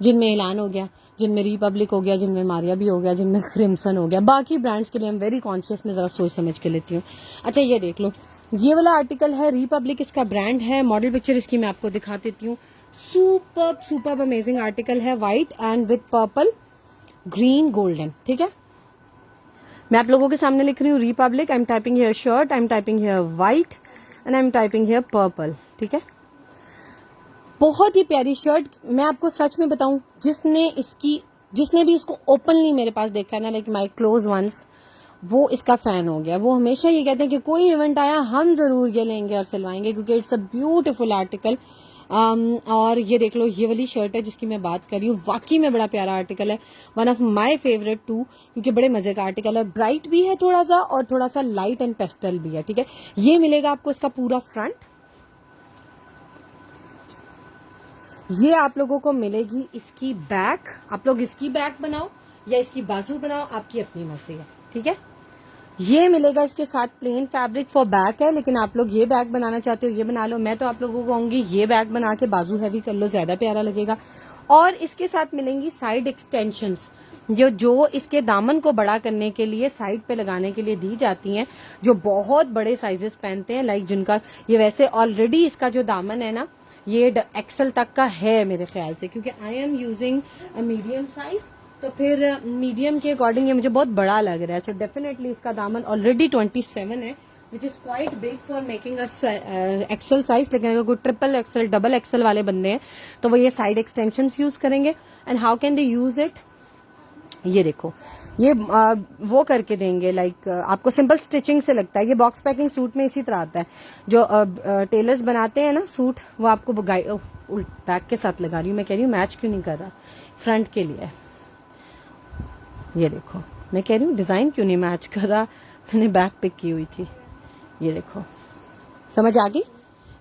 जिनमें ऐलान हो गया, जिनमें रिपब्लिक हो गया, जिनमें मारिया भी हो गया, जिनमें क्रिम्सन हो गया। बाकी ब्रांड्स के लिए आई एम वेरी कॉन्शियस, मैं जरा सोच समझ के लेती हूँ। अच्छा ये देख लो, ये वाला आर्टिकल है रिपब्लिक, इसका ब्रांड है, मॉडल पिक्चर इसकी मैं आपको दिखा देती हूँ। सुपर्ब अमेजिंग आर्टिकल है, white and with purple green golden. ठीक है, मैं आप लोगों के सामने लिख रही हूँ Republic, I am typing here shirt, I am typing here white and I am typing here purple. ठीक है, बहुत ही प्यारी शर्ट। मैं आपको सच में बताऊं, जिसने भी इसको ओपनली मेरे पास देखा है ना, लाइक माय क्लोज वंस, वो इसका फैन हो गया। वो हमेशा ये कहते हैं कि कोई इवेंट आया हम जरूर ये लेंगे और सिलवाएंगे, क्योंकि इट्स अ ब्यूटीफुल आर्टिकल। और ये देख लो, ये वाली शर्ट है जिसकी मैं बात कर रही हूँ, वाकई में बड़ा प्यारा आर्टिकल है, one of my favourite too, क्योंकि बड़े मजे का आर्टिकल है, ब्राइट भी है थोड़ा सा और थोड़ा सा लाइट एंड पेस्टल भी है। ठीक है, ये मिलेगा आपको इसका पूरा फ्रंट, ये आप लोगों को मिलेगी इसकी बैक। आप लोग इसकी बैक बनाओ या इसकी बाजू बनाओ, आपकी अपनी मर्जी है। ठीक है, ये मिलेगा इसके साथ प्लेन फैब्रिक फॉर बैक है, लेकिन आप लोग ये बैक बनाना चाहते हो ये बना लो। मैं तो आप लोगों को कहूंगी ये बैक बना के बाजू हैवी कर लो, ज्यादा प्यारा लगेगा। और इसके साथ मिलेंगी साइड एक्सटेंशंस, जो इसके दामन को बड़ा करने के लिए साइड पे लगाने के लिए दी जाती हैं, जो बहुत बड़े साइजेस पहनते हैं, लाइक जिनका ये वैसे ऑलरेडी इसका जो दामन है ना ये एक्सेल तक का है मेरे ख्याल से, क्योंकि I am using a medium size, तो फिर मीडियम के अकॉर्डिंग ये मुझे बहुत बड़ा लग रहा है। तो डेफिनेटली इसका दामन ऑलरेडी 27 है, which is quite big for making a XL size. लेकिन अगर कोई ट्रिपल एक्सेल डबल एक्सेल वाले बंदे हैं तो वो ये साइड एक्सटेंशन यूज करेंगे। And how can they use it, ये देखो, ये वो करके देंगे, लाइक आपको सिंपल स्टिचिंग से लगता है। ये बॉक्स पैकिंग सूट में इसी तरह आता है, जो टेलर्स बनाते हैं ना सूट, वो आपको बैक के साथ लगा रही हूँ, मैं कह रही हूँ मैच क्यों नहीं कर रहा, फ्रंट के लिए। ये देखो, मैं कह रही हूँ डिजाइन क्यों नहीं मैच कर रहा, मैंने बैक पिक की हुई थी। ये देखो, समझ आ गई,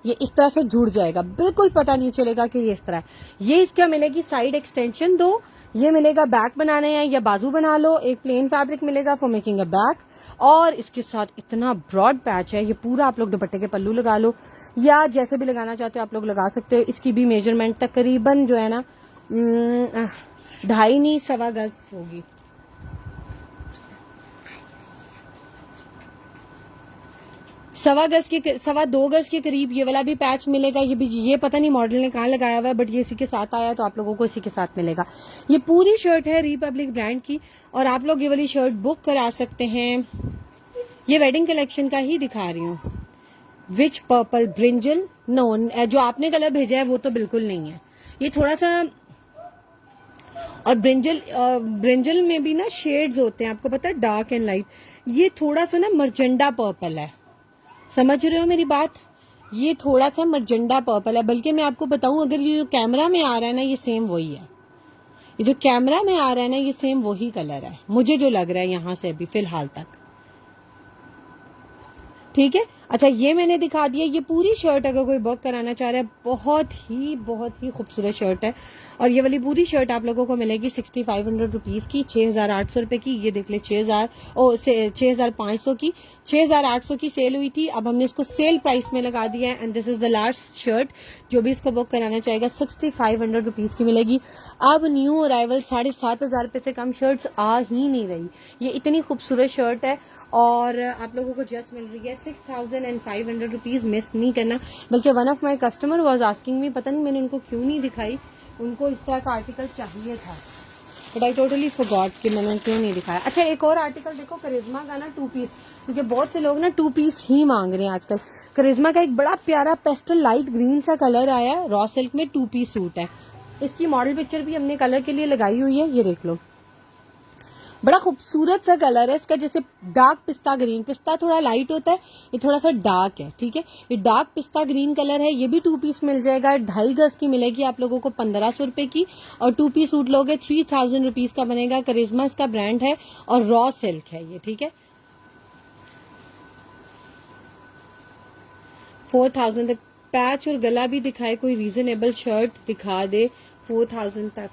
ये इस तरह से जुड़ जाएगा, बिल्कुल पता नहीं चलेगा कि ये इस तरह है। ये इसका मिलेगी साइड एक्सटेंशन दो, ये मिलेगा बैक बनाने हैं या बाजू बना लो, एक प्लेन फैब्रिक मिलेगा फॉर मेकिंग अ बैक, और इसके साथ इतना ब्रॉड पैच है, ये पूरा आप लोग दुपट्टे के पल्लू लगा लो या जैसे भी लगाना चाहते हो आप लोग लगा सकते हो। इसकी भी मेजरमेंट तकरीबन जो है ना 2.5 नहीं 1.25 गज होगी। सवा दो गज के करीब ये वाला भी पैच मिलेगा। ये भी, ये पता नहीं मॉडल ने कहाँ लगाया हुआ है, बट ये इसी के साथ आया तो आप लोगों को इसी के साथ मिलेगा। ये पूरी शर्ट है रिपब्लिक ब्रांड की, और आप लोग ये वाली शर्ट बुक करा सकते हैं। ये वेडिंग कलेक्शन का ही दिखा रही हूँ, विच पर्पल ब्रिंजल, नो जो आपने कलर भेजा है वो तो बिल्कुल नहीं है, ये थोड़ा सा, और ब्रिंजल में भी ना शेड्स होते हैं, आपको पता है, डार्क एंड लाइट। ये थोड़ा सा ना मर्जेंडा पर्पल है, समझ रहे हो मेरी बात, ये थोड़ा सा मर्जेंडा पर्पल है। बल्कि मैं आपको बताऊं, अगर ये जो कैमरा में आ रहा है ना ये सेम वही है, ये जो कैमरा में आ रहा है ना ये सेम वही कलर है, मुझे जो लग रहा है यहां से अभी फिलहाल तक। ठीक है। अच्छा ये मैंने दिखा दिया, ये पूरी शर्ट अगर कोई वर्क कराना चाह रहा है बहुत ही खूबसूरत शर्ट है। और ये वाली पूरी शर्ट आप लोगों को मिलेगी 6500 रुपीज की, 6800 रुपए की। ये देख ले 6500 की, 6800 की सेल हुई थी, अब हमने इसको सेल प्राइस में लगा दिया है। And this is the last shirt, जो भी इसको बुक कराना चाहेगा 6500 रुपीज की मिलेगी। अब न्यू अराइवल 7500 रुपए से कम शर्ट्स आ ही नहीं रही। ये इतनी खूबसूरत शर्ट है और आप लोगों को जस्ट मिल रही है 6500 रुपीज। मिस नहीं करना। बल्कि one of my customer was asking me, पता नहीं मैंने उनको क्यों नहीं दिखाई, उनको इस तरह का आर्टिकल चाहिए था, बट आई टोटली फॉरगॉट कि मैंने क्यों नहीं दिखाया। अच्छा एक और आर्टिकल देखो, करिश्मा का ना 2 पीस, क्योंकि बहुत से लोग ना 2 पीस ही मांग रहे हैं आजकल। करिश्मा का एक बड़ा प्यारा पेस्टल लाइट ग्रीन सा कलर आया है, रॉ सिल्क में 2 पीस सूट है। इसकी मॉडल पिक्चर भी हमने कलर के लिए लगाई हुई है, ये देख लो। बड़ा खूबसूरत सा कलर है इसका, जैसे डार्क पिस्ता ग्रीन। पिस्ता थोड़ा लाइट होता है, ये थोड़ा सा डार्क है, ठीक है। ये डार्क पिस्ता ग्रीन कलर है। ये भी 2 पीस मिल जाएगा, 2.5 गज की मिलेगी आप लोगों को 1500 रुपए की। और 2 पीस सूट लोगे 3000 रुपीज का बनेगा। करिश्मा इसका ब्रांड है और रॉ सिल्क है ये, ठीक है। 4000 तक पैच और गला भी दिखाए, कोई रीजनेबल शर्ट दिखा दे 4000 तक।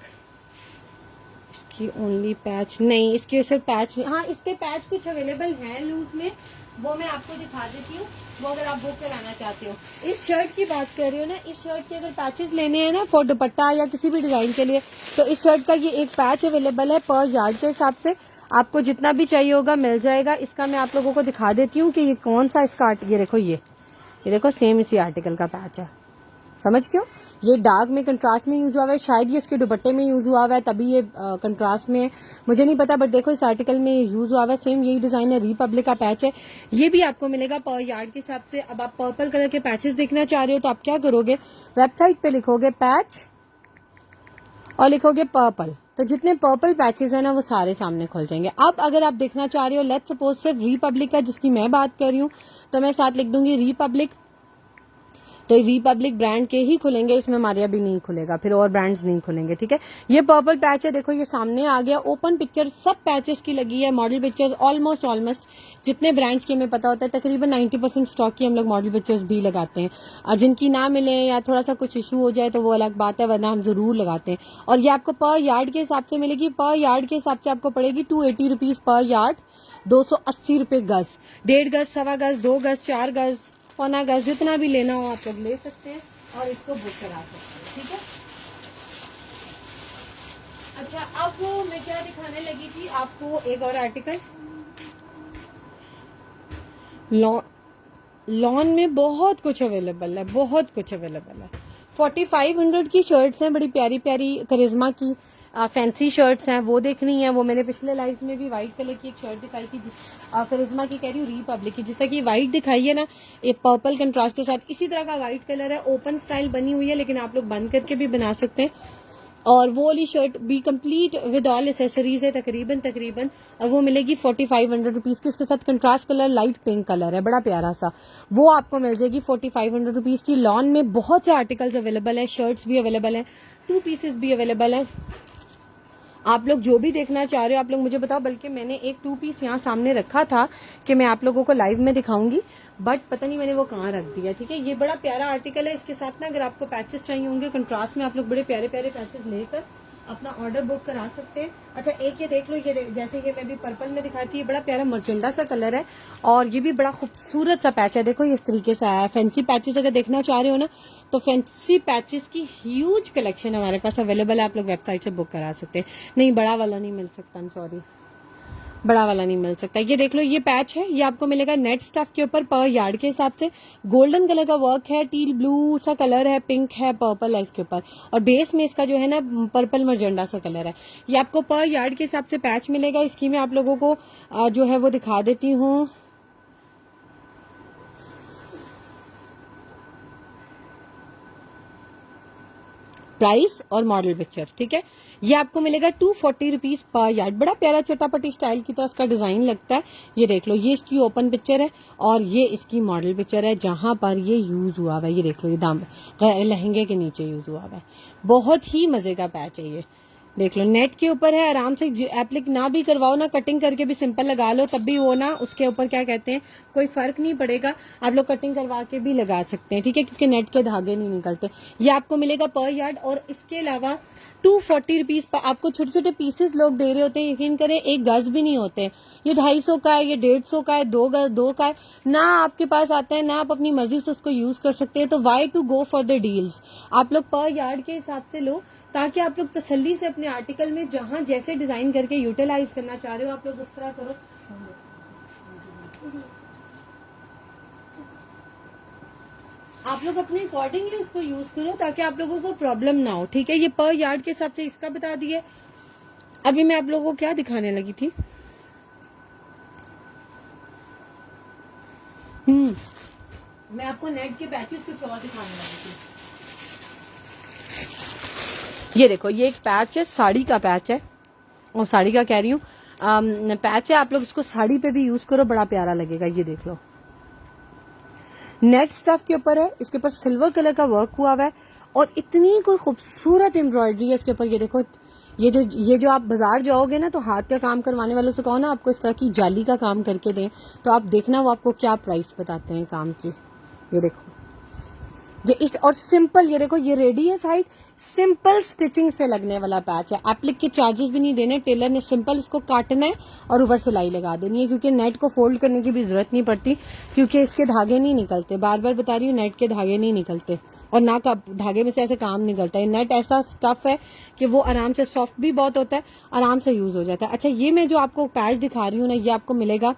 इसकी ओनली पैच नहीं, इसके सिर्फ पैच, हाँ इसके पैच कुछ अवेलेबल हैं लूज में, वो मैं आपको दिखा देती हूँ, वो अगर आप बुक कराना चाहते हो। इस शर्ट की बात कर रही हो ना, इस शर्ट के अगर पैचेस लेने हैं ना फॉर दुपट्टा या किसी भी डिजाइन के लिए, तो इस शर्ट का ये एक पैच अवेलेबल है पर यार्ड के हिसाब से। आपको जितना भी चाहिए होगा मिल जाएगा। इसका मैं आप लोगों को दिखा देती हूँ कि ये कौन सा इसका ये देखो, ये देखो सेम इसी आर्टिकल का पैच है, समझ क्यों। ये डार्क में कंट्रास्ट में यूज हुआ है, शायद ये इसके दुपट्टे में यूज हुआ है तभी ये कंट्रास्ट में है, मुझे नहीं पता, बट देखो इस आर्टिकल में यूज हुआ है। सेम यही डिजाइन है, रिपब्लिक का पैच है, ये भी आपको मिलेगा पर यार्ड के हिसाब से। अब आप पर्पल कलर के पैचेस देखना चाह रहे हो तो आप क्या करोगे, वेबसाइट पे लिखोगे पैच और लिखोगे पर्पल, तो जितने पर्पल पैचेस है ना वो सारे सामने खुल जाएंगे। अब अगर आप देखना चाह रहे हो लेट्स सपोज सिर्फ रिपब्लिक का जिसकी मैं बात कर रही हूँ, तो मैं साथ लिख दूंगी रिपब्लिक, तो रिपब्लिक ब्रांड के ही खुलेंगे, इसमें मारिया भी नहीं खुलेगा, फिर और ब्रांड्स नहीं खुलेंगे, ठीक है। ये पर्पल पैच है, देखो ये सामने आ गया, ओपन पिक्चर सब पैचेस की लगी है, मॉडल पिक्चर्स ऑलमोस्ट जितने ब्रांड्स की हमें पता होता है तकरीबन 90% स्टॉक की हम लोग मॉडल पिक्चर्स भी लगाते हैं। और जिनकी ना मिले या थोड़ा सा कुछ इशू हो जाए तो वो अलग बात है, वरना हम जरूर लगाते हैं। और ये आपको पर यार्ड के हिसाब से मिलेगी, पर यार्ड के हिसाब से आपको पड़ेगी 280 रुपीज पर यार्ड, 280 रुपए गज, 1.5 गज, 1.25 गज, 2 गज, 4 गज, 1.25 गज, जितना भी लेना हो आप लोग ले सकते हैं और इसको बुक करा सकते हैं, ठीक है। अच्छा अब मैं क्या दिखाने लगी थी आपको, एक और आर्टिकल लॉन में बहुत कुछ अवेलेबल है, बहुत कुछ अवेलेबल है। 4500 की शर्ट्स हैं, बड़ी प्यारी प्यारी करिश्मा की फैंसी शर्ट्स हैं, वो देखनी है। वो मैंने पिछले लाइव में भी व्हाइट कलर की एक शर्ट दिखाई थी, करिश्मा की कह रही हूँ, रिपब्लिक की, जिस तरह की व्हाइट दिखाई है ना, ये पर्पल कंट्रास्ट के साथ इसी तरह का व्हाइट कलर है, ओपन स्टाइल बनी हुई है, लेकिन आप लोग बंद करके भी बना सकते हैं। और वो वाली शर्ट भी कंप्लीट विद ऑल एसेसरीज है तकरीबन, और वो मिलेगी 4500 रुपीज की। उसके साथ contrast colour light pink colour है, बड़ा प्यारा सा, वो आपको मिल जाएगी 4500 रुपीज की। लॉन में बहुत से आर्टिकल्स अवेलेबल है, शर्ट्स भी अवेलेबल है, 2 पीसेस भी अवेलेबल है। आप लोग जो भी देखना चाह रहे हो आप लोग मुझे बताओ, बल्कि मैंने एक 2 पीस यहाँ सामने रखा था कि मैं आप लोगों को लाइव में दिखाऊंगी, बट पता नहीं मैंने वो कहाँ रख दिया, ठीक है। ये बड़ा प्यारा आर्टिकल है, इसके साथ ना अगर आपको पैचेस चाहिए होंगे कंट्रास्ट में, आप लोग बड़े प्यारे प्यारे पैचेस लेकर अपना ऑर्डर बुक करा सकते हैं। अच्छा एक ये देख लो, ये जैसे कि मैं भी पर्पल में दिखाती हूँ, ये बड़ा प्यारा मर्चेंडा सा कलर है और ये भी बड़ा खूबसूरत सा पैच है, देखो ये इस तरीके से आया है। फैंसी पैचेस अगर देखना चाह रहे हो ना, तो फैंसी पैचेस की ह्यूज कलेक्शन हमारे पास अवेलेबल है, आप लोग वेबसाइट से बुक करा सकते हैं। नहीं बड़ा वाला नहीं मिल सकता, आई एम सॉरी, बड़ा वाला नहीं मिल सकता। ये देख लो, ये पैच है, ये आपको मिलेगा नेट स्टफ के ऊपर पर यार्ड के हिसाब से। गोल्डन कलर का वर्क है, टील ब्लू सा कलर है, पिंक है, पर्पल है इसके ऊपर, और बेस में इसका जो है ना पर्पल मजेंडा सा कलर है। ये आपको पर यार्ड के हिसाब से पैच मिलेगा। इसकी मैं आप लोगों को जो है वो दिखा देती हूँ, प्राइस और मॉडल पिक्चर, ठीक है। ये आपको मिलेगा 240 रुपीज पर यार्ड। बड़ा प्यारा चटापटी स्टाइल की तरह इसका डिजाइन लगता है। ये देख लो, ये इसकी ओपन पिक्चर है और ये इसकी मॉडल पिक्चर है जहां पर ये यूज हुआ है। ये देख लो, ये दाम लहंगे के नीचे यूज हुआ है, बहुत ही मजे का पैच है ये। देख लो नेट के ऊपर है, आराम से एप्लिक ना भी करवाओ ना, कटिंग करके भी सिंपल लगा लो तब भी वो ना उसके ऊपर क्या कहते हैं कोई फर्क नहीं पड़ेगा। आप लोग कटिंग करवा के भी लगा सकते हैं, ठीक है, क्योंकि नेट के धागे नहीं निकलते। ये आपको मिलेगा पर यार्ड। और इसके अलावा 240 रुपीज पर आपको छोटे छोटे पीसेस लोग दे रहे होते हैं, यकीन करें 1 गज भी नहीं होते। ये 250 का है, ये 150 का है, 2 गज 2 का है ना, आपके पास आता है ना, आप अपनी मर्जी से उसको यूज कर सकते हैं। तो why to go for the deals, आप लोग पर यार्ड के हिसाब से लो ताकि आप लोग तसल्ली से अपने आर्टिकल में जहां जैसे डिजाइन करके यूटिलाइज करना चाह रहे हो आप लोग उस तरह करो। आप लोग अपने अकॉर्डिंगली इसको यूज करो ताकि आप लोगों को प्रॉब्लम ना हो, ठीक है। ये पर यार्ड के हिसाब से इसका बता दिए। अभी मैं आप लोगों को क्या दिखाने लगी थी, मैं आपको नेट के पैचेस कुछ और दिखाने लगी थी। ये देखो, ये एक पैच है, साड़ी का पैच है, और साड़ी का कह रही हूँ पैच है। आप लोग इसको साड़ी पे भी यूज करो, बड़ा प्यारा लगेगा। ये देख लो, नेट स्टफ के ऊपर है, इसके ऊपर सिल्वर कलर का वर्क हुआ हुआ है और इतनी कोई खूबसूरत एम्ब्रॉयडरी है इसके ऊपर। ये देखो, ये जो आप बाजार जाओगे ना तो हाथ का काम करवाने वालों से कहो ना आपको इस तरह की जाली का काम करके दें, तो आप देखना वो आपको क्या प्राइस बताते हैं काम की। ये देखो, ये इस और सिंपल, ये देखो ये रेडी है साइड, सिंपल स्टिचिंग से लगने वाला पैच है। एप्लिक के चार्जेस भी नहीं देने, टेलर ने सिंपल इसको काटना है और ऊपर सिलाई लगा देनी है, क्योंकि नेट को फोल्ड करने की भी जरूरत नहीं पड़ती, क्योंकि इसके धागे नहीं निकलते। बार बार बता रही हूँ, नेट के धागे नहीं निकलते और ना का धागे में से ऐसे काम निकलता है। नेट ऐसा स्टफ है कि वो आराम से सॉफ्ट भी बहुत होता है, आराम से यूज हो जाता है। अच्छा, ये मैं जो आपको पैच दिखा रही हूँ ना, ये आपको मिलेगा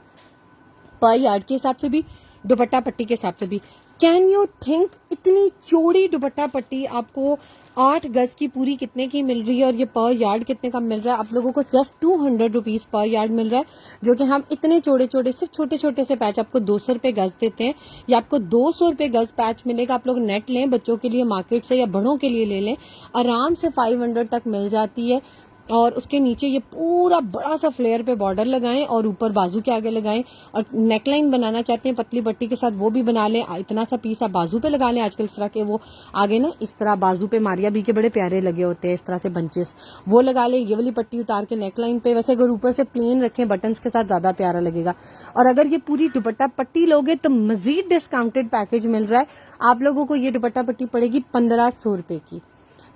पर यार्ड के हिसाब से भी, दुपट्टा पट्टी के हिसाब से भी। कैन यू थिंक, इतनी चौड़ी दुपट्टा पट्टी आपको 8 गज की पूरी कितने की मिल रही है, और ये पर यार्ड कितने का मिल रहा है आप लोगों को? जस्ट 200 रुपीज पर यार्ड मिल रहा है, जो कि हम इतने चौड़े चौड़े सिर्फ छोटे छोटे से पैच आपको 200 रुपए गज देते हैं। ये आपको 200 रुपए गज पैच मिलेगा। आप लोग नेट लें बच्चों के लिए मार्केट से, या बड़ों के लिए ले लें, आराम से 500 तक मिल जाती है। और उसके नीचे ये पूरा बड़ा सा फ्लेयर पे बॉर्डर लगाएं और ऊपर बाजू के आगे लगाएं, और नेकलाइन बनाना चाहते हैं पतली पट्टी के साथ वो भी बना लें। इतना सा पीस आप बाजू पे लगा लें, आजकल इस तरह के वो आगे ना इस तरह बाजू पे मारिया बी के बड़े प्यारे लगे होते हैं, इस तरह से बंचेस, वो लगा लें। ये वाली पट्टी उतार के नेकलाइन पे, वैसे अगर ऊपर से प्लेन रखें बटन्स के साथ ज्यादा प्यारा लगेगा। और अगर ये पूरी दुपट्टा पट्टी लोगे तो मजीद डिस्काउंटेड पैकेज मिल रहा है आप लोगों को। ये दुपट्टा पट्टी पड़ेगी 1500 रुपए की,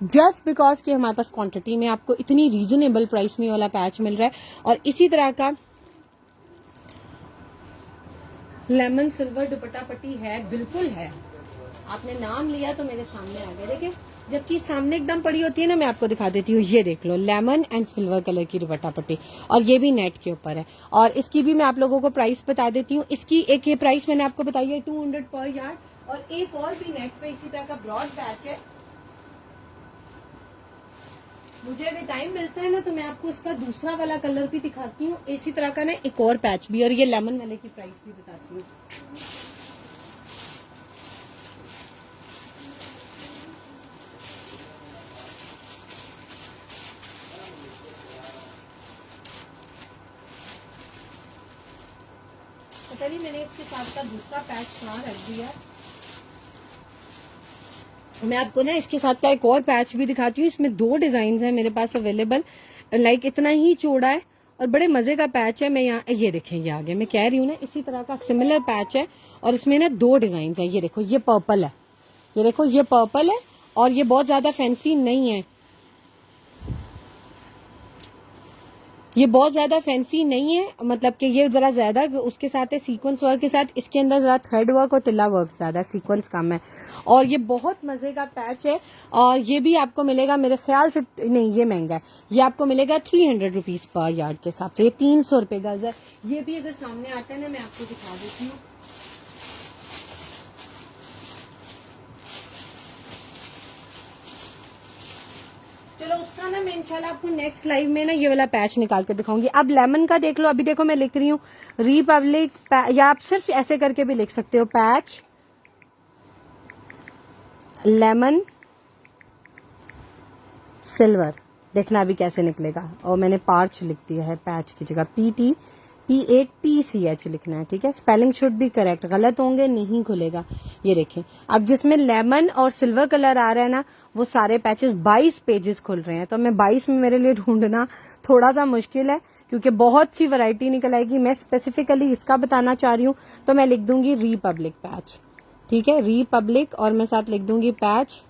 जस्ट बिकॉज कि हमारे पास क्वांटिटी में आपको इतनी रीजनेबल प्राइस में वाला पैच मिल रहा है। और इसी तरह का लेमन सिल्वर दुपट्टा पट्टी है, बिल्कुल है। आपने नाम लिया तो मेरे सामने आ गया, देखिए, जबकि सामने एकदम पड़ी होती है ना, मैं आपको दिखा देती हूँ। ये देख लो, लेमन एंड सिल्वर कलर की दुपट्टा पट्टी, और ये भी नेट के ऊपर है। और इसकी भी मैं आप लोगों को प्राइस बता देती हूँ। इसकी एक ये प्राइस मैंने आपको बताई है 200 पर यार्ड, और एक और भी नेट पे इसी तरह का ब्रॉड पैच है। मुझे अगर टाइम मिलता है ना तो मैं आपको इसका दूसरा वाला कलर भी दिखाती हूँ, इसी तरह का ना एक और पैच भी, और ये लेमन वाले की प्राइस भी बताती हूँ। पता नहीं मैंने इसके साथ का दूसरा पैच कहाँ रख दिया। मैं आपको ना इसके साथ का एक और पैच भी दिखाती हूँ। इसमें 2 डिजाइन है मेरे पास अवेलेबल, लाइक इतना ही चौड़ा है और बड़े मजे का पैच है। मैं यहाँ, ये देखें, ये आगे मैं कह रही हूँ ना, इसी तरह का सिमिलर पैच है, और इसमें ना 2 डिजाइन है। ये देखो, ये पर्पल है, ये देखो ये पर्पल है, और ये बहुत ज्यादा फैंसी नहीं है, ये बहुत ज्यादा फैंसी नहीं है, मतलब कि ये जरा ज्यादा उसके साथ है सीक्वेंस वर्क के साथ, इसके अंदर जरा थ्रेड वर्क और तिल्ला वर्क ज्यादा, सीक्वेंस कम है, और ये बहुत मजे का पैच है। और ये भी आपको मिलेगा मेरे ख्याल से, नहीं ये महंगा है, ये आपको मिलेगा 300 रुपीज पर यार्ड के हिसाब से, ये 300 रुपए गज है। ये भी अगर सामने आता है ना मैं आपको दिखा देती हूँ। चलो उसका ना मैं इंशाल्लाह आपको नेक्स्ट लाइव में ना ये वाला पैच निकाल के दिखाऊंगी। अब लेमन का देख लो, अभी देखो मैं लिख रही हूँ रिपब्लिक, या आप सिर्फ ऐसे करके भी लिख सकते हो, पैच लेमन सिल्वर, देखना अभी कैसे निकलेगा। और मैंने पार्च लिख दिया है पैच की जगह, PATCH लिखना है, ठीक है। स्पेलिंग शुड भी करेक्ट, गलत होंगे नहीं खुलेगा। ये देखें, अब जिसमें लेमन और सिल्वर कलर आ रहा है ना, वो सारे पैचेस 22 पेजेस खुल रहे हैं। तो मैं 22 में मेरे लिए ढूंढना थोड़ा सा मुश्किल है, क्योंकि बहुत सी वैरायटी निकल आएगी। मैं स्पेसिफिकली इसका बताना चाह रही हूँ, तो मैं लिख दूंगी रिपब्लिक पैच, ठीक है, रिपब्लिक, और मैं साथ लिख दूंगी पैच,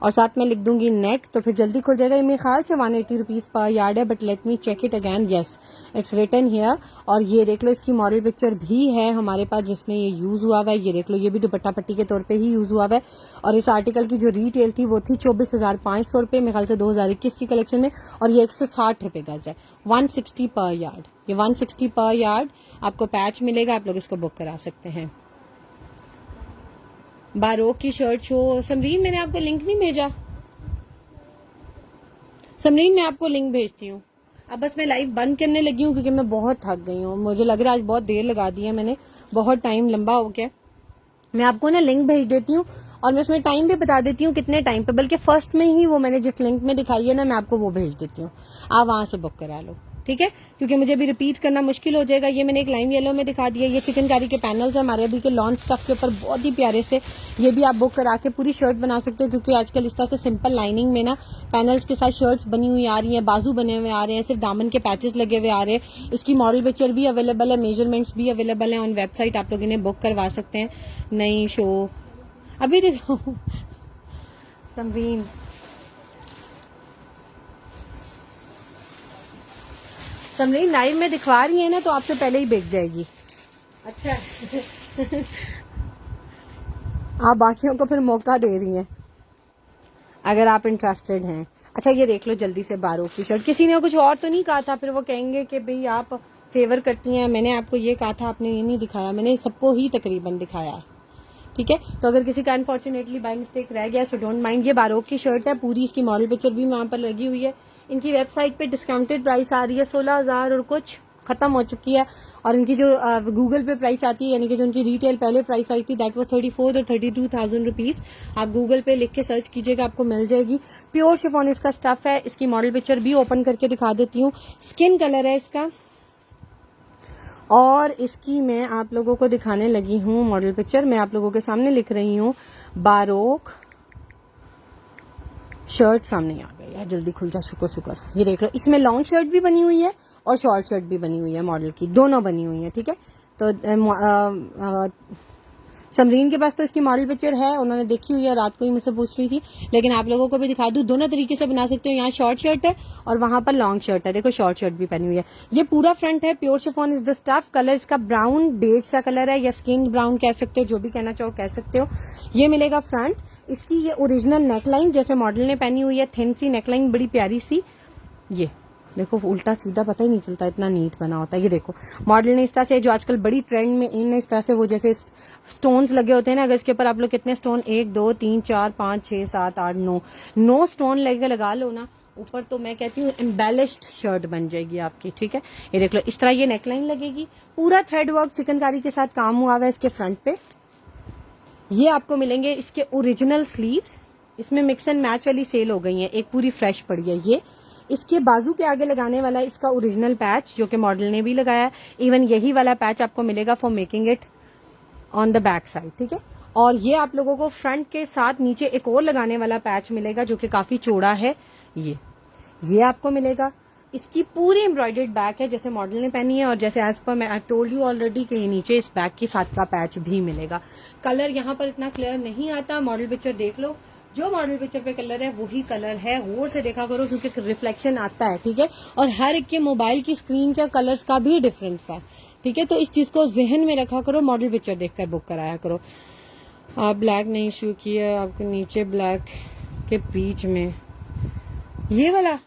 और साथ में लिख दूंगी नेक, तो फिर जल्दी खुल जाएगा। ये मेरे ख्याल से 180 रुपीज पर यार्ड है, but let me check it again. Yes, it's written here. और ये देख लो, इसकी मॉडल पिक्चर भी है हमारे पास जिसमें ये यूज हुआ हुआ है। ये देख लो, ये भी दुपट्टा पट्टी के तौर पे ही यूज हुआ हुआ है। और इस आर्टिकल की जो रिटेल थी वो थी 24,500 रुपए, मेरे ख्याल से 2021 की कलेक्शन में, और ये 160 रुपए गज है, 160 पर यार्ड। ये 160 पर यार्ड आपको पैच मिलेगा, आप लोग इसको बुक करा सकते हैं। बारोक की शर्ट शो, समरीन मैंने आपको लिंक नहीं भेजा। समरीन मैं आपको लिंक भेजती हूँ। अब बस मैं लाइव बंद करने लगी हूँ क्योंकि मैं बहुत थक गई हूँ। मुझे लग रहा है आज बहुत देर लगा दी है मैंने, बहुत टाइम लंबा हो गया। मैं आपको ना लिंक भेज देती हूँ और मैं उसमें टाइम भी बता देती हूँ कितने टाइम पे, बल्कि फर्स्ट में ही वो मैंने जिस लिंक में दिखाई है ना, मैं आपको वो भेज देती हूँ, आप वहां से बुक करा लो, ठीक है, क्योंकि मुझे भी रिपीट करना मुश्किल हो जाएगा। ये मैंने एक लाइम येलो में दिखा दिया। ये चिकनकारी के पैनल्स है हमारे अभी के लॉन्च स्टफ के ऊपर, बहुत ही प्यारे से। ये भी आप बुक करा के पूरी शर्ट बना सकते हो, क्योंकि आजकल इस तरह से सिंपल लाइनिंग में ना पैनल्स के साथ शर्ट्स बनी हुई आ रही हैं, बाजू बने हुए आ रहे हैं, सिर्फ दामन के पैचेस लगे हुए आ रहे हैं। इसकी मॉडल पिक्चर भी अवेलेबल है, मेजरमेंट्स भी अवेलेबल है ऑन वेबसाइट, आप लोग इन्हें बुक करवा सकते हैं। नई शो अभी देखो समरीन, समरीन लाइव में दिखवा रही है ना, तो आपसे पहले ही बिक जाएगी। अच्छा आप बाकियों को फिर मौका दे रही हैं अगर आप इंटरेस्टेड हैं। अच्छा ये देख लो जल्दी से, बारोक की शर्ट। किसी ने कुछ और तो नहीं कहा था, फिर वो कहेंगे कि भाई आप फेवर करती हैं। मैंने आपको ये कहा था, आपने ये नहीं दिखाया, मैंने सबको ही तकरीबन दिखाया, ठीक है। तो अगर किसी का अनफॉर्चुनेटली बाय मिस्टेक रह गया सो डोंट माइंड। ये बारोक की शर्ट है पूरी, इसकी मॉडल पिक्चर भी वहां पर लगी हुई है। इनकी वेबसाइट पे डिस्काउंटेड प्राइस आ रही है 16,000 और कुछ, खत्म हो चुकी है। और इनकी जो गूगल पे प्राइस आती है, यानी कि जो उनकी रिटेल पहले प्राइस आई थी, दैट वाज 34 और 32,000 रुपीज। आप गूगल पे लिख के सर्च कीजिएगा, आपको मिल जाएगी। प्योर शिफॉन इसका स्टफ है। इसकी मॉडल पिक्चर भी ओपन करके दिखा देती हूँ। स्किन कलर है इसका, और इसकी मैं आप लोगों को दिखाने लगी हूँ मॉडल पिक्चर। मैं आप लोगों के सामने लिख रही हूँ बारोक शर्ट, सामने आ गई है, जल्दी खुल जा, शुक्र शुक्र। ये देख लो, इसमें लॉन्ग शर्ट भी बनी हुई है और शॉर्ट शर्ट भी बनी हुई है, मॉडल की दोनों बनी हुई है, ठीक है। तो समरीन के पास तो इसकी मॉडल पिक्चर है, उन्होंने देखी हुई है, रात को ही मुझसे पूछ रही थी, लेकिन आप लोगों को भी दिखा दूं, दोनों तरीके से बना सकते हो। यहाँ शॉर्ट शर्ट है और वहां पर लॉन्ग शर्ट है, देखो शॉर्ट शर्ट भी पहनी हुई है। ये पूरा फ्रंट है, pure chiffon is the stuff. Colour इसका ब्राउन बेज सा कलर है, या स्किन ब्राउन कह सकते हो, जो भी कहना चाहो कह सकते हो। ये मिलेगा फ्रंट। इसकी ये ओरिजिनल नेकलाइन जैसे मॉडल ने पहनी हुई है, थिन सी नेकलाइन, बड़ी प्यारी सी। ये देखो उल्टा सीधा पता ही नहीं चलता, इतना नीट बना होता है। ये देखो मॉडल ने इस तरह से, जो आजकल बड़ी ट्रेंड में इन इस तरह से वो जैसे स्टोन्स लगे होते हैं ना, अगर इसके ऊपर आप लोग कितने स्टोन, 1 2 3 4 5 6 7 8 9 स्टोन लगा लो ना ऊपर, तो मैं कहती हूँ एम्बेलिश्ड शर्ट बन जाएगी आपकी, ठीक है। ये देख लो, इस तरह ये नेकलाइन लगेगी, पूरा थ्रेड वर्क चिकनकारी के साथ काम हुआ हुआ है इसके फ्रंट पे। ये आपको मिलेंगे इसके ओरिजिनल स्लीव्स, इसमें मिक्स एंड मैच वाली सेल हो गई है, एक पूरी फ्रेश पड़ी है। ये इसके बाजू के आगे लगाने वाला इसका ओरिजिनल पैच, जो कि मॉडल ने भी लगाया है। इवन यही वाला पैच आपको मिलेगा for making it on the back side, ठीक है। और ये आप लोगों को फ्रंट के साथ नीचे एक और लगाने वाला पैच मिलेगा, जो कि काफी चौड़ा है। ये आपको मिलेगा। इसकी पूरी एम्ब्रॉयडर्ड बैक है जैसे मॉडल ने पहनी है, और जैसे एज पर मैं टोल्ड यू ऑलरेडी कि नीचे इस बैक के साथ का पैच भी मिलेगा। कलर यहाँ पर इतना क्लियर नहीं आता, मॉडल पिक्चर देख लो, जो मॉडल पिक्चर पे कलर है वही कलर है, गौर से देखा करो क्योंकि रिफ्लेक्शन आता है, ठीक है। और हर एक के मोबाइल की स्क्रीन के कलर्स का भी डिफरेंस है, ठीक है। तो इस चीज को जहन में रखा करो, मॉडल पिक्चर देखकर बुक कराया करो। आप ब्लैक नहीं इशू किया, आपके नीचे ब्लैक के बीच में ये वाला,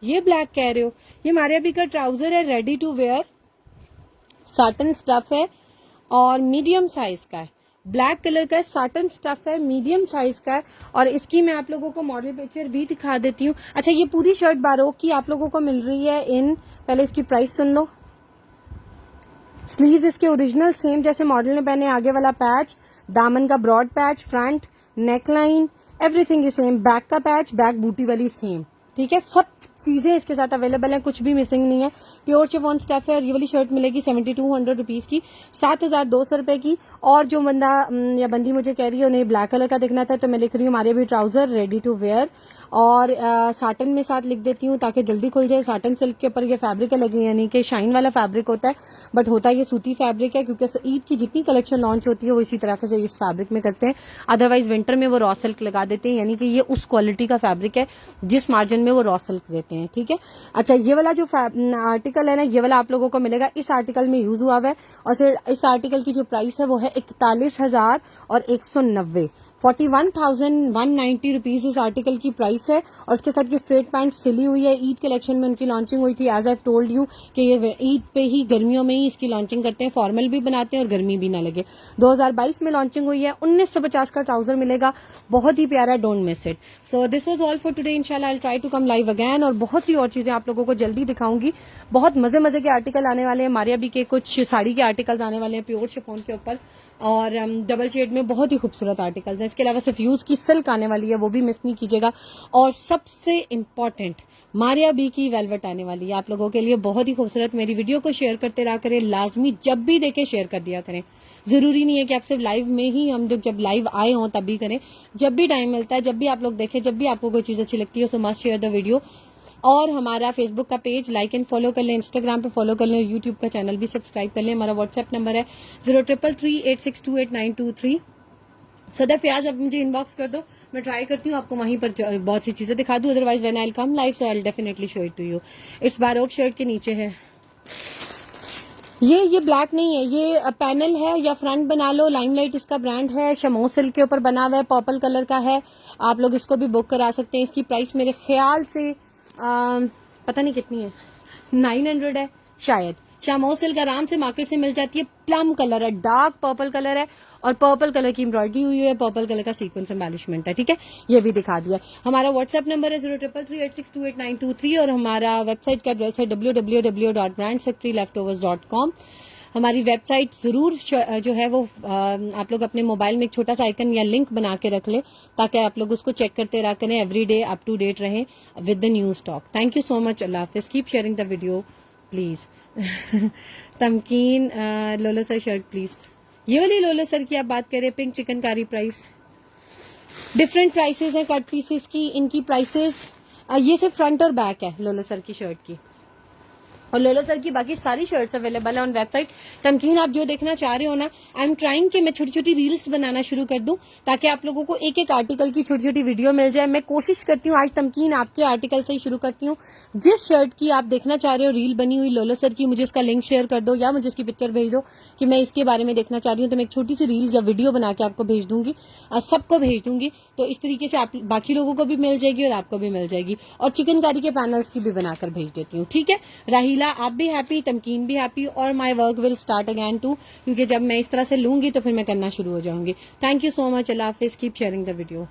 ये ब्लैक कह रहे हो, ये हमारे अभी का ट्राउजर है, ready to wear, satin stuff है और मीडियम साइज का है, ब्लैक कलर का साटन स्टफ है, मीडियम साइज का है। और इसकी मैं आप लोगों को मॉडल पिक्चर भी दिखा देती हूँ। अच्छा ये पूरी शर्ट बारोक की आप लोगों को मिल रही है इन, पहले इसकी प्राइस सुन लो। स्लीव्स इसके ओरिजिनल सेम जैसे मॉडल ने पहने, आगे वाला पैच, दामन का broad patch, front neckline, everything is same, back का पैच, बैक बूटी वाली सेम, ठीक है। सब चीजें इसके साथ अवेलेबल है, कुछ भी मिसिंग नहीं है। प्योर शिफॉन स्टफ है और ये वाली शर्ट मिलेगी 7200 रुपीज की, 7200 रुपए की। और जो बंदा या बंदी मुझे कह रही है उन्हें ब्लैक कलर का देखना था, तो मैं लिख रही हूँ हमारे भी ट्राउजर रेडी टू वेयर, और साटन में साथ लिख देती हूँ ताकि जल्दी खुल जाए। साटन सिल्क के ऊपर ये फैब्रिक है लगी, यानी कि शाइन वाला फैब्रिक होता है, बट होता है ये सूती फैब्रिक है, क्योंकि ईद की जितनी कलेक्शन लॉन्च होती है वो इसी तरह से इस फैब्रिक में करते हैं। अदरवाइज विंटर में वो रॉ सिल्क लगा देते हैं, यानी कि ये उस क्वालिटी का फैब्रिक है जिस मार्जिन में वो रॉ सिल्क देते हैं, ठीक है। अच्छा, ये वाला जो आर्टिकल है ना, ये वाला आप लोगों को मिलेगा, इस आर्टिकल में यूज हुआ है, और फिर इस आर्टिकल की जो प्राइस है वो है 41,000 और 190, 41,190 रुपीज इस आर्टिकल की प्राइस है। और उसके साथ ये स्ट्रेट पैंट सिली हुई है, ईद कलेक्शन में उनकी लॉन्चिंग हुई थी। एज आई टोल्ड यू कि ये ईद पे ही गर्मियों में ही इसकी लॉन्चिंग करते हैं, फॉर्मल भी बनाते हैं और गर्मी भी ना लगे। 2022 में लॉन्चिंग हुई है। 1950 का ट्राउजर मिलेगा, बहुत ही प्यारा, don't miss it. So this was all for today. इंशाल्लाह I will try to come live again, और बहुत सी और चीजें आप लोगों को जल्दी दिखाऊंगी। बहुत मजे मजे के आर्टिकल आने वाले हैं, मारिया बी के कुछ साड़ी के आर्टिकल्स आने वाले हैं प्योर शिफॉन के ऊपर, और डबल शेड में बहुत ही खूबसूरत आर्टिकल्स हैं। इसके अलावा सफ्यूज की सिल्क आने वाली है, वो भी मिस नहीं कीजिएगा। और सबसे इम्पोर्टेंट, मारिया बी की वेलवेट आने वाली है आप लोगों के लिए, बहुत ही खूबसूरत। मेरी वीडियो को शेयर करते रहा करें, लाजमी जब भी देखे शेयर कर दिया करें। जरूरी नहीं है कि आप सिर्फ लाइव में ही, हम लोग जब लाइव आए हों तभी करें, जब भी टाइम मिलता है, जब भी आप लोग देखें, जब भी आपको कोई चीज अच्छी लगती है, सो मस्ट शेयर द वीडियो। और हमारा फेसबुक का पेज लाइक एंड फॉलो कर लें, इंस्टाग्राम पे फॉलो कर लें, यूट्यूब का चैनल भी सब्सक्राइब कर लें। हमारा व्हाट्सएप नंबर है 0333862892 सदा फयाज। अब मुझे इनबॉक्स कर दो, मैं ट्राई करती हूँ आपको वहीं पर बहुत सी चीजें दिखा दूं। Otherwise when I will come live, so I will definitely show it to you. It's baroque shirt के नीचे है ये ब्लैक नहीं है, ये पैनल है, या फ्रंट बना लो। लाइमलाइट इसका ब्रांड है, शमो सिल्क के ऊपर बना हुआ है, पर्पल कलर का है। आप लोग इसको भी बुक करा सकते हैं। इसकी प्राइस मेरे ख्याल से पता नहीं कितनी है, 900 है शायद। शामो सिल्क आराम से मार्केट से मिल जाती है। प्लम कलर है, डार्क पर्पल कलर है, और पर्पल कलर की एम्ब्रॉयडरी हुई है, पर्पल कलर का सीक्वेंस एम्बेलिशमेंट है, ठीक है। ये भी दिखा दिया। हमारा व्हाट्सएप नंबर है 0333862892 और हमारा वेबसाइट का एड्रेस है www.brandsecretleftovers.com। हमारी वेबसाइट जरूर जो है वो आप लोग अपने मोबाइल में एक छोटा सा आइकन या लिंक बना के रख ले, ताकि आप लोग उसको चेक करते रहा करें, एवरीडे अप टू डेट रहें with the new stock. Thank you so much. अल्लाह हाफिज। Keep sharing the video please. Tamkeen लोलो सर शर्ट प्लीज। ये वाली लोलो सर की आप बात करें, pink chikankari price, different prices हैं कट पीसेस की। इनकी प्राइसेस ये सिर्फ फ्रंट और बैक है लोलो सर की शर्ट की, और लोलो सर की बाकी सारी शर्ट्स अवेलेबल है ऑन वेबसाइट। तमकीन आप जो देखना चाह रहे हो ना, आई एम ट्राइंग कि मैं छोटी छोटी रील्स बनाना शुरू कर दूं, ताकि आप लोगों को एक एक आर्टिकल की छोटी छोटी वीडियो मिल जाए। मैं कोशिश करती हूँ, आज तमकीन आपके आर्टिकल से ही शुरू करती हूँ। जिस शर्ट की आप देखना चाह रहे हो रील बनी हुई लोलो सर की, मुझे उसका लिंक शेयर कर दो या मुझे उसकी पिक्चर भेज दो कि मैं इसके बारे में देखना चाह रही हूँ, तो मैं एक छोटी सी रील या वीडियो बना के आपको भेज दूंगी, सबको भेज दूंगी। तो इस तरीके से आप बाकी लोगों को भी मिल जाएगी और आपको भी मिल जाएगी। और चिकनकारी के पैनल्स की भी बनाकर भेज देती हूँ, ठीक है। राहिला आप भी हैप्पी, तमकीन भी हैप्पी, और my work will start again too, क्योंकि जब मैं इस तरह से लूंगी तो फिर मैं करना शुरू हो जाऊंगी। Thank you so much. अल्लाह हाफिज। Keep sharing the video.